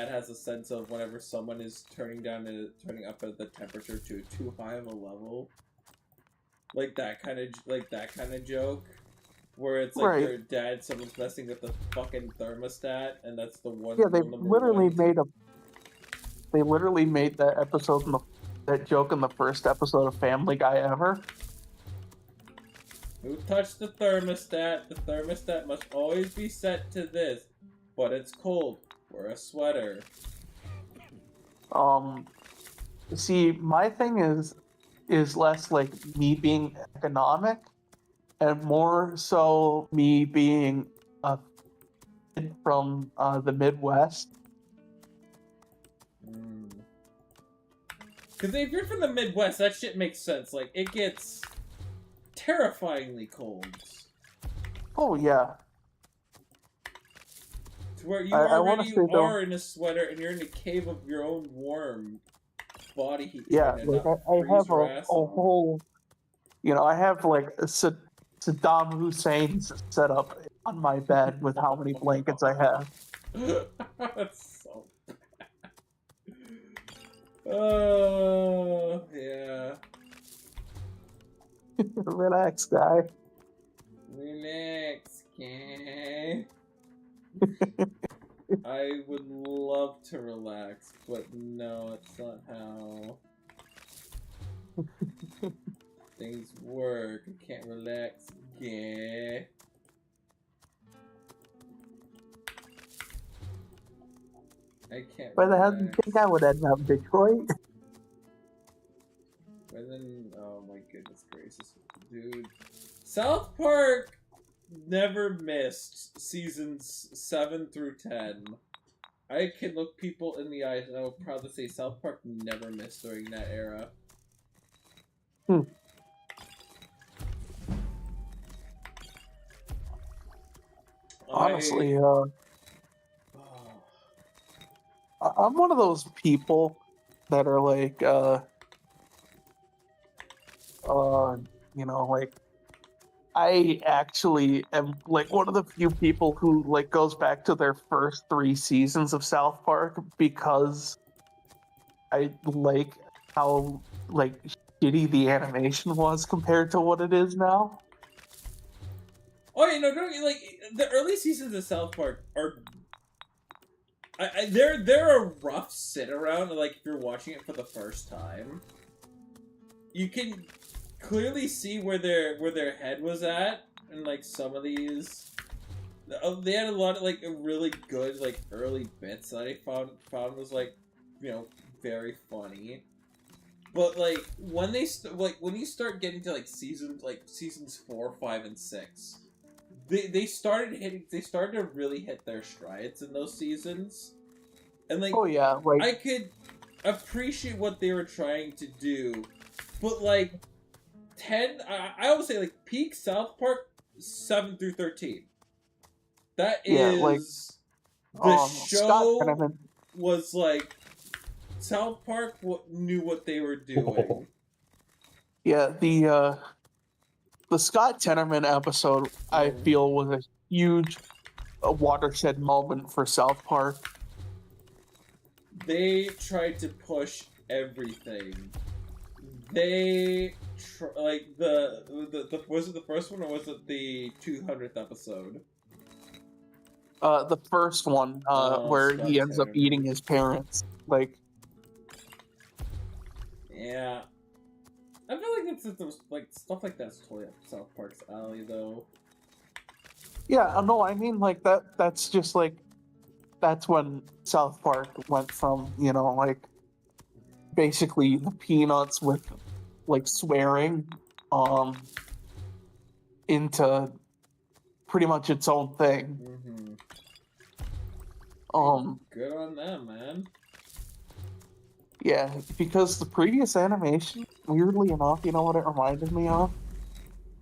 has a sense of whenever someone is turning up the temperature to too high of a level, like that kind of joke, where it's like their dad, someone's messing with the fucking thermostat, and that's the one. Yeah, they rule number literally one. made that joke in the first episode of Family Guy ever. Who touched the thermostat? The thermostat must always be set to this, but it's cold. Wear a sweater. See, my thing is less like me being economic and more so me being a kid from the Midwest. Because if you're from the Midwest, that shit makes sense. Like, it gets terrifyingly cold. Oh, yeah. To where you already are in a sweater and you're in a cave of your own warm body heat. Yeah, like I have a whole, you know, I have like a Saddam Hussein's set up on my bed with how many blankets I have. That's so bad. Oh, yeah. Relax, guy. Relax, guy. I would love to relax, but no, it's not how things work. I can't relax, guy. I can't. Where the hell do you think I would end up, Detroit? And then, oh my goodness gracious, dude. South Park never missed seasons 7 through 10. I can look people in the eyes and I will proudly say South Park never missed during that era. Honestly, I'm one of those people that are like, you know, like, I actually am like one of the few people who like goes back to their first 3 seasons of South Park because I like how like shitty the animation was compared to what it is now. Oh, you know, like the early seasons of South Park are, they're a rough sit around. Like if you're watching it for the first time, you can clearly see where their head was at, and like some of these, they had a lot of like really good like early bits that I found was like, you know, very funny. But like when when you start getting to like seasons 4, 5, and 6, they started to really hit their strides in those seasons, and like, oh yeah, like I could appreciate what they were trying to do, but like 10, I would say like peak South Park 7 through 13. That is, yeah, like, the show was like, South Park knew what they were doing. Yeah, the Scott Tenorman episode I feel was a huge watershed moment for South Park they tried to push everything. They like the was it the first one or was it the 200th episode? The first one, where he ends up eating his parents. Like, yeah, I feel like it's like stuff like that's totally up South Park's alley, though. yeah, no, I mean like that. That's just like that's when South Park went from, you know, like basically the Peanuts with like swearing, into pretty much its own thing. Good on them, man. Yeah, because the previous animation, weirdly enough, you know what it reminded me of?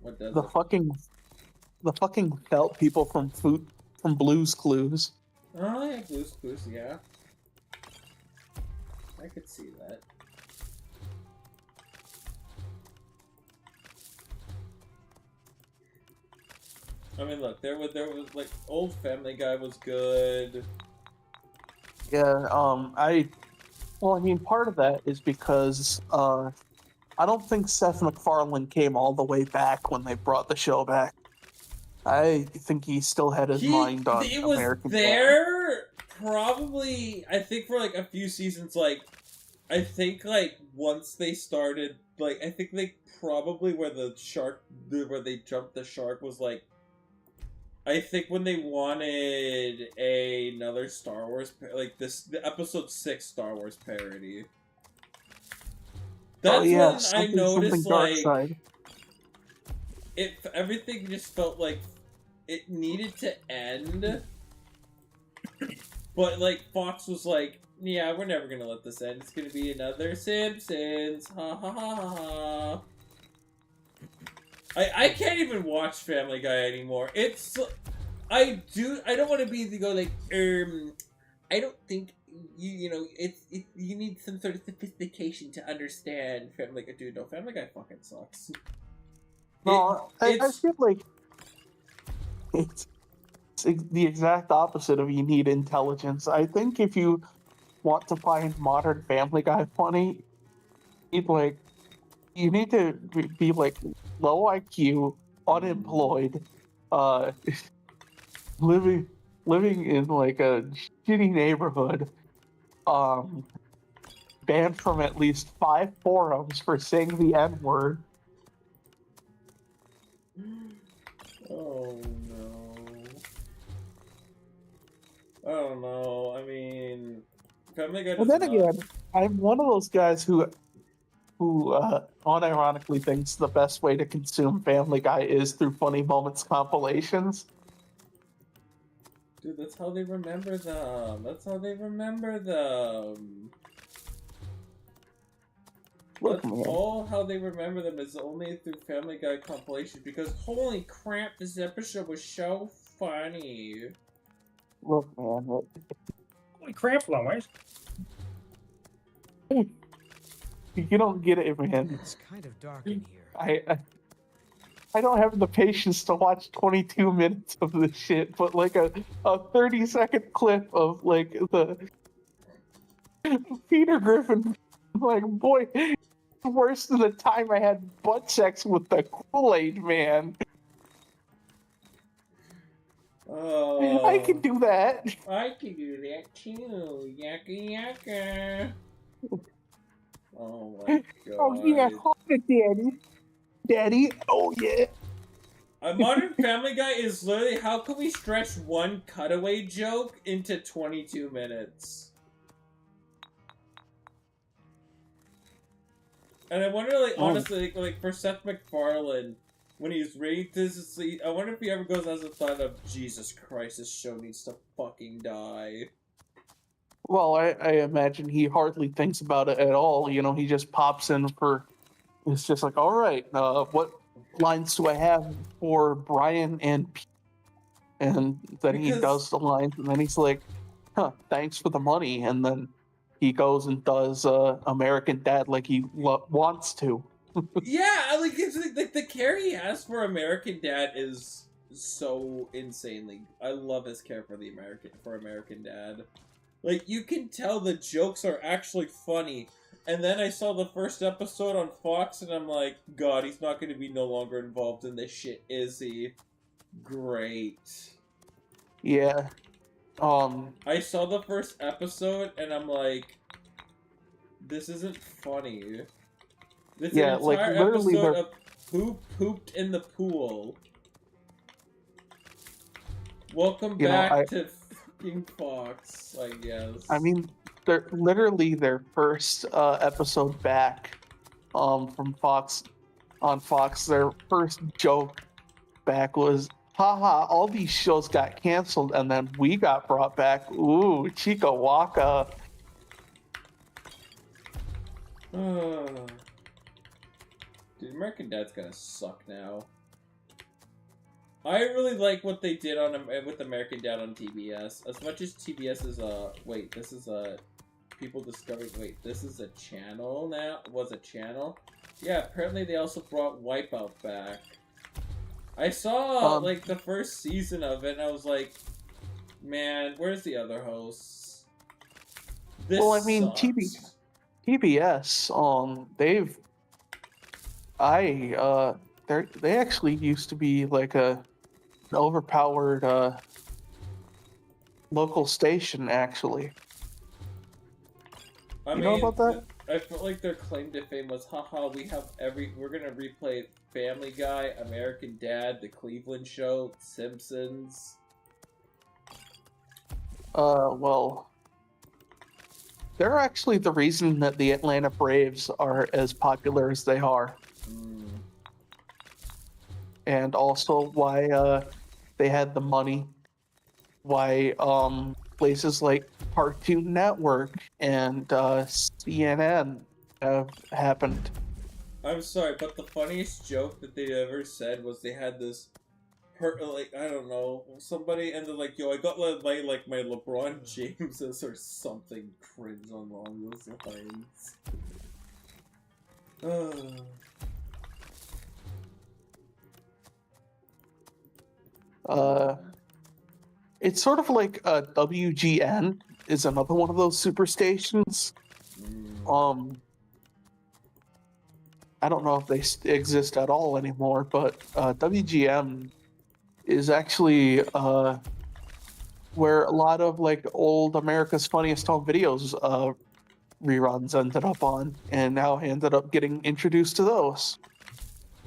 What does The fucking felt people from Blue's Clues. Oh yeah, Blue's Clues, yeah. I could see that. I mean, look, there was like old Family Guy was good. Yeah, well, I mean, part of that is because I don't think Seth MacFarlane came all the way back when they brought the show back. I think he still had his mind on It was American there, probably, I think for like a few seasons, like, I think like once they started, like, I think they probably where they jumped the shark was like, I think when they wanted another Star Wars, like the episode 6 Star Wars parody. That's when I noticed, like, everything just felt like it needed to end. But, like, Fox was like, yeah, we're never gonna let this end. It's gonna be another Simpsons. Ha ha ha ha ha. I can't even watch Family Guy anymore. I don't want to be the go like, I don't think you know, you need some sort of sophistication to understand Family Guy. Dude, no, Family Guy fucking sucks. No, I feel like it's the exact opposite of you need intelligence. I think if you want to find modern Family Guy funny, you need to be like low IQ, unemployed, living in like a shitty neighborhood, banned from at least 5 forums for saying the N-word. Oh no. I don't know. I mean, Family Guy does But then again, I'm one of those guys who unironically thinks the best way to consume Family Guy is through Funny Moments compilations. Dude, that's how they remember them. That's how they remember them. Look, That's man. all how they remember them is only through Family Guy compilations because holy crap, this episode was so funny. Look, man. Look. Holy crap, Lois. You don't get it, man. It's kind of dark in here. I don't have the patience to watch 22 minutes of this shit, but like a 30-second clip of like the Peter Griffin, like, boy, worse than the time I had butt sex with the Kool-Aid man. Oh, I can do that. I can do that too. Yaka yaka. Oh my god. Oh yeah, hold it, Daddy. Daddy, oh yeah. A Modern Family Guy is literally how can we stretch one cutaway joke into 22 minutes? And I wonder, like, honestly, like for Seth MacFarlane, when he's ready to sleep, I wonder if he ever goes as a thought of, Jesus Christ, this show needs to fucking die. Well, I imagine he hardly thinks about it at all. You know, he just pops in for. It's just like, all right, what lines do I have for Brian and Pete? And then he does the lines, and then he's like, huh, thanks for the money. And then he goes and does American Dad like he wants to. Yeah, like, it's like the care he has for American Dad is so insanely. I love his care for American Dad. Like, you can tell the jokes are actually funny. And then I saw the first episode on Fox, and I'm like, God, he's not going to be no longer involved in this shit, is he? Great. Yeah. I saw the first episode, and I'm like, this isn't funny. This Yeah, an like, entire literally episode they're- of who pooped in the pool. Welcome back to fucking Fox, I guess. I mean, they're literally their first episode back from Fox on Fox. Their first joke back was, haha, all these shows got canceled and then we got brought back. Ooh, Chica Waka. Dude, American Dad's gonna suck now. I really like what they did on with American Dad on TBS. As much as TBS is wait, this is people discovering. Wait, this is a channel now. Was a channel? Yeah, apparently they also brought Wipeout back. I saw like the first season of it, and I was like, man, where's the other hosts? This Well, I mean, sucks. TBS, they actually used to be like an overpowered local station, actually. I You know about that? I felt like their claim to fame was, haha, we're gonna replay Family Guy, American Dad, The Cleveland Show, Simpsons. Well, they're actually the reason that the Atlanta Braves are as popular as they are. And also why they had the money, why places like Cartoon Network and CNN have happened. I'm sorry, but the funniest joke that they ever said was they had this, like, I don't know, somebody, and they're like, yo, I got my LeBron Jameses or something cringe along those lines. It's sort of like WGN is another one of those superstations. I don't know if they exist at all anymore, but WGN is actually where a lot of like old America's Funniest Home Videos reruns ended up on, and now ended up getting introduced to those.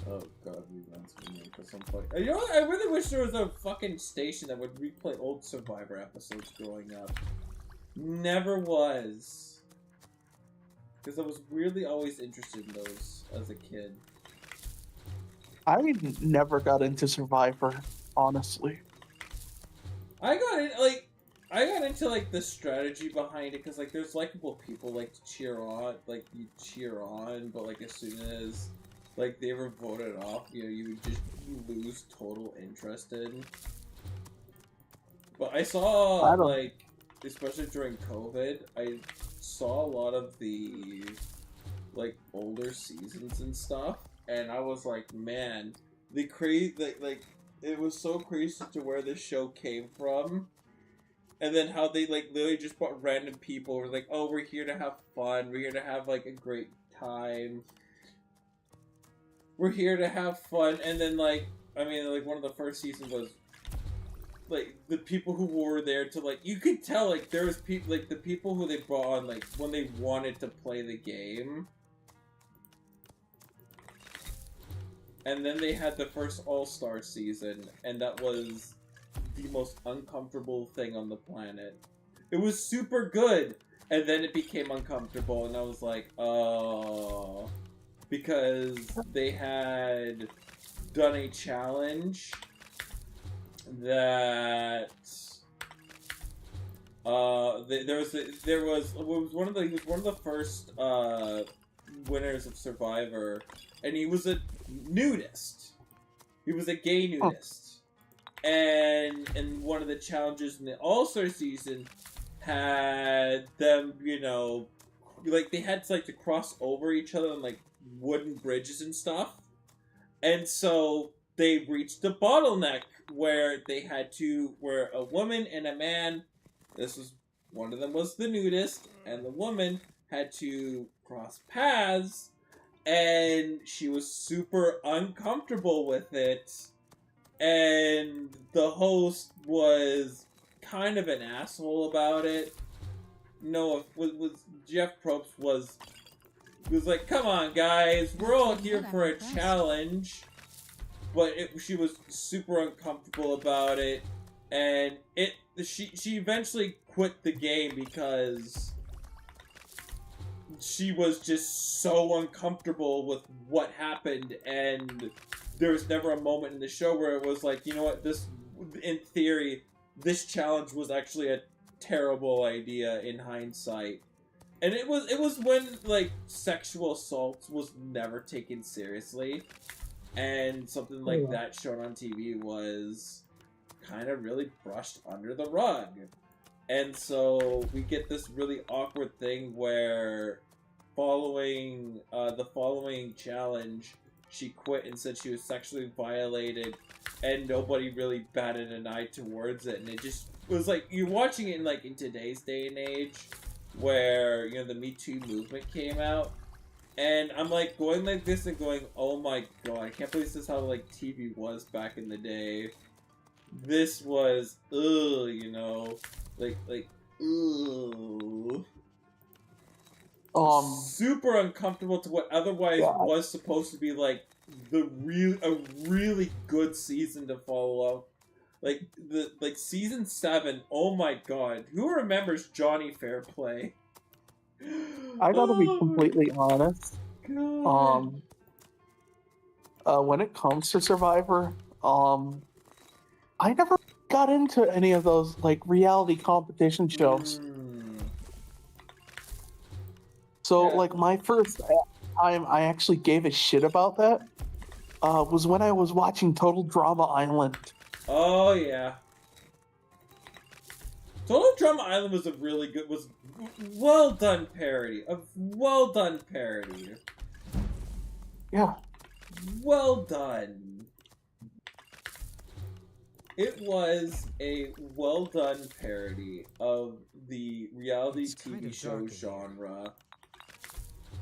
Oh god, reruns for me for some point. You know what? I really wish there was a fucking station that would replay old Survivor episodes growing up. Never was. Because I was really always interested in those as a kid. I never got into Survivor, honestly. I got into like the strategy behind it because like there's likable people like to cheer on, like you cheer on, but like as soon as like they were voted off, you know, you would just lose total interest in. But I saw like, especially during COVID, I saw a lot of the like older seasons and stuff, and I was like, man, the like it was so crazy to where this show came from. And then how they, like, literally just brought random people. We're like, oh, we're here to have fun. We're here to have, like, a great time. We're here to have fun. And then, like, I mean, like, one of the first seasons was, like, the people who were there to, like, you could tell, like, there was people, like, the people who they brought on, like, when they wanted to play the game. And then they had the first All-Star season, and that was the most uncomfortable thing on the planet. It was super good, and then it became uncomfortable, and I was like, oh, because they had done a challenge that he was one of the first winners of Survivor, and he was a nudist. He was a gay nudist. And one of the challenges in the All-Star season had them, you know, like they had to, like, to cross over each other on, like, wooden bridges and stuff. And so they reached a bottleneck where they had to, where a woman and a man, this was one of them was the nudist, and the woman had to cross paths, and she was super uncomfortable with it, and the host was kind of an asshole about it. No, was Jeff Probst was like, come on guys, we're all here for a challenge. But she was super uncomfortable about it, and she eventually quit the game because she was just so uncomfortable with what happened, and there was never a moment in the show where it was like, you know what, this, in theory, this challenge was actually a terrible idea in hindsight. And it was when, like, sexual assault was never taken seriously, and something like that shown on TV was kind of really brushed under the rug. And so we get this really awkward thing where following the following challenge, she quit and said she was sexually violated, and nobody really batted an eye towards it. And it just was like, you're watching it in, like, in today's day and age, where, you know, the Me Too movement came out, and I'm like going like this and going, oh my god, I can't believe this is how, like, TV was back in the day. This was, ugh, you know, like, ugh. Super uncomfortable to what otherwise was supposed to be, like, a really good season to follow up. Like season 7, oh my god. Who remembers Johnny Fairplay? I gotta be completely honest. God. When it comes to Survivor, I never got into any of those, like, reality competition shows. So, like, my first time I actually gave a shit about that was when I was watching Total Drama Island. Oh yeah. Total Drama Island was was well done parody. A well done parody. Yeah. Well done. It was a well done parody of the reality TV show genre.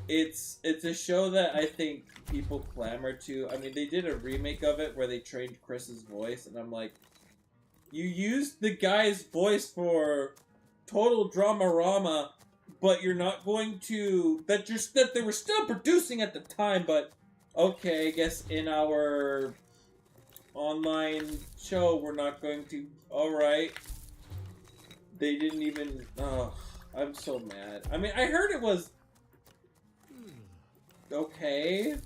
It's a show that I think people clamor to. I mean, they did a remake of it where they trained Chris's voice, and I'm like, you used the guy's voice for Total Dramarama, but you're not going to that they were still producing at the time. But okay, I guess in our online show we're not going to. All right, they didn't even. Oh, I'm so mad. I mean, I heard it was okay,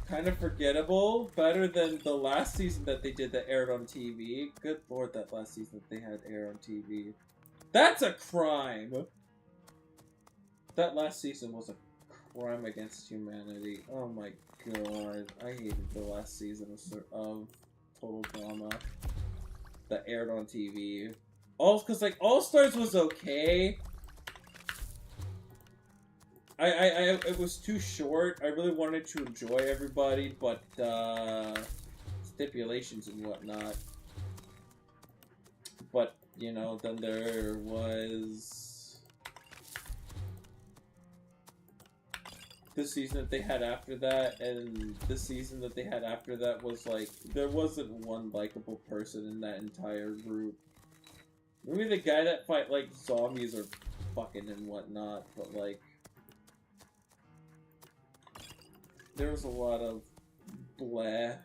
kind of forgettable, better than the last season that they did that aired on TV. Good lord, that last season that they had air on TV. That's a crime! That last season was a crime against humanity. Oh my god, I hated the last season of Total Drama that aired on TV. Because, like, All Stars was okay. It was too short. I really wanted to enjoy everybody, but stipulations and whatnot. But, you know, then there was the season that they had after that, and the season that they had after that was like, there wasn't one likable person in that entire group. Maybe the guy that fight, like, zombies or fucking and whatnot, but, like, there was a lot of bleh.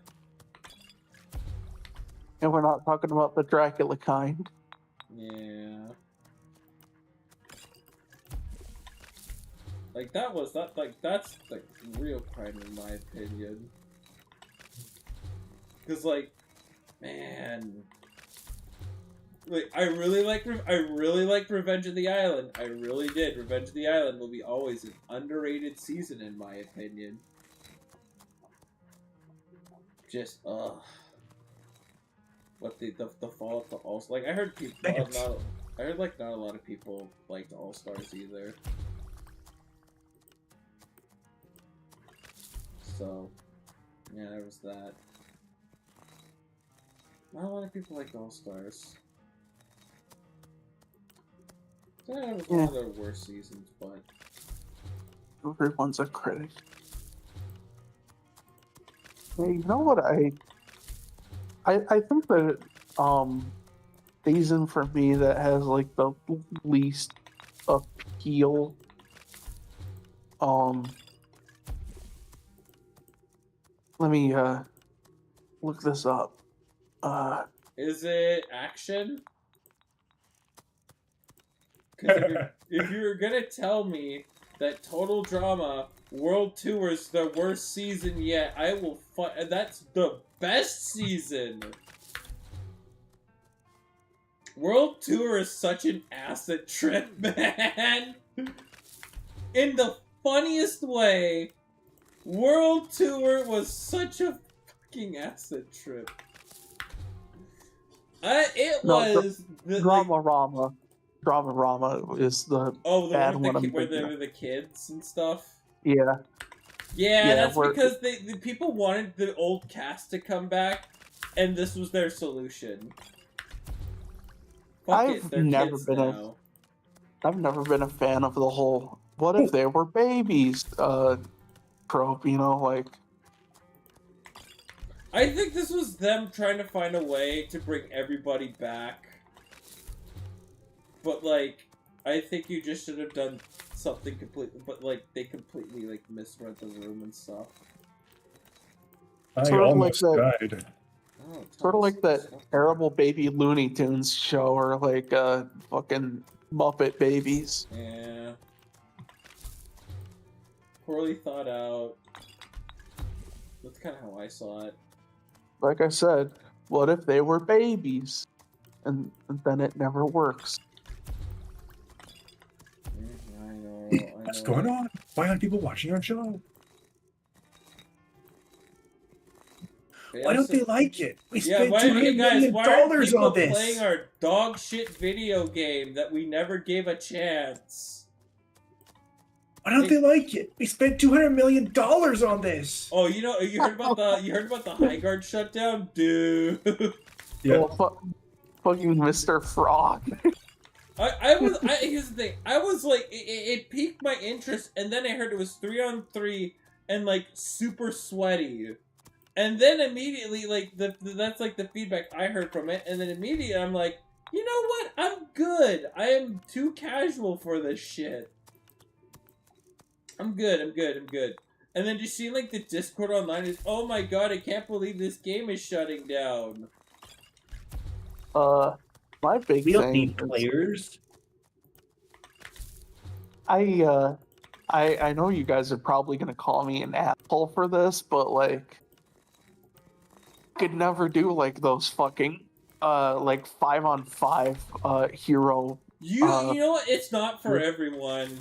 And we're not talking about the Dracula kind. Yeah. Like, that's like real crime in my opinion. Cause, like, man, like, I really liked Revenge of the Island. I really did. Revenge of the Island will be always an underrated season in my opinion. Just what the follow-up to All, like, I heard people like not a lot of people liked All Stars either. So yeah, there was that. Not a lot of people liked All Stars. It's one of their worst seasons, but everyone's a critic. Hey, you know what I think that season for me that has like the least appeal let me look this up. Is it action? Because if you were gonna tell me that Total Drama World Tour is the worst season yet, I will that's the best season! World Tour is such an acid trip, man! In the funniest way, World Tour was such a fucking acid trip. Drama is the bad one. Where they were the kids and stuff. Yeah. Yeah, that's because the people wanted the old cast to come back, and this was their solution. I've never been a fan of the whole "what if they were babies" trope. You know, like. I think this was them trying to find a way to bring everybody back. But, like, I think you just should have done something completely, but, like, they completely, like, misread the room and stuff. I almost died. Sort of like that terrible baby Looney Tunes show, or like, fucking Muppet Babies. Yeah. Poorly thought out. That's kind of how I saw it. Like I said, what if they were babies? And then it never works. I know. What's going on? Why aren't people watching our show? Why don't they like it? We spent $200 million on this. Playing our dog shit video game that we never gave a chance. Why don't they like it? We spent $200 million on this. Oh, you heard about the High Guard shutdown, dude? Yeah. Oh, fucking Mr. Frog. Here's the thing. I was like, it piqued my interest, and then I heard it was 3-on-3 and like super sweaty. And then immediately, like, that's, like, the feedback I heard from it. And then immediately I'm like, you know what? I'm good. I am too casual for this shit. I'm good. And then just seeing, like, the Discord online is, oh my god, I can't believe this game is shutting down. My big thing... We don't need players. I know you guys are probably going to call me an asshole for this, but, like... could never do like those fucking like 5-on-5 hero. You know what? It's not for everyone.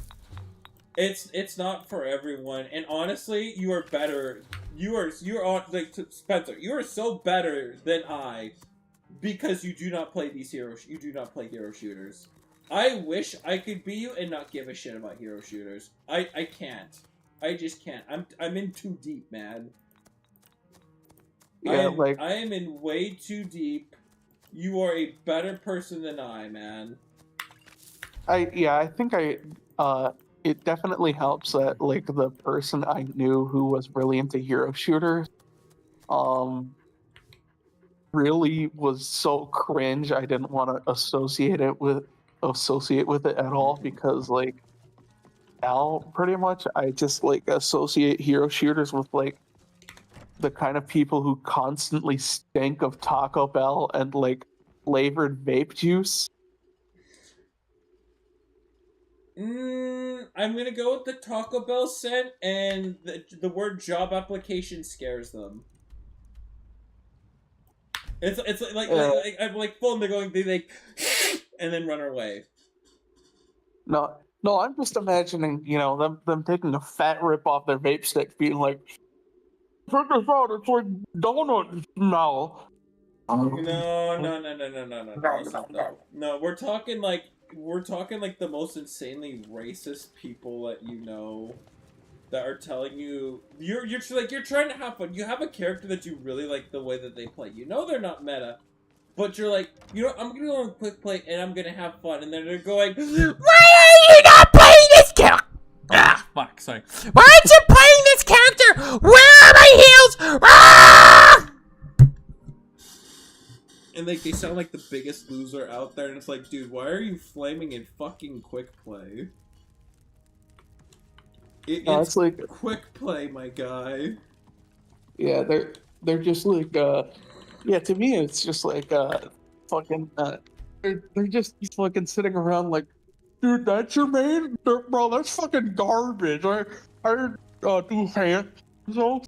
It's not for everyone. And honestly, you are better. You're like Spencer. You are so better than I because you do not play these heroes. You do not play hero shooters. I wish I could be you and not give a shit about hero shooters. I can't. I just can't. I'm in too deep, man. Yeah, I am in way too deep. You are a better person than I, man. I think it definitely helps that like the person I knew who was really into hero shooters, really was so cringe. I didn't want to associate with it at all because like now pretty much I just like associate hero shooters with like the kind of people who constantly stink of Taco Bell and like flavored vape juice. I'm gonna go with the Taco Bell scent, and the word job application scares them. It's like I'm like full, and they're going, they like, and then run away. No, I'm just imagining, you know, them taking a fat rip off their vape stick, being like, check this out, it's like donut smell. No, we're talking like the most insanely racist people that you know that are telling you you're trying to have fun. You have a character that you really like the way that they play. You know they're not meta, but you're like, you know, I'm gonna go on quick play and I'm gonna have fun, and then they're going, why are you not playing this character? Ah, fuck, sorry. Why aren't you playing this character? Where are my heals? Ah! And like they sound like the biggest loser out there, and it's like, dude, why are you flaming in fucking quick play? It's like quick play, my guy. Yeah, they're just like yeah, to me it's just like fucking they're just fucking sitting around like, dude, that's your main? Bro, that's fucking garbage. I do hand. So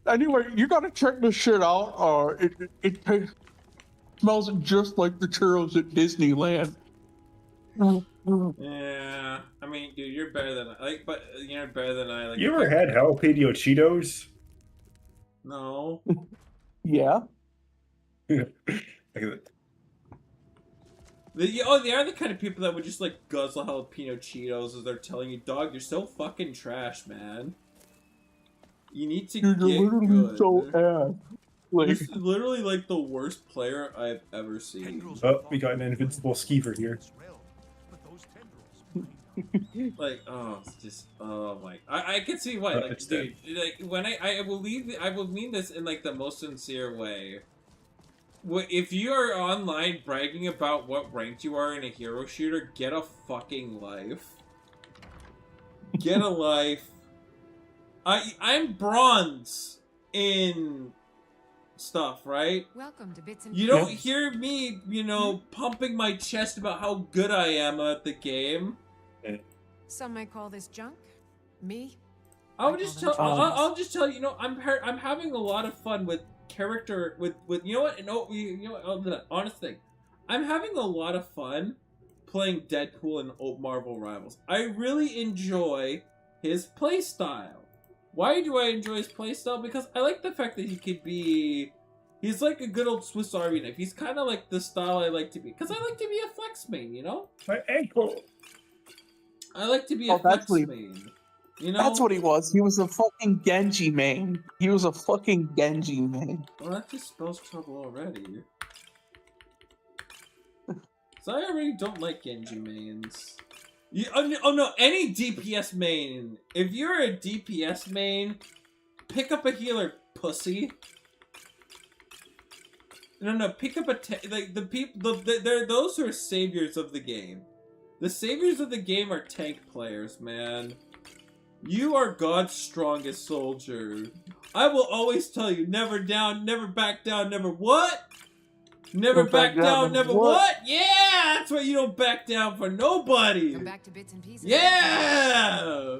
anyway, you gotta check this shit out. It smells just like the churros at Disneyland. Yeah, I mean, dude, you're better than I. Like, but you're better than I. Like, You ever had jalapeno Cheetos? No. Yeah. They are the kind of people that would just like guzzle jalapeno Cheetos as they're telling you, dog, you're so fucking trash, man. You need to Dude, you're get literally good. so ass. Like, This is literally like the worst player I've ever seen. Oh, we got an invincible skeever here. Like, oh, it's just, oh my, I can see why. Like, dude, like when I will mean this in like the most sincere way. If you are online bragging about what rank you are in a hero shooter, get a fucking life. Get a life. I'm bronze in stuff, right? Welcome to Bits and You don't hear me, you know, pumping my chest about how good I am at the game. Some might call this junk. Me? I'll just tell you, you know, I'm having a lot of fun with character with you know what? No, you know what? Honest thing, I'm having a lot of fun playing Deadpool and Marvel Rivals. I really enjoy his playstyle. Why do I enjoy his playstyle? Because I like the fact that he could be. He's like a good old Swiss Army knife. He's kind of like the style I like to be. Because I like to be a flex main, you know? My ankle. I like to be a flex main. You know? That's what he was. He was a fucking Genji main. He was a fucking Genji main. Well, that just spells trouble already. So I already don't like Genji mains. Oh no, any DPS main. If you're a DPS main, pick up a healer, pussy. No, pick up a like the people. They're those who are saviors of the game. The saviors of the game are tank players, man. You are God's strongest soldier. I will always tell you, never down, never back down, never what? Never back down, never what? Yeah, that's why you don't back down for nobody. Come back to Bits and Pieces. Yeah!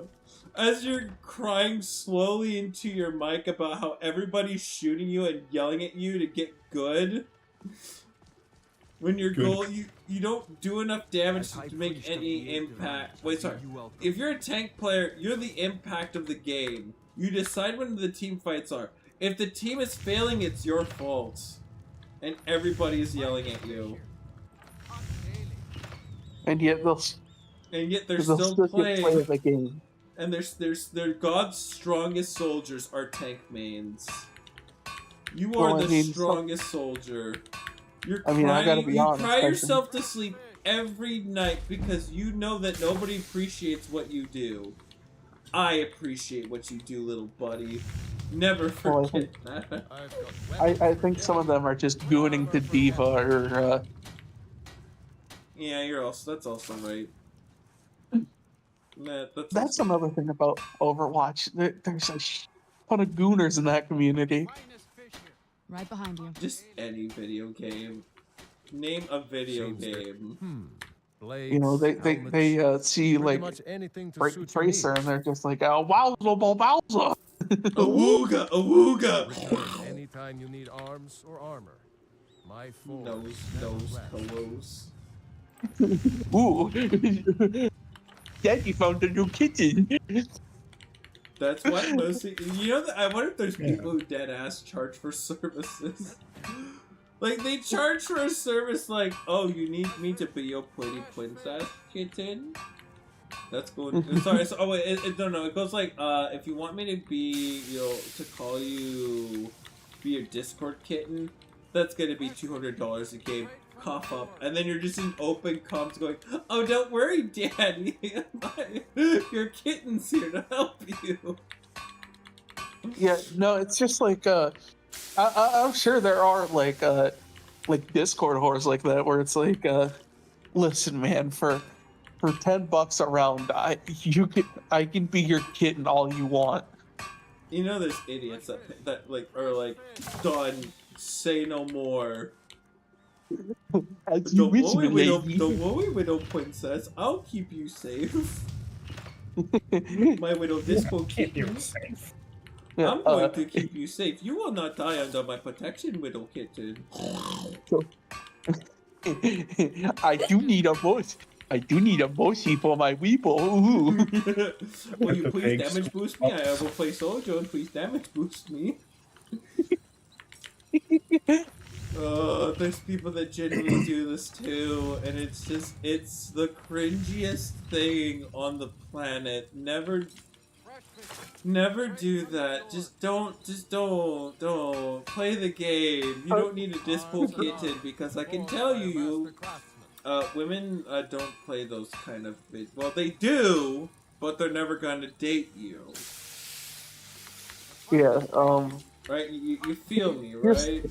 As you're crying slowly into your mic about how everybody's shooting you and yelling at you to get good. When your goal, you don't do enough damage to make any impact. Wait, sorry. If you're a tank player, you're the impact of the game. You decide when the team fights are. If the team is failing, it's your fault. And everybody is yelling at you. And yet they're still playing the game. And they're God's strongest soldiers are tank mains. You are the strongest soldier. You're crying, I gotta be honest, you cry yourself to sleep every night because you know that nobody appreciates what you do. I appreciate what you do, little buddy. Never forget that. I think some of them are just gooning to Diva or yeah, that's also right. That's another thing about Overwatch. There's a ton of gooners in that community. Right behind you. Just any video game. Name a video game. You know, they see like Tracer and they're just like, oh, wowza. Awooga. Anytime you need arms or armor, my nose pillows. Ooh. Daddy found a new kitten. That's what mostly. You know, I wonder if there's people who dead ass charge for services. Like they charge for a service like, oh, you need me to be your pretty princess kitten. That's cool. Sorry. So, oh wait, no. It goes like, if you want me to be, to call you, be your Discord kitten, That's gonna be $200 a game. Cough up, and then you're just in open comms going, "Oh, don't worry, Daddy, your kitten's here to help you." Yeah, no, it's just like I'm sure there are like Discord whores like that where it's like, listen, man, for $10 a round, I can be your kitten all you want. You know, there's idiots that like are like, "Done, say no don't worry, widow princess. I'll keep you safe. My widow disc will keep you safe. I'm going to keep you safe. You will not die under my protection, widow kitten." I do need a mochi for my weeble. Will you please damage boost me? I will play soldier and please damage boost me. There's people that genuinely do this too, and it's the cringiest thing on the planet. Never do that. Just don't play the game. You don't need a dispo kitten, because I can tell you, women don't play those kind of vids. Well, they do, but they're never gonna date you. Yeah. Right? You feel me, right?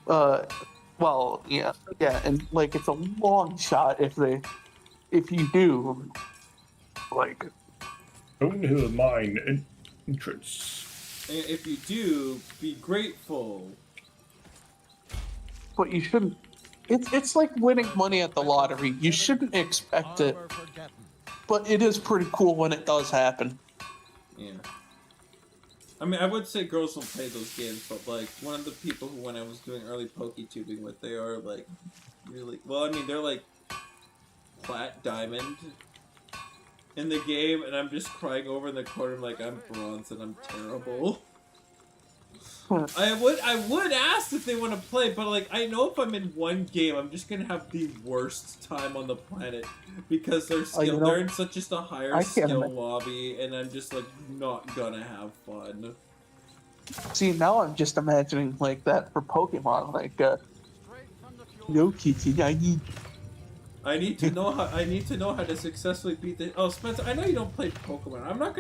Well, yeah, and like it's a long shot if you do, like. Who mine interests. And if you do, be grateful. But you shouldn't. It's like winning money at the lottery. You shouldn't expect it, but it is pretty cool when it does happen. Yeah. I mean, I would say girls don't play those games, but like one of the people who, when I was doing early PokeTubing with, they are like really well. I mean, they're like plat diamond in the game, and I'm just crying over in the corner like I'm bronze and I'm terrible. I would ask if they want to play, but like I know if I'm in one game, I'm just gonna have the worst time on the planet because they're they're in such just a higher skill lobby, and I'm just like not gonna have fun. See, now I'm just imagining like that for Pokemon, like no kitty, I need to know how to successfully beat the. Oh, Spencer, I know you don't play Pokemon. I'm not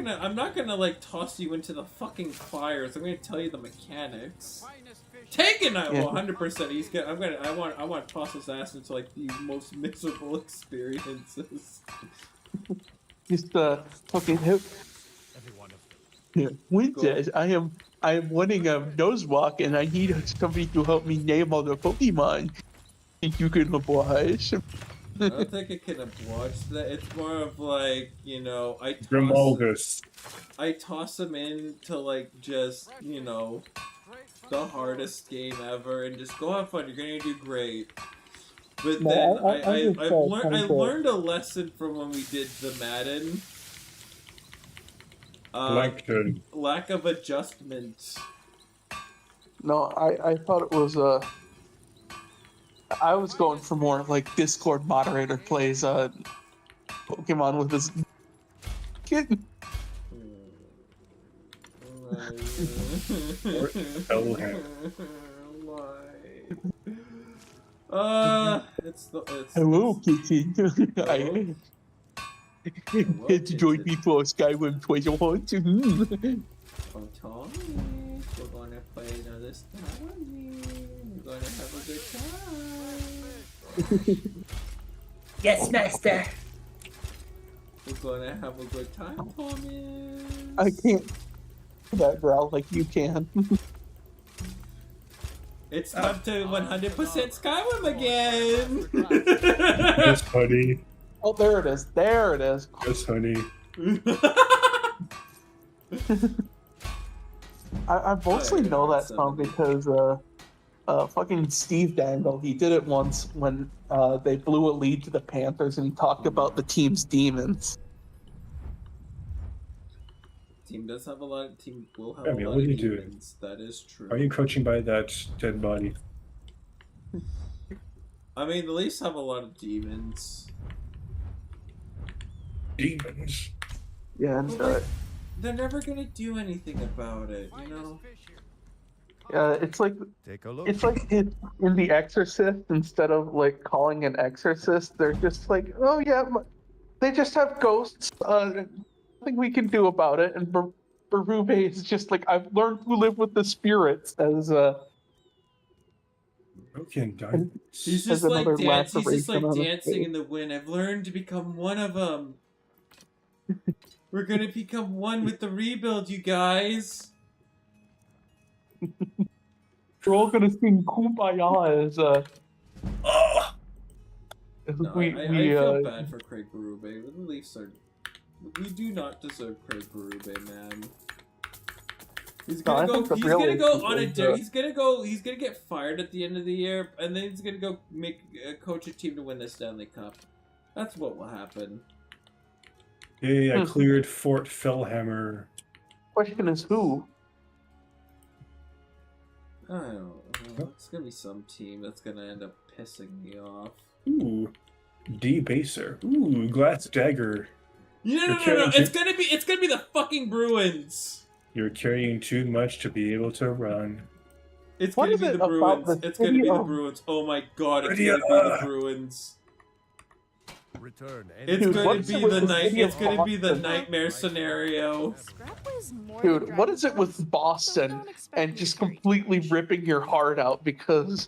gonna like toss you into the fucking fires. I'm gonna tell you the mechanics. Taegan, I will 100%. He's good. I want to toss his ass into like the most miserable experiences. Just fucking hip. Yeah, Princess, I am wanting a Nuzlocke, and I need somebody to help me name all the Pokemon. Think you can oblige? I don't think I can oblige that. It's more of like, you know, I toss them into like just, you know, the hardest game ever, and just go have fun. You're gonna do great. But then I learned a lesson from when we did the Madden. Lack of adjustment. No, I thought it was I was going for more like Discord moderator plays Pokemon with his kitten. Hello, kitten. I had to join me for Skyrim Treasure Hunt. Oh, Tommy, we're gonna play another Skyrim. We're gonna have a good time. Yes, master. We're gonna have a good time, Tommy. I can't do that growl like you can. It's time to 100% Skyrim again. Yes, honey. Oh, there it is. There it is. Yes, honey. I mostly know that song because fucking Steve Dangle, he did it once when they blew a lead to the Panthers, and he talked about the team's demons. Team does have a lot. Team will have I a mean, lot what of are you demons. That is true. Are you crouching by that dead body? I mean, the Leafs have a lot of demons. Demons. Yeah, and they're never gonna do anything about it, you know. It's like Take a look. it's like in The Exorcist, instead of like calling an exorcist, they're just like, oh yeah, they just have ghosts. Nothing we can do about it. And Berube is just like, I've learned to live with the spirits as Broken diamonds. He's as just like another dance. He's just laceration like on his dancing face. in the wind. I've learned to become one of them. We're gonna become one with the rebuild, you guys. We're all gonna sing Kumbaya as No, I feel bad for Craig Berube. The Leafs are. We do not deserve Craig Berube, man. He's gonna go. He's gonna go on a. He's gonna go. He's gonna get fired at the end of the year, and then he's gonna go coach a team to win the Stanley Cup. That's what will happen. Hey, I cleared Fort Fellhammer. Question is who? I don't know. It's gonna be some team that's gonna end up pissing me off. Ooh, Debaser. Ooh, Glass Dagger. No. It's gonna be the fucking Bruins. You're carrying too much to be able to run. It's gonna be the Bruins. It's gonna be the Bruins. Oh my god, it's gonna be the Bruins. Return. It's gonna be the night. It's gonna be the nightmare scenario. Dude, what is it with Boston and just completely ripping your heart out because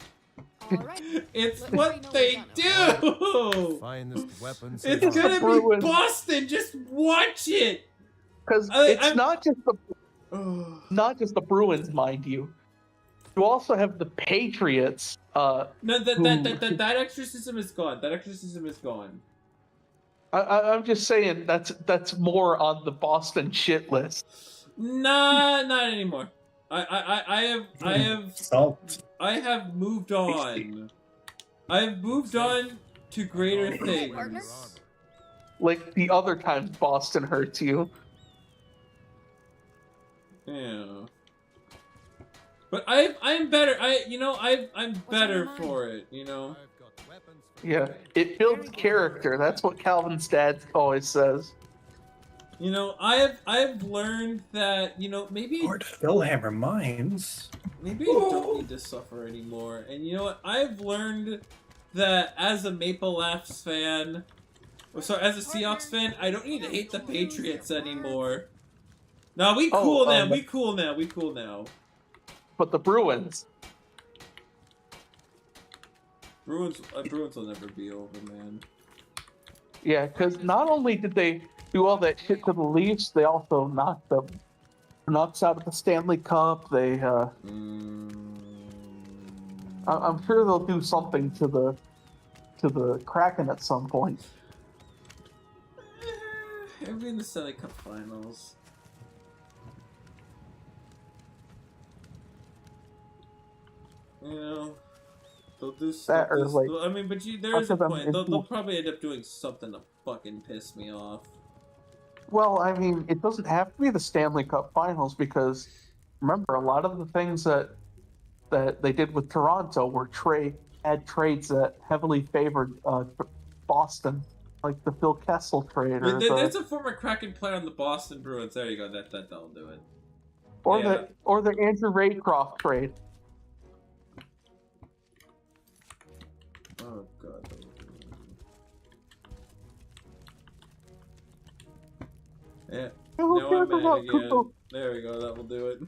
it's what they do. Finest weapons. It's gonna be Boston. Just watch it. Because it's not just the Bruins, mind you. You also have the Patriots. No, that exorcism is gone. That exorcism is gone. I'm just saying that's more on the Boston shit list. Nah, not anymore. I have moved on. I have moved on to greater things. Like the other times Boston hurts you. Yeah. But I'm better. I'm better for it, you know. Yeah, it builds character. That's what Calvin's dad always says. You know, I've learned that, you know, maybe Lord Fellhammer Mines. Maybe I don't need to suffer anymore. And you know what? I've learned that as a Maple Leafs fan, or as a Seahawks fan, I don't need to hate the Patriots anymore. No, we cool now. We cool now. We cool now. But the Bruins. Bruins will never be over, man. Yeah, because not only did they do all that shit to the Leafs, they also knocked the Canucks out of the Stanley Cup. They, I'm sure they'll do something to the Kraken at some point. It'll be in the Stanley Cup Finals. You know, they'll do something. Like, I mean, but there is a point. They'll probably end up doing something to fucking piss me off. Well, I mean, it doesn't have to be the Stanley Cup Finals because remember, a lot of the things that they did with Toronto were trades that heavily favored Boston, like the Phil Kessel trade. There's a former Kraken player on the Boston Bruins. There you go. That'll do it. Or the Andrew Raycroft trade. Oh god. Yeah. Now I'm mad again. There we go. That will do it.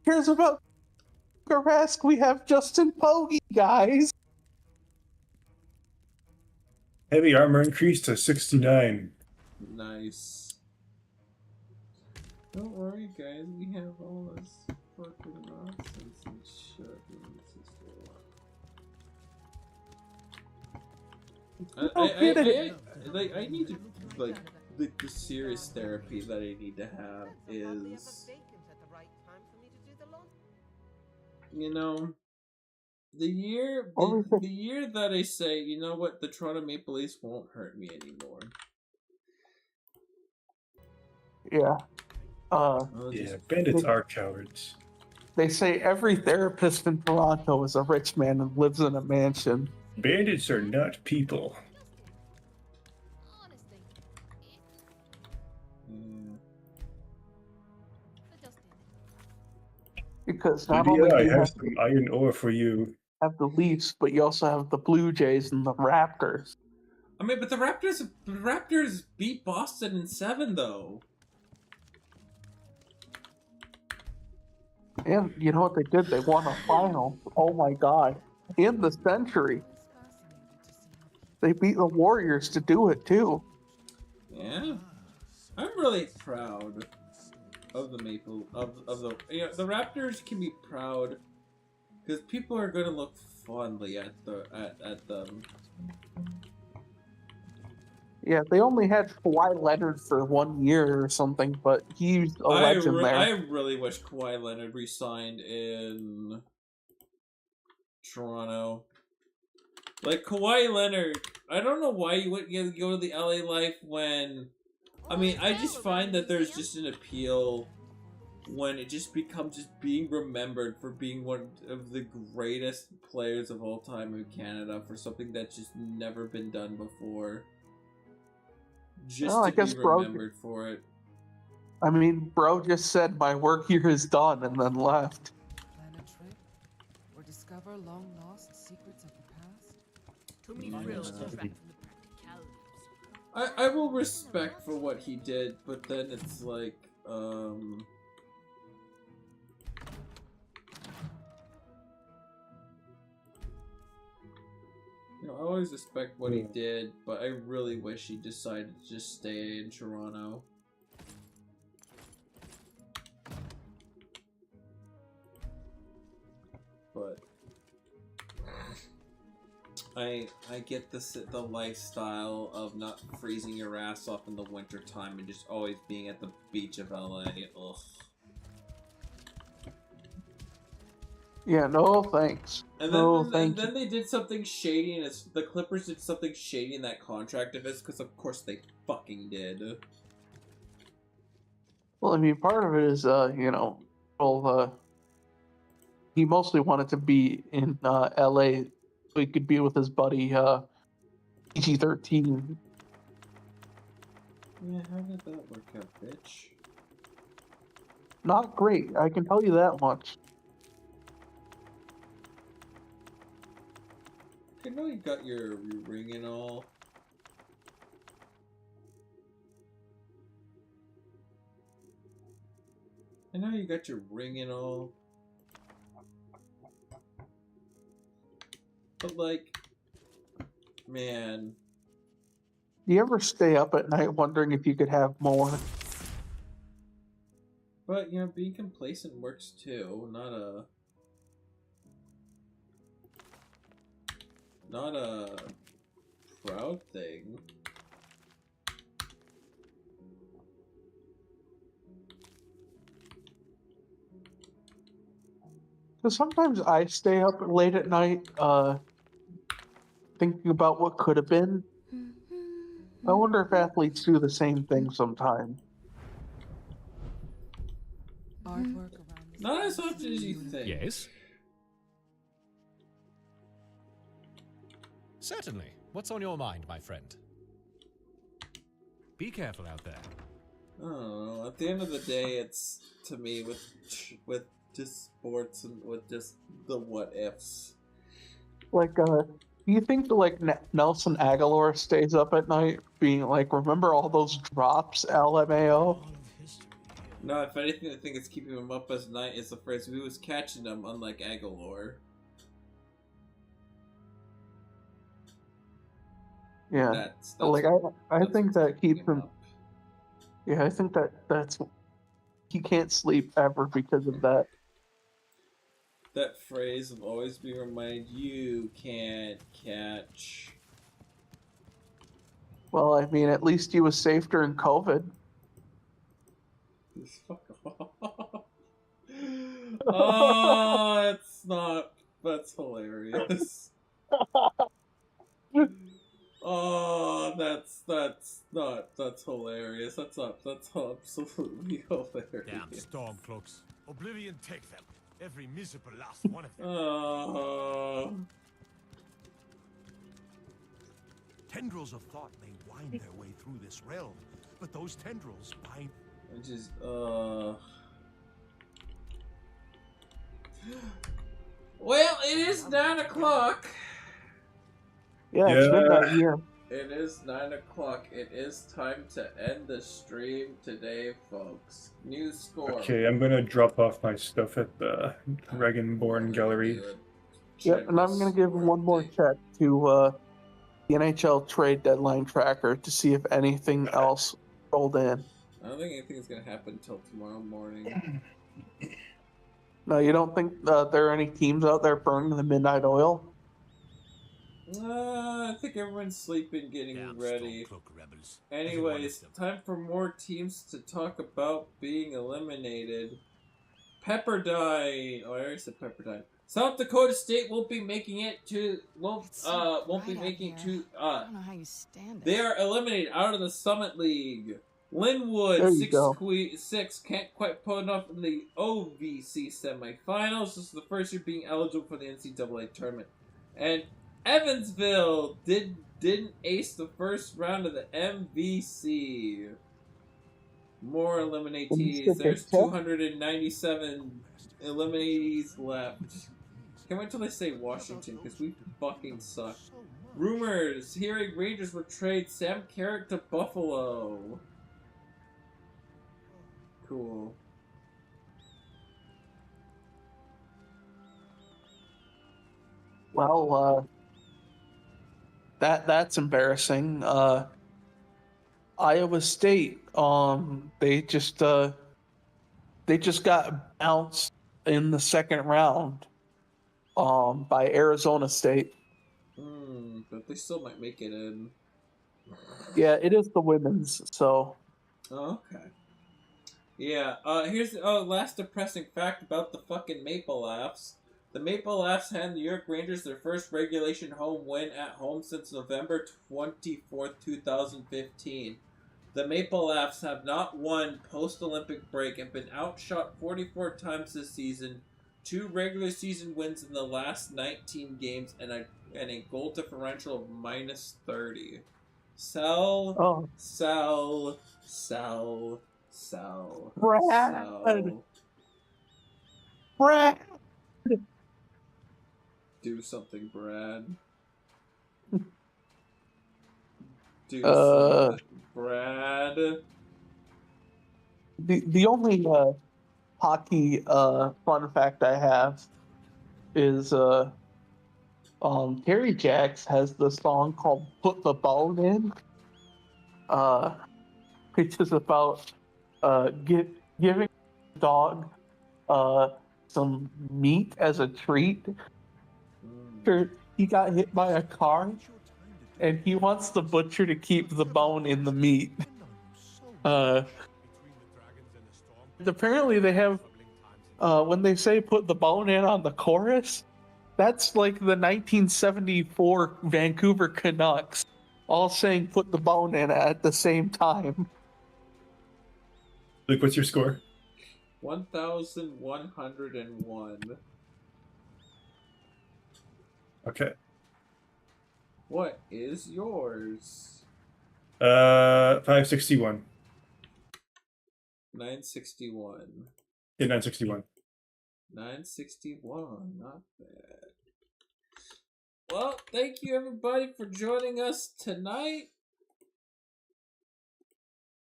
Here's about Rask. We have Justin Pogge, guys. Heavy armor increased to 69. Nice. Don't worry, guys. We have all this fucking nonsense and shit. I need to, like, the serious therapy that I need to have is, you know, the year that I say, you know what, the Toronto Maple Leafs won't hurt me anymore. Yeah. Yeah, bandits are cowards. They say every therapist in Toronto is a rich man and lives in a mansion. Bandits are not people. Because not Lydia, only do I you have have some iron ore for you. the Leafs, but you also have the Blue Jays and the Raptors. I mean, but the Raptors beat Boston in 7, though. And you know what they did? They won a final. Oh my god. In the century. They beat the Warriors to do it too. Yeah. I'm really proud of the the Raptors can be proud because people are gonna look fondly at them. Yeah, they only had Kawhi Leonard for 1 year or something, but he's a legend there. I really wish Kawhi Leonard resigned in Toronto. Like, Kawhi Leonard, I don't know why you wouldn't go to the LA life when... I mean, I just find that there's just an appeal when it just becomes just being remembered for being one of the greatest players of all time in Canada for something that's just never been done before. Just Well, I to guess be Bro- remembered for it. I mean, bro just said my work here is done and then left. Plan a trip or discover long lost secrets of the past. Too many frills to distract from the practicalities. I will respect for what he did, but then it's like, you know, I always respect what he did, but I really wish he decided to just stay in Toronto. But I get the lifestyle of not freezing your ass off in the winter time and just always being at the beach of LA. Ugh. Yeah, no thanks. And then they did something shady, and the Clippers did something shady in that contract of his, because of course they fucking did. Well, I mean, part of it is, you know, well, he mostly wanted to be in LA so he could be with his buddy PG-13. Yeah, how did that work out, bitch? Not great, I can tell you that much. I know you got your ring and all. I know you got your ring and all. But like, man. Do you ever stay up at night wondering if you could have more? But, you know, being complacent works too. Not a proud thing. So sometimes I stay up late at night, thinking about what could have been. I wonder if athletes do the same thing sometime. Artwork around this Not as often as you think. Yes? Certainly. What's on your mind, my friend? Be careful out there. I don't know. At the end of the day, it's, to me, with just sports and with just the what ifs. Like, do you think that, like, Nelson Aguilar stays up at night being like, remember all those drops, LMAO? No, if anything, I think it's keeping him up as night is the phrase. He was catching them, unlike Aguilar. Yeah, That's like I think that keeps him. Yeah, I think that's he can't sleep ever because of that. That phrase of always being reminded, you can't catch. Well, I mean, at least he was safe during COVID. Fuck off. Oh, that's hilarious. Oh, that's hilarious. That's absolutely hilarious. Damn stormcloaks. Oblivion take them. Every miserable last one of them. Tendrils of thought may wind their way through this realm, but those tendrils bind. Which is Well, it is 9 o'clock. Yeah, it's midnight here. It is 9 o'clock. It is time to end the stream today, folks. New score. Okay, I'm gonna drop off my stuff at the Dragonborn Gallery. Yeah, and I'm gonna give one more check to the NHL trade deadline tracker to see if anything else rolled in. I don't think anything is gonna happen until tomorrow morning. No, you don't think there are any teams out there burning the midnight oil? I think everyone's sleeping, getting ready. Anyways, time for more teams to talk about being eliminated. Pepperdine. Oh, I already said Pepperdine. South Dakota State won't be making it to. Won't be making it to. I don't know how you stand it. They are eliminated out of the Summit League. Linwood 6 can't quite pull it off in the OVC semifinals. This is the first year being eligible for the NCAA tournament, and Evansville didn't ace the first round of the MVC. More eliminatees. There's 297 eliminatees left. Can't wait till they say Washington, because we fucking suck. Rumors. Hearing Rangers would trade Sam Carrick to Buffalo. Cool. Well, that's embarrassing. Iowa State, they just got bounced in the second round, by Arizona State. But they still might make it in. Yeah, it is the women's, so. Oh, okay. Yeah, here's last depressing fact about the fucking Maple Laughs. The Maple Laughs hand the New York Rangers their first regulation home win at home since November 24th, 2015. The Maple Laughs have not won post-Olympic break and been outshot 44 times this season, 2 regular season wins in the last 19 games, and a goal differential of -30. Sell. Brad. Do something, Brad. Do something, Brad. The only hockey fun fact I have is Terry Jacks has the song called "Put the Bone In," which is about giving a dog some meat as a treat. He got hit by a car, and he wants the butcher to keep the bone in the meat. Apparently they have, when they say "put the bone in" on the chorus, that's like the 1974 Vancouver Canucks all saying "put the bone in" at the same time. Luke, what's your score? 1,101. Okay. What is yours? 561. 961. Yeah, 961. 961, not bad. Well, thank you everybody for joining us tonight.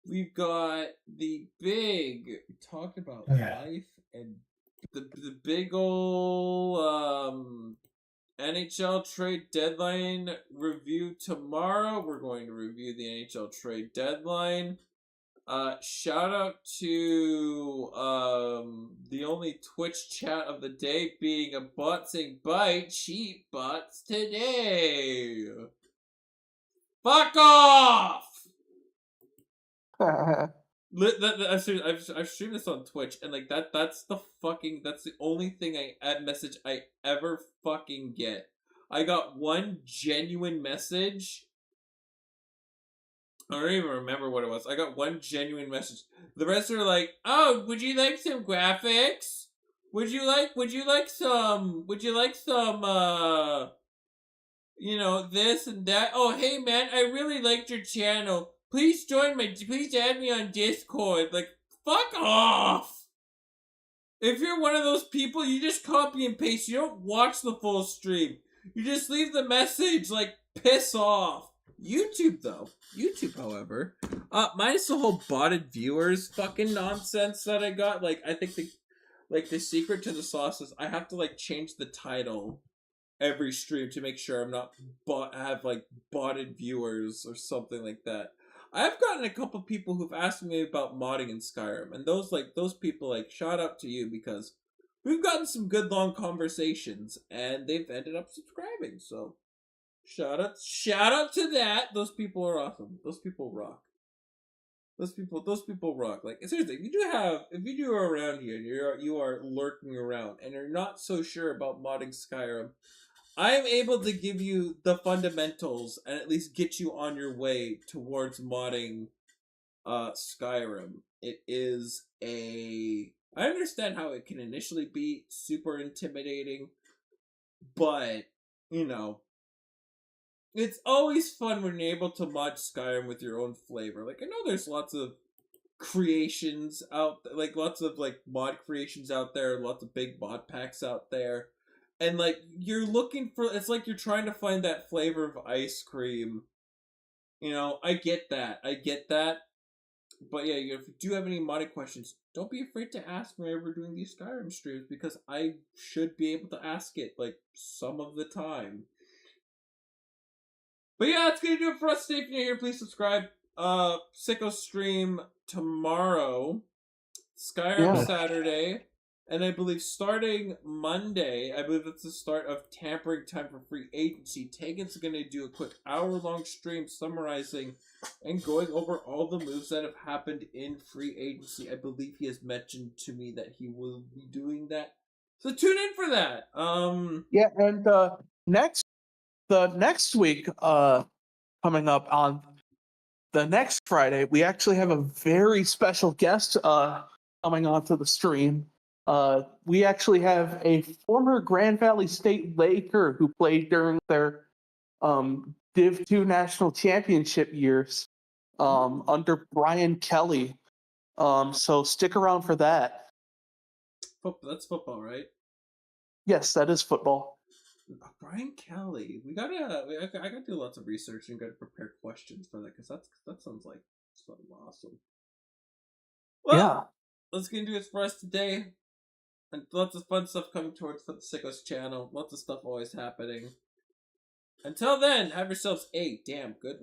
We've got the big talk about life and the big ol' NHL trade deadline review tomorrow. We're going to review the NHL trade deadline. Shout out to the only Twitch chat of the day being a bot saying "buy cheap bots today." Fuck off! I've streamed this on Twitch, and like that's the only thing message I ever fucking get. I got one genuine message. I don't even remember what it was. I got one genuine message. The rest are like, "Oh, would you like some graphics? Would you like some this and that? Oh, hey man, I really liked your channel. Please add me on Discord." Like, fuck off! If you're one of those people, you just copy and paste. You don't watch the full stream. You just leave the message, like, piss off. YouTube, though. YouTube, however. Minus the whole botted viewers fucking nonsense that I got. Like, I think the secret to the sauce is I have to, like, change the title every stream to make sure I'm not have, like, botted viewers or something like that. I've gotten a couple people who've asked me about modding in Skyrim, and those people, like, shout out to you because we've gotten some good long conversations, and they've ended up subscribing, so shout out to that. Those people are awesome. Those people rock. Those people rock. Like, seriously, if you are around here and you are lurking around and you're not so sure about modding Skyrim, I am able to give you the fundamentals and at least get you on your way towards modding Skyrim. It is I understand how it can initially be super intimidating, but, you know, it's always fun when you're able to mod Skyrim with your own flavor. Like, I know there's lots of creations out, like, lots of, like, mod creations out there, lots of big mod packs out there. And, like, you're looking for, it's like you're trying to find that flavor of ice cream. You know, I get that. But yeah, if you do have any modding questions, don't be afraid to ask me whenever we're doing these Skyrim streams, because I should be able to ask it, like, some of the time. But yeah, that's gonna do it for us today. If you're new here, please subscribe. Sicko stream tomorrow. Skyrim Saturday. And I believe starting Monday, I believe it's the start of Tampering Time for Free Agency. Taegan's going to do a quick hour-long stream summarizing and going over all the moves that have happened in Free Agency. I believe he has mentioned to me that he will be doing that. So tune in for that. Yeah, and next week, coming up on the next Friday, we actually have a very special guest coming onto the stream. We actually have a former Grand Valley State Laker who played during their Div 2 National Championship years under Brian Kelly. So stick around for that. That's football, right? Yes, that is football. Brian Kelly. I gotta do lots of research and gotta prepare questions for that, because that sounds like something awesome. Well, yeah. Let's get into it for us today. And lots of fun stuff coming towards the Sickos channel. Lots of stuff always happening. Until then, have yourselves a damn good one.